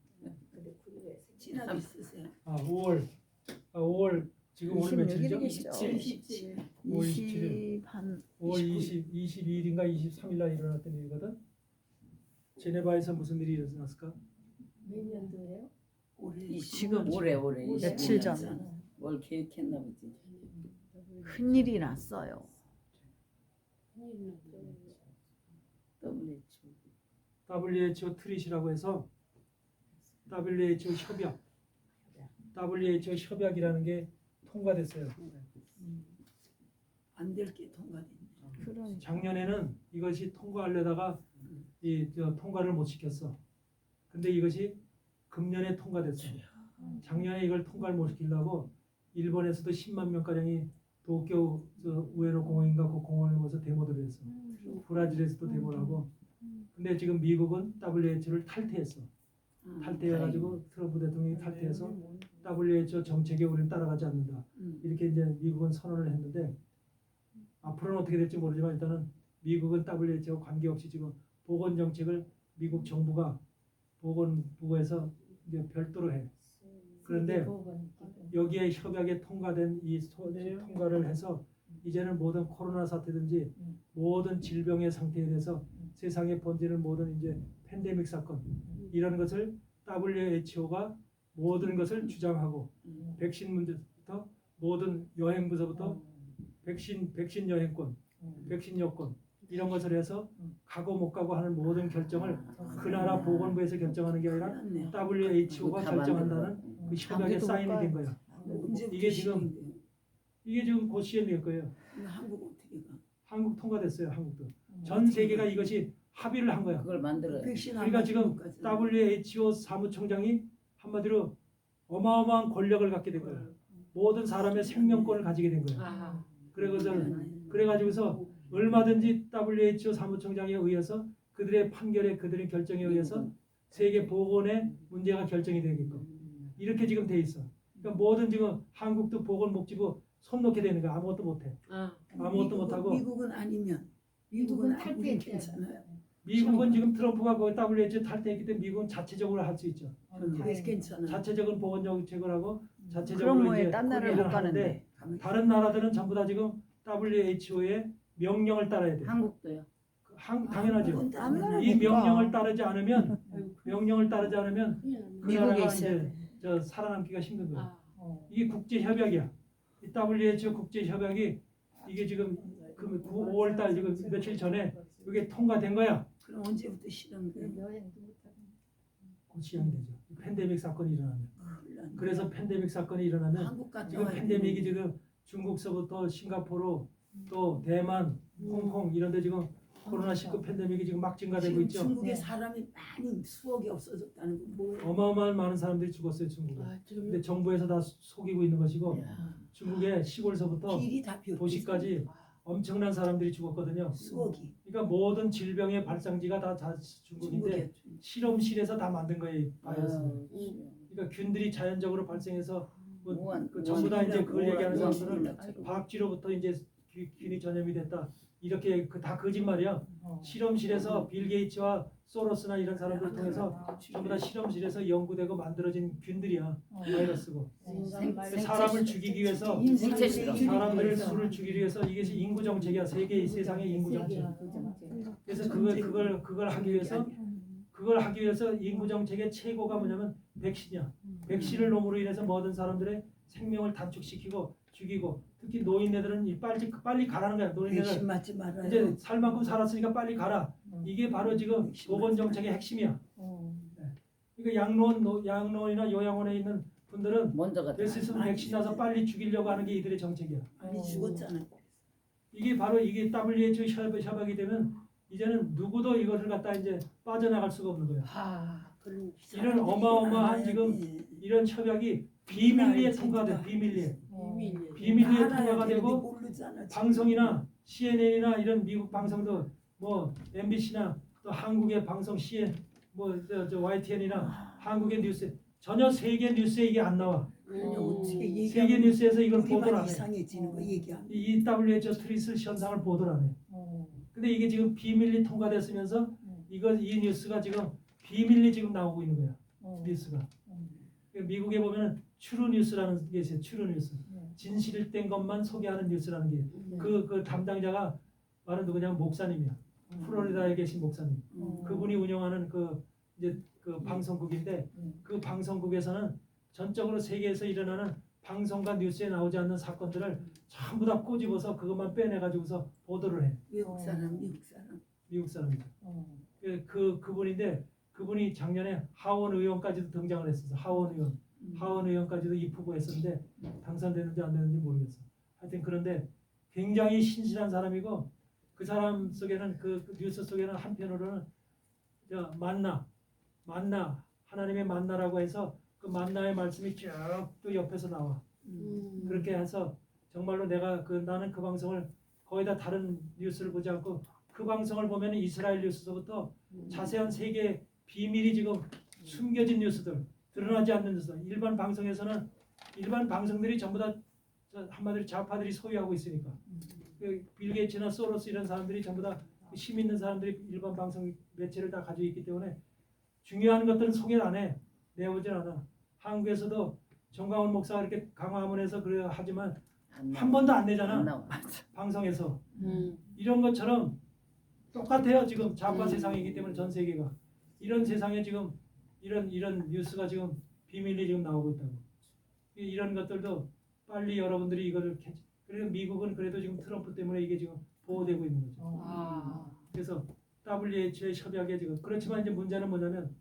진압 있으세요? 5월 지금 오늘 며칠이죠? 27. 5월 27일. 5월 22일인가 23일 날 일어났던 일이거든. 제네바에서 무슨 일이 일어났을까? 몇 년도예요? 지금 올해 며칠 전. 뭘 계획했나 보지. 큰일이 났어요. WHO 트릿이라고 해서 WHO 협약이라는 게 통과됐어요. 안 될 게 통과됐네. 그러니까. 작년에는 이것이 통과하려다가 통과를 못 시켰어. 근데 이것이 금년에 통과됐어. 작년에 이걸 통과를 못 시키려고 일본에서도 10만 명 가량이 도쿄 우에노 공원인가 그 공원에 가서 데모를 했어. 브라질에서도 데모를 하고. 근데 지금 미국은 WHO를 탈퇴했어. 탈퇴해가지고 트럼프 대통령이 탈퇴해서 WHO 정책에 우리는 따라가지 않는다. 이렇게 이제 미국은 선언을 했는데 앞으로는 어떻게 될지 모르지만 일단은 미국은 WHO 관계없이 지금 보건 정책을 미국 정부가 보건부에서 이제 별도로 해. 그런데 여기에 협약에 통과된 통과를 해서 이제는 모든 코로나 사태든지 모든 질병의 상태에 대해서 세상에 번지는 모든 이제 팬데믹 사건 이런 것을 WHO가 모든 것을 주장하고 백신 문제부터 모든 여행부서부터 백신 여행권, 백신 여권 이런 것을 해서 가고 못 가고 하는 모든 결정을 그 나라 보건부에서 결정하는 게 아니라 WHO가 결정한다는 그 협약에 사인이 된 거야. 이게 지금 곧 시행될 거예요. 한국 어떻게 가? 한국 통과됐어요. 한국도 전 세계가 이것이 합의를 한 거야. 그걸 만들어요. 백신 안 그러니까 지금 맞는 것까지. WHO 사무총장이 한마디로 어마어마한 권력을 갖게 된 거야. 모든 사람의 생명권을 가지게 된 거야. 그래가지고서 얼마든지 WHO 사무총장에 의해서 그들의 판결에 그들의 결정에 의해서 세계 보건의 문제가 결정이 되게끔 이렇게 지금 돼 있어. 그러니까 모든 지금 한국도 보건복지부 손 놓게 되는 거야. 아무것도 못해. 아무것도 못하고 미국은 아니면 미국은 탈퇴 괜찮아요. 미국은 지금 트럼프가 그 WHO 탈퇴했기 때문에 미국은 자체적으로 할 수 있죠. 그래서 괜찮아요. 자체적인 보건 정책을 하고 그럼 자체적으로 뭐에 이제 딴 나라를 못 가는데. 다른 나라들은 전부 다 지금 WHO의 명령을 따라야 돼. 한국도요. 당연하죠. 당연하죠. 이 명령을 따르지 않으면 그 미국에 나라가 있어야 이제 저 살아남기가 힘든 거야. 이게 국제 협약이야. 이 WHO 국제 협약이 이게 지금 그 5월달 지금 며칠 전에 이게 통과된 거야. 그럼 언제부터 실현 거예요? 곧 시행이 되죠. 팬데믹 사건이 일어나면. 그래서 팬데믹 사건이 일어나면 한국 갔다 지금 와야 팬데믹이 지금 중국서부터 싱가포르 또 대만, 홍콩 이런 데 지금 코로나19 팬데믹이 지금 막 증가되고 지금 있죠. 중국에 사람이 많이 수억이 없어졌다는 건 뭐예요? 어마어마한 많은 사람들이 죽었어요, 중국은. 근데 정부에서 다 속이고 있는 것이고 중국의 시골서부터 길이 다 비었대. 도시까지 엄청난 사람들이 죽었거든요. 수억이 그러니까 모든 질병의 발상지가 다 중국인데 중국에 실험실에서 다 만든 거예요, 이 바이러스는. 그러니까 균들이 자연적으로 발생해서 그 전부 다 이제 그걸 얘기하는 사람들은 과학지로부터 이제 균이 전염이 됐다. 이렇게 다 거짓말이야. 실험실에서 빌 게이츠와 소로스나 이런 사람들 통해서 전부 다 실험실에서 연구되고 만들어진 균들이야. 바이러스고. 사람을 죽이기 위해서 생체 실험. 사람들을 수를 죽이기 위해서 이것이 인구 정책이야. 세상의 인구 정책. 그래서 그걸 하기 위해서 인구 정책의 최고가 뭐냐면 백신이야. 백신을 놈으로 인해서 모든 사람들의 생명을 단축시키고 죽이고 특히 노인네들은 빨리 가라는 거야. 노인네들 백신 맞지 말아요. 이제 살 만큼 살았으니까 빨리 가라. 이게 바로 지금 보건 정책의 핵심이야. 그러니까 양로원이나 요양원에 있는 분들은 먼저 갔다. 될 수 있으면 백신 나서 빨리 죽이려고 하는 게 이들의 정책이야. 많이 죽었잖아요. 이게 바로 이게 WHO 협약이 되면 이제는 누구도 이것을 갖다 이제 빠져나갈 수가 없는 거야. 이런 어마어마한 지금 이런 협약이 비밀리에 통과돼. 비밀리에 통과가 되고 방송이나 CNN이나 이런 미국 방송도 뭐 MBC나 또 한국의 방송 CN 저 YTN이나 한국의 뉴스 전혀 세계 뉴스에 이게 안 나와. 세계 뉴스에서 이걸 보도를 안 해. 이상해지는 거 얘기하면 이 WHO 트리슬 현상을 보도를 안 해. 근데 이게 지금 비밀리 통과됐으면서 이 뉴스가 지금 비밀리 지금 나오고 있는 거야. 뉴스가. 미국에 보면은 추루 뉴스라는 게 있어요. 추루 뉴스. 진실된 것만 소개하는 뉴스라는 게. 그 담당자가 말은 누구냐면 목사님이야. 플로리다에 계신 목사님. 그분이 운영하는 그 방송국인데 그 방송국에서는 전적으로 세계에서 일어나는 방송과 뉴스에 나오지 않는 사건들을 전부 다 꼬집어서 그것만 빼내 가지고서 보도를 해. 미국 사람 미국 사람이죠. 그분인데 그분이 작년에 하원 의원까지도 등장을 했었어. 하원 의원까지도 입후보 했었는데 당선되는지 안 되는지 모르겠어. 하여튼 그런데 굉장히 신실한 사람이고 그 사람 속에는 그 뉴스 속에는 한편으로는 저 만나 하나님의 만나라고 해서 그 만나의 말씀이 쭉 또 옆에서 나와. 그렇게 해서 정말로 내가 나는 그 방송을 거의 다 다른 뉴스를 보지 않고 그 방송을 보면 이스라엘 뉴스서부터 자세한 세계 비밀이 지금 숨겨진 뉴스들, 드러나지 않는 뉴스들. 일반 방송들이 전부 다 한마디로 좌파들이 소유하고 있으니까. 빌 게이츠나 소로스 이런 사람들이 전부 다 힘 있는 사람들이 일반 방송 매체를 다 가지고 있기 때문에 중요한 것들은 소개를 안 해. 내오질 않아. 한국에서도 정광훈 목사가 이렇게 강화문에서 그래 하지만 한 번도 안 내잖아. 안 나와. 방송에서. 이런 것처럼 똑같아요. 지금 좌파 세상이기 때문에 전 세계가. 이런 세상에 지금 이런 뉴스가 지금 비밀리 지금 나오고 있다고. 이런 것들도 빨리 여러분들이 이거를 그래서 미국은 그래도 지금 트럼프 때문에 이게 지금 보호되고 있는 거죠. 그래서 WHO의 협약에 지금 그렇지만 이제 문제는 뭐냐면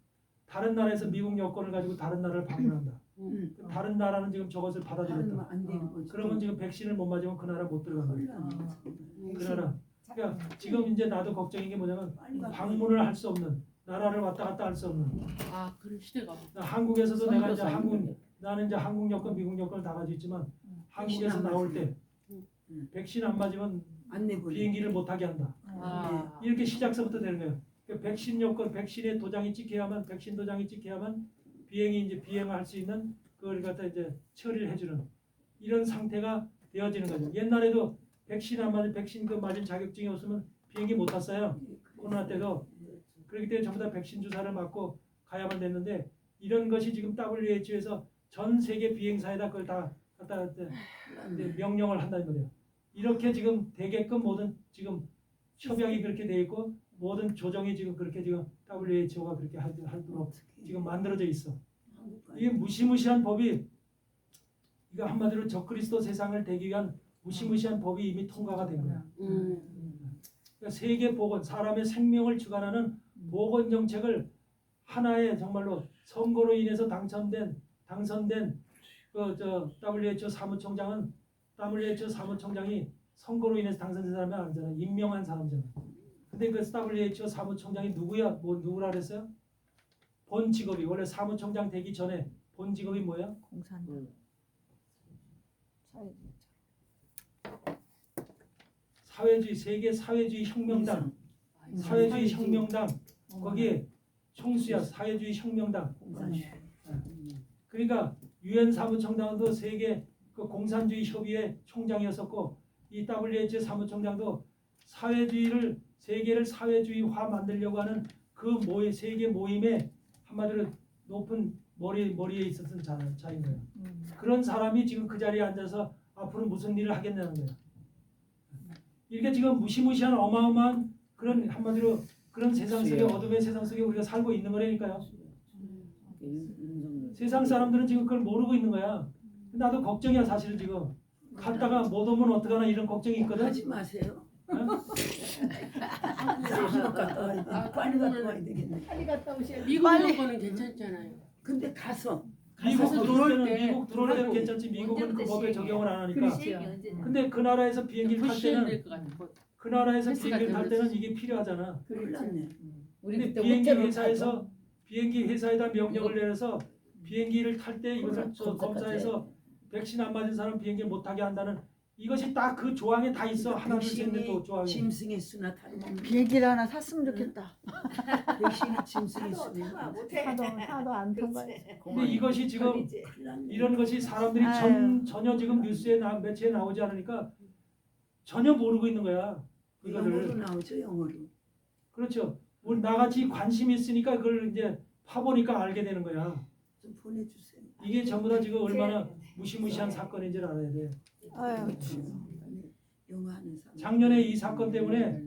다른 나라에서 미국 여권을 가지고 다른 나라를 방문한다. 다른 나라는 지금 저것을 받아들였다. 안 되는 거지. 그러면 지금 백신을 못 맞으면 그 나라 못 들어간다. 그 나라. 그러니까 지금 이제 나도 걱정인 게 뭐냐면 방문을 할 수 없는 나라를 왔다 갔다 할 수 없는. 그런 시대가. 한국에서도 내가 이제 나는 이제 한국 여권, 미국 여권을 다 가지고 있지만 한국에서 나올 때 백신 안 맞으면 안 내고 비행기를 못 타게 한다. 이렇게 시작서부터 되는 거예요. 그러니까 백신 여권, 백신의 도장이 찍혀야만 백신 도장이 찍혀야만 비행이 이제 비행을 할 수 있는 그걸 갖다 이제 처리를 해주는 이런 상태가 되어지는 거죠. 옛날에도 백신 안 맞은 백신 맞은 자격증이 없으면 비행기 못 탔어요. 코로나 때도 그렇기 때문에 전부 다 백신 주사를 맞고 가야만 됐는데 이런 것이 지금 WHO에서 전 세계 비행사에다 그걸 다 갖다 이제 명령을 한다는 거예요. 이렇게 지금 되게끔 모든 지금 협약이 그렇게 돼 있고 모든 조정이 지금 그렇게 지금 WHO가 그렇게 하도록 지금 만들어져 있어. 이게 무시무시한 법이 이거 한마디로 적그리스도 세상을 되기 위한 무시무시한 법이 이미 통과가 된 거야. 그러니까 세계 보건, 사람의 생명을 주관하는 보건 정책을 하나의 정말로 선거로 인해서 당선된 WHO 사무총장이 선거로 인해서 당선된 사람이 아니잖아. 임명한 사람이잖아. 근데 그 WHO 사무총장이 누구야? 누구라 그랬어요? 본 직업이 원래 사무총장 되기 전에 본 직업이 뭐야? 공산. 사회주의 세계 사회주의 혁명당 거기에 총수야. 사회주의 혁명당. 그러니까 유엔 사무총장도 세계 그 공산주의 협의회 총장이었었고 이 WHO 사무총장도 사회주의를 세계를 사회주의화 만들려고 하는 그 세계 모임에 한마디로 높은 머리에 있었던 자인 거예요. 그런 사람이 지금 그 자리에 앉아서 앞으로 무슨 일을 하겠냐는 거예요. 이게 지금 무시무시한 어마어마한 그런 한마디로 그런 세상 속에 어둠의 세상 속에 우리가 살고 있는 거라니까요. 세상 사람들은 지금 그걸 모르고 있는 거야. 나도 걱정이야 사실은 지금. 갔다가 못 오면 어떡하나 이런 걱정이 있거든. 하지 마세요. 빨리 갔다 와야 되겠네. 빨리 갔다 오셔야 미국 빨리. 거는 괜찮잖아요. 근데 가서 미국 들어올 때 미국 들어올 때는 괜찮지. 미국은 그 법에 적용을 안 하니까. 근데 그 나라에서 비행기를 탈 때는 될것 같아. 그 나라에서 패스가 비행기를 탈 때는 되면서. 이게 필요하잖아. 큰일 났네. 우리 근데 그때 비행기 호텔을 회사에서 비행기 회사에다 명령을 내려서 비행기를 탈 때 이것을 검사해서 백신 안 맞은 사람 비행기 못 타게 한다는 이것이 딱 그 조항에 다 있어. 하나 둘셋넷 조항이. 짐승의 수나 다름없는 비행기를 하나 샀으면 좋겠다. 백신이 짐승의 수나 하도 안 통과해. 근데 이것이 지금 이런 것이 사람들이 아유. 전혀 지금 뉴스에 매체에 나오지 않으니까 전혀 모르고 있는 거야. 영어로 이거를. 나오죠, 영어로. 그렇죠. 우리 나같이 관심이 있으니까 그걸 이제 파보니까 알게 되는 거야. 좀 보내주세요. 이게 전부 다 지금 얼마나 무시무시한 사건인지 알아야 돼. 아유, 영어 하는 사람. 작년에 이 사건 때문에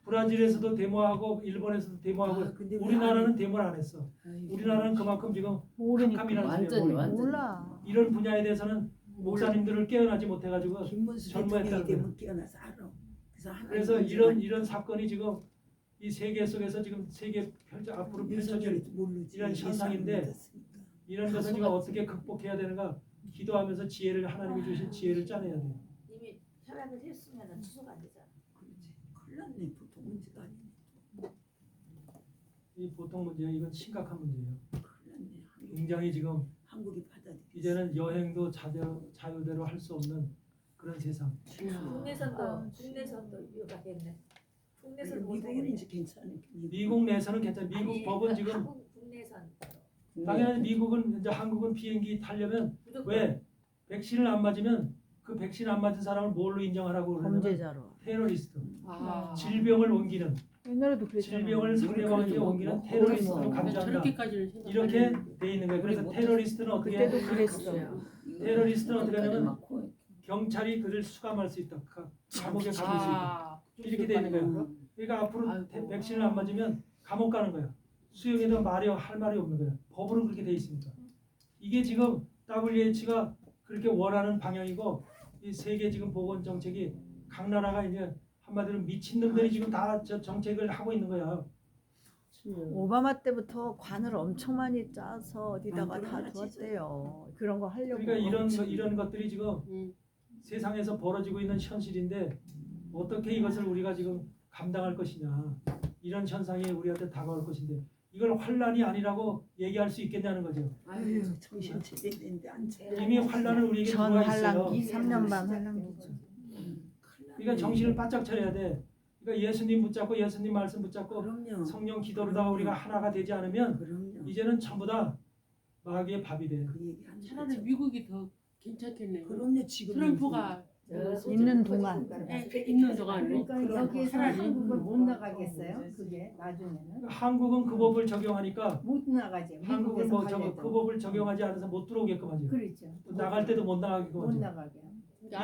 브라질에서도 데모하고 일본에서도 데모하고 근데 왜 우리나라는 안 해? 데모를 안 했어. 아이고. 우리나라는 그만큼 지금 모르니까. 캄캄이라는 완전히, 소리야. 완전히. 몰라. 이런 분야에 대해서는 목사님들을 깨어나지 못해가지고 김문수 전무했다는 대통령이 되면 깨어나서 알아. 그래서 이런 사건이 지금 이 세계 속에서 지금 세계 앞으로 펼쳐질 이런 현상인데 이런 것을 우리가 어떻게 극복해야 되는가 기도하면서 지혜를 하나님이 주신 지혜를 짜내야 돼요. 이미 협약을 했으면 취소가 안 되잖아. 그렇지. 큰일 났네. 보통 문제가 아니네. 이 보통 문제예요. 이건 심각한 문제예요. 큰일 났네. 굉장히 지금 한국이 받아들이겠어. 이제는 여행도 자유대로 할 수 없는 그런 세상. 국내선도 위협하겠네. 국내선 못 미국은 하겠네. 이제 괜찮아. 미국 내에서는 괜찮아. 미국 아니, 법은 지금 한국 국내선 당연히 미국은 이제 한국은 비행기 타려면 왜 백신을 안 맞으면 그 백신 안 맞은 사람을 뭘로 인정하라고 그러냐면 범죄자로. 테러리스트. 아. 질병을 옮기는 옛날에도 그랬잖아. 질병을 상대방에게 옮기는 테러리스트로 감지한다. 저렇게까지는 생각 안 이렇게 했는데. 돼 있는 거예요. 그래서 우리 테러리스트는 어떻게 그때도 해요? 그랬어요. 테러리스트는 어떻게 하냐면 많고. 경찰이 그를 수감할 수 있다. 감옥에 가둘 수 있다. 아, 이렇게 돼 있는 거예요. 그러니까 앞으로 아이고. 백신을 안 맞으면 감옥 가는 거예요. 수용에도 할 말이 없는 거예요. 법으로 그렇게 돼 있습니다. 이게 지금 WH가 그렇게 원하는 방향이고 이 세계 지금 보건 정책이 각 나라가 이제 한마디로 미친 놈들이 지금 다 저 정책을 하고 있는 거야. 오바마 때부터 관을 엄청 많이 짜서 어디다가 다 만들어놨지, 두었대요. 그런 거 하려고. 그러니까 이런 것들이 지금 음. 세상에서 벌어지고 있는 현실인데 어떻게 이것을 우리가 지금 감당할 것이냐. 이런 현상이 우리한테 다가올 것인데 이걸 환란이 아니라고 얘기할 수 있겠냐는 거죠. 아유 정신 차려야 되는데 안 차려. 이미 환란은 우리에게 전 들어와 있어요. 환란기 3년 반 환란기죠. 그러니까 정신을 바짝 차려야 돼. 그러니까 예수님 붙잡고 예수님 말씀 붙잡고 그럼요. 성령 기도로다가 우리가 하나가 되지 않으면 그럼요. 이제는 전부 다 마귀의 밥이 돼. 그 얘기 안 차라리 되죠. 미국이 더 괜찮겠네요. 그럼요 지금 트럼프가 있는 동안. 있는 동안 그러니까 여기에서 차라리 한국은 못 나가겠어요? 그게 나중에는 한국은 그 법을 적용하니까 못 나가지. 한국은 미국에서 뭐 그 가려도. 법을 적용하지 않아서 못 들어오게끔 하죠. 그렇죠. 또 나갈 때도 못 나가게끔 못 하죠. 나가게.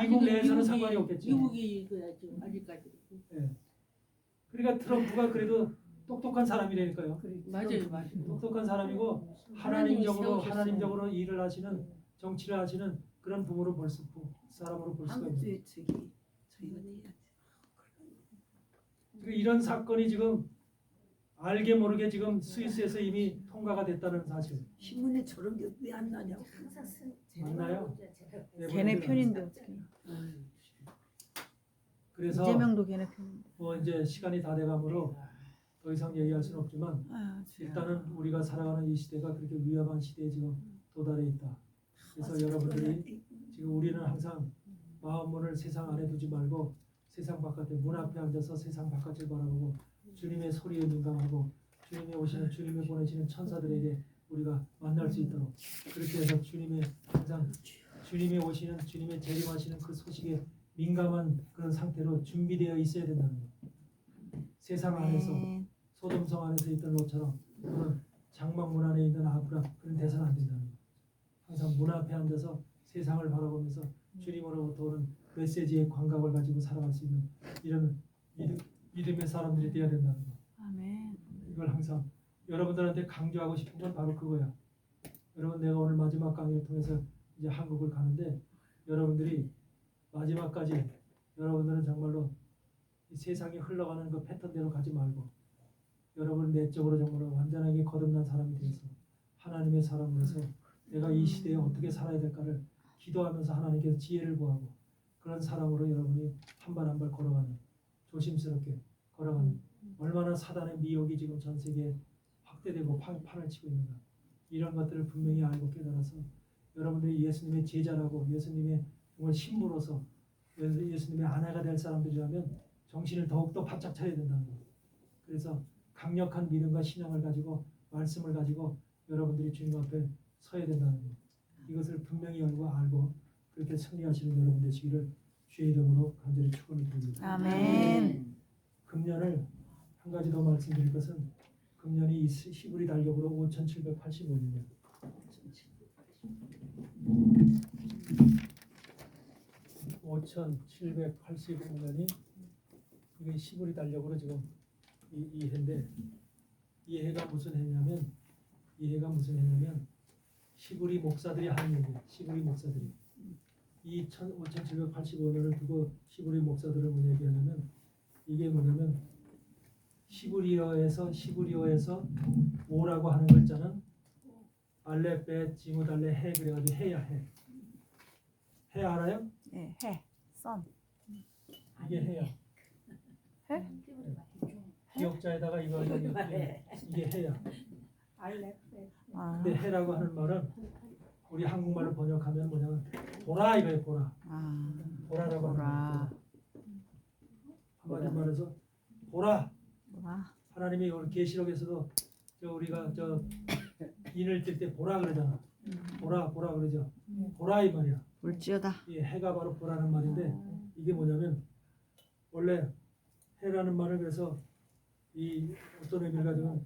미국 내에서는 상관이 없겠지. 미국이 이거야죠 아직까지. 예. 그러니까 트럼프가 그래도 똑똑한 사람이라니까요. 그렇죠. 맞아요. 똑똑한 사람이고 하나님이 하나님적으로 세우셨어요. 하나님적으로 일을 하시는 정치를 하시는 그런 부모로 사람으로 볼 수가 있는. 한국도 저기 저희가 돼야지. 그러니까 이런 사건이 지금 알게 모르게 지금 스위스에서 이미 통과가 됐다는 사실. 신문에 저런 게 왜 안 나냐고. 항상 맞나요? 걔네 편인데 어떻게? 그래서 이재명도 걔네 편인데. 뭐 이제 시간이 다 돼가므로 더 이상 얘기할 수는 없지만 아, 일단은 우리가 살아가는 이 시대가 그렇게 위험한 시대에 지금 도달해 있다. 그래서 여러분들이 지금 우리는 항상 마음문을 세상 안에 두지 말고 세상 바깥에 문 앞에 앉아서 세상 바깥을 바라보고 주님의 소리에 민감하고 주님이 오시는 주님이 보내시는 천사들에게 우리가 만날 수 있도록 그렇게 해서 주님의 항상 주님이 오시는 주님의 재림하시는 그 소식에 민감한 그런 상태로 준비되어 있어야 된다는 것. 세상 안에서 소돔성 안에서 있던 것처럼 또는 장막문 안에 있는 아브람 그런 대사는 안 된다는 것. 항상 문 앞에 앉아서 세상을 바라보면서 주님으로부터 오는 메시지의 감각을 가지고 살아갈 수 있는 이런 믿음의 사람들이 되어야 된다는 것. 아멘. 이걸 항상 여러분들한테 강조하고 싶은 건 바로 그거야. 여러분 내가 오늘 마지막 강의를 통해서 이제 한국을 가는데 여러분들이 마지막까지 여러분들은 정말로 이 세상이 흘러가는 그 패턴대로 가지 말고 여러분 내적으로 정말로 완전하게 거듭난 사람이 되어서 하나님의 사람으로서 내가 이 시대에 어떻게 살아야 될까를 기도하면서 하나님께서 지혜를 구하고 그런 사람으로 여러분이 한 발 한 발 걸어가는 조심스럽게 걸어가는 얼마나 사단의 미혹이 지금 전 세계에 확대되고 판을 치고 있는가 이런 것들을 분명히 알고 깨달아서 여러분들이 예수님의 제자라고 예수님의 정말 신부로서 예수님의 아내가 될 사람들이라면 정신을 더욱더 바짝 차려야 된다는 거예요. 그래서 강력한 믿음과 신앙을 가지고 말씀을 가지고 여러분들이 주님 앞에 서야 된다는 거예요. 이것을 분명히 알고 그렇게 승리하시는 여러분 되시기를 주의 이름으로 간절히 축원을 드립니다. 아멘. 금년을 한 가지 더 말씀드릴 것은 금년이 히브리 달력으로 5785년이에요. 5785년이 이게 히브리 달력으로 지금 이 해인데 이 해가 무슨 해냐면 히브리 목사들이 하는 얘기예요. 히브리 목사들이 이 5785년을 두고 히브리 목사들을 뭐 얘기하냐면 이게 뭐냐면 히브리어에서 오라고 하는 글자는 알레 베 지무달레 해 그래가지고 해야 해. 해 알아요? 네, 해. 선. 이게 해야. 기역자에다가 이거 이게 해야. 아, 근데 해라고 하는 말은 우리 한국말로 번역하면 뭐냐면 보라 이거예요. 보라. 아, 보라라고 하는 보라. 거예요. 한마디 말해서 보라. 보라. 하나님이 오늘 계시록에서도 우리가 인을 뜰 때 보라 그러잖아. 보라 그러죠. 보라 이 말이야. 볼지어다. 이 해가 바로 보라는 말인데 이게 뭐냐면 원래 해라는 말을 그래서 이 어떤 의미를 가지고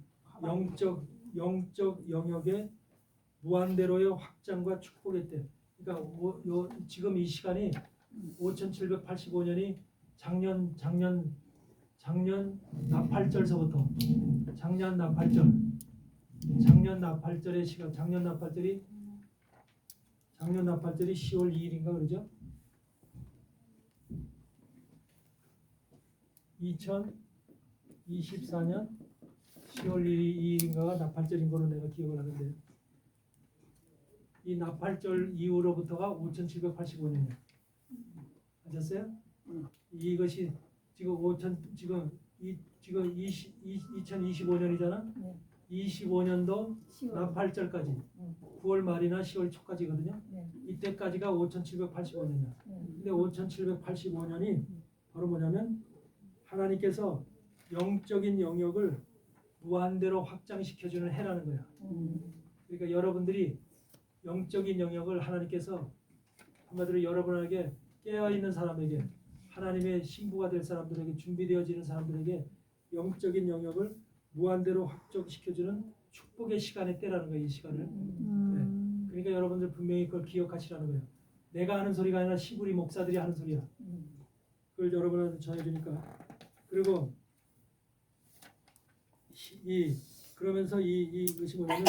영적 영역의 무한대로의 확장과 축복의 때. 그러니까 지금 이 시간이 5785년이 작년 나팔절서부터 작년 나팔절의 시간 작년 나팔절이 10월 2일인가 그러죠? 2024년 10월 2일인가가 나팔절인 걸로 내가 기억을 하는데 이 나팔절 이후로부터가 5785년이에요. 아셨어요? 이것이 지금 2025년이잖아. 25년도 나팔절까지 9월 말이나 10월 초까지거든요. 이때까지가 5785년이야. 근데 5785년이 바로 뭐냐면 하나님께서 영적인 영역을 무한대로 확장시켜주는 해라는 거야. 그러니까 여러분들이 영적인 영역을 하나님께서 한마디로 여러분에게 깨어있는 사람에게 하나님의 신부가 될 사람들에게 준비되어지는 사람들에게 영적인 영역을 무한대로 확장시켜주는 축복의 시간의 때라는 거예요. 이 시간을. 네. 그러니까 여러분들 분명히 그걸 기억하시라는 거예요. 내가 하는 소리가 아니라 시부리 목사들이 하는 소리야. 그걸 여러분한테 전해주니까. 그리고 그러면서 이것이 뭐냐면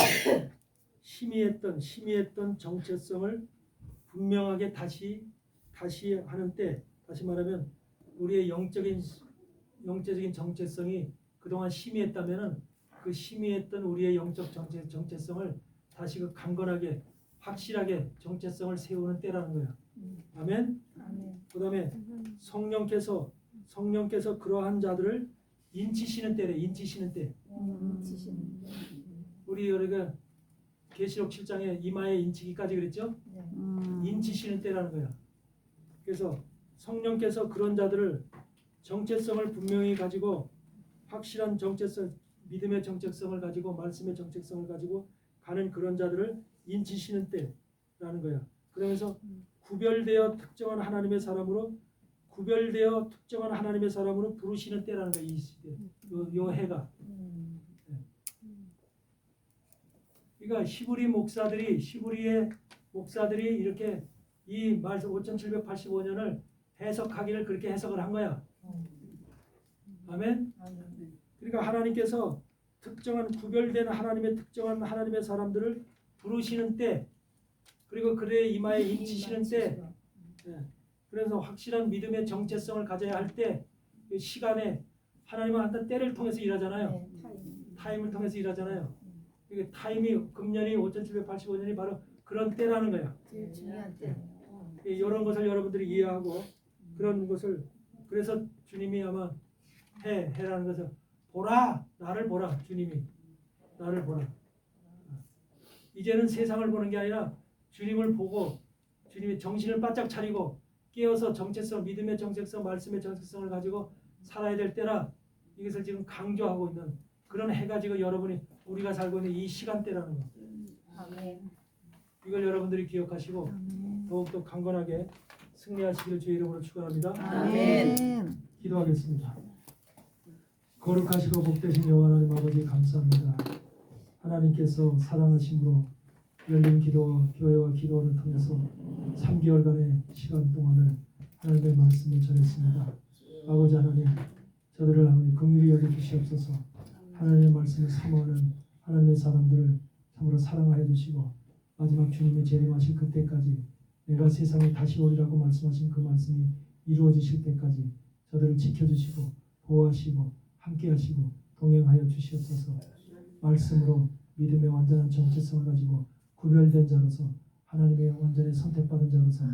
희미했던 정체성을 분명하게 다시 하는 때, 다시 말하면 우리의 영적인 정체성이 그동안 희미했다면은 그 희미했던 우리의 영적 정체성을 다시 그 강건하게 확실하게 정체성을 세우는 때라는 거야. 아멘. 그다음에 성령께서 그러한 자들을 인치시는 때래. 인치시는 때. 우리 여기가 계시록 7장에 이마에 인치기까지 그랬죠? 인치시는 때라는 거야. 그래서 성령께서 그런 자들을 정체성을 분명히 가지고 확실한 정체성, 믿음의 정체성을 가지고 말씀의 정체성을 가지고 가는 그런 자들을 인치시는 때라는 거야. 그러면서 구별되어 특정한 하나님의 사람으로 부르시는 때라는 거야. 이 시대, 요 해가. 그러니까 히브리의 목사들이 이렇게 이 말씀 5785년을 해석하기를 그렇게 해석을 한 거야. 아멘. 그러니까 하나님께서 구별된 특정한 하나님의 사람들을 부르시는 때, 그리고 그의 이마에 인치시는 때, 그래서 확실한 믿음의 정체성을 가져야 할 때, 그 시간에 하나님은 한때 때를 통해서 일하잖아요. 타임을 통해서 일하잖아요. 이게 타임이 금년이 5785년이 바로 그런 때라는 거야. 제일 중요한 때. 이런 것을 여러분들이 이해하고 그런 것을 그래서 주님이 아마 해라는 것을 보라, 나를 보라. 주님이 나를 보라. 이제는 세상을 보는 게 아니라 주님을 보고 주님의 정신을 바짝 차리고 깨어서 믿음의 정체성, 말씀의 정체성을 가지고 살아야 될 때라 이것을 지금 강조하고 있는 그런 해가 지금 우리가 살고 있는 이 시간대라는 거. 아멘. 이걸 여러분들이 기억하시고 더욱더 강건하게 승리하시기를 주의 이름으로 축원합니다. 아멘. 기도하겠습니다. 거룩하시고 복되신 여호와 하나님 아버지 감사합니다. 하나님께서 사랑하심으로 열린 교회와 기도원을 통해서 3개월간의 시간 동안을 하나님의 말씀을 전했습니다. 아버지 하나님, 저들을 긍휼히 여겨주시옵소서. 하나님의 말씀을 사모하는 하나님의 사람들을 참으로 사랑하여 주시고 마지막 주님의 재림하실 그때까지 내가 세상에 다시 오리라고 말씀하신 그 말씀이 이루어지실 때까지 저들을 지켜주시고 보호하시고 함께하시고 동행하여 주시옵소서. 말씀으로 믿음의 완전한 정체성을 가지고 구별된 자로서 하나님의 완전히 선택받은 자로서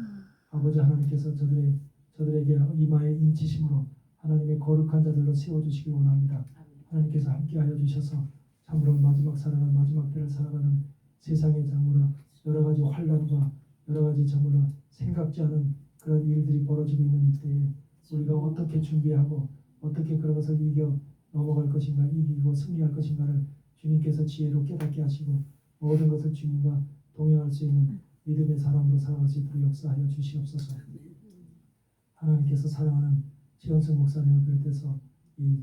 아버지 하나님께서 저들의 저들에게 이마에 인치심으로 하나님의 거룩한 자들로 세워주시기 원합니다. 하나님께서 함께하여 주셔서 참으로 마지막 살아가는 마지막 때를 살아가는 세상의 장으로 여러 가지 환란과 여러 가지 정말로 생각지 않은 그런 일들이 벌어지고 있는 이때에 우리가 어떻게 준비하고 어떻게 그런 것을 이겨 넘어갈 것인가, 이기고 승리할 것인가를 주님께서 지혜로 깨닫게 하시고 모든 것을 주님과 동행할 수 있는 믿음의 사람으로 살아갈 수 있도록 역사하여 주시옵소서. 하나님께서 사랑하는 지원석 목사님을 비롯해서 이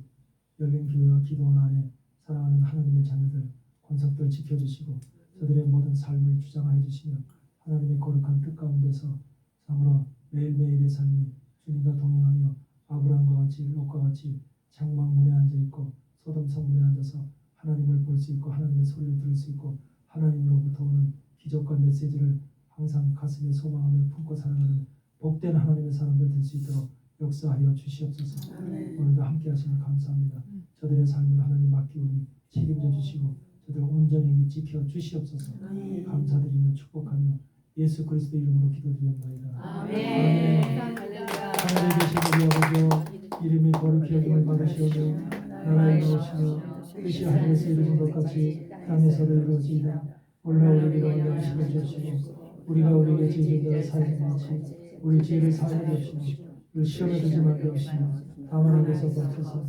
열린 교회와 기도원 안에 사랑하는 하나님의 자녀들 권석들 지켜주시고 저들의 모든 삶을 주장하여 주시며 하나님의 거룩한 뜻 가운데서 참으로 매일매일의 삶이 주님과 동행하며 아브라함과 같이 롯과 같이 장막문에 앉아있고 소돔 성문에 앉아서 하나님을 볼 수 있고 하나님의 소리를 들을 수 있고 하나님으로부터 오는 기적과 메시지를 항상 가슴에 소망하며 품고 살아가는 복된 하나님의 사람들 될 수 있도록 역사하여 주시옵소서. 오늘도 함께 하시면 감사합니다. 저들의 삶을 하나님 맡기오니 책임져 주시고 저들 온전히 지켜 주시옵소서. 감사드리며 축복하며 예수 그리스도 이름으로 기도드렸나이다. 아멘. 하늘에 계신 우리 아버지여 이름이 거룩히 여김을 받으시오며 나라에 나오시며 뜻이 하늘에서 이루어진 것 같이 땅에서도 이루어지이다. 오늘 우리에게 오늘 양식을 주시고 우리가 우리에게 죄진 자를 사하는 같이 우리 죄를 사하여 주시고 우리 시험에 들지 말게 하시며 다만 악에서 버티소서.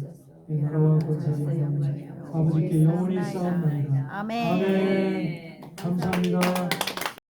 내 나라와 권세와 영광이 아버지께 영원히 쌓옵나이다. 아멘. 아멘. 감사합니다.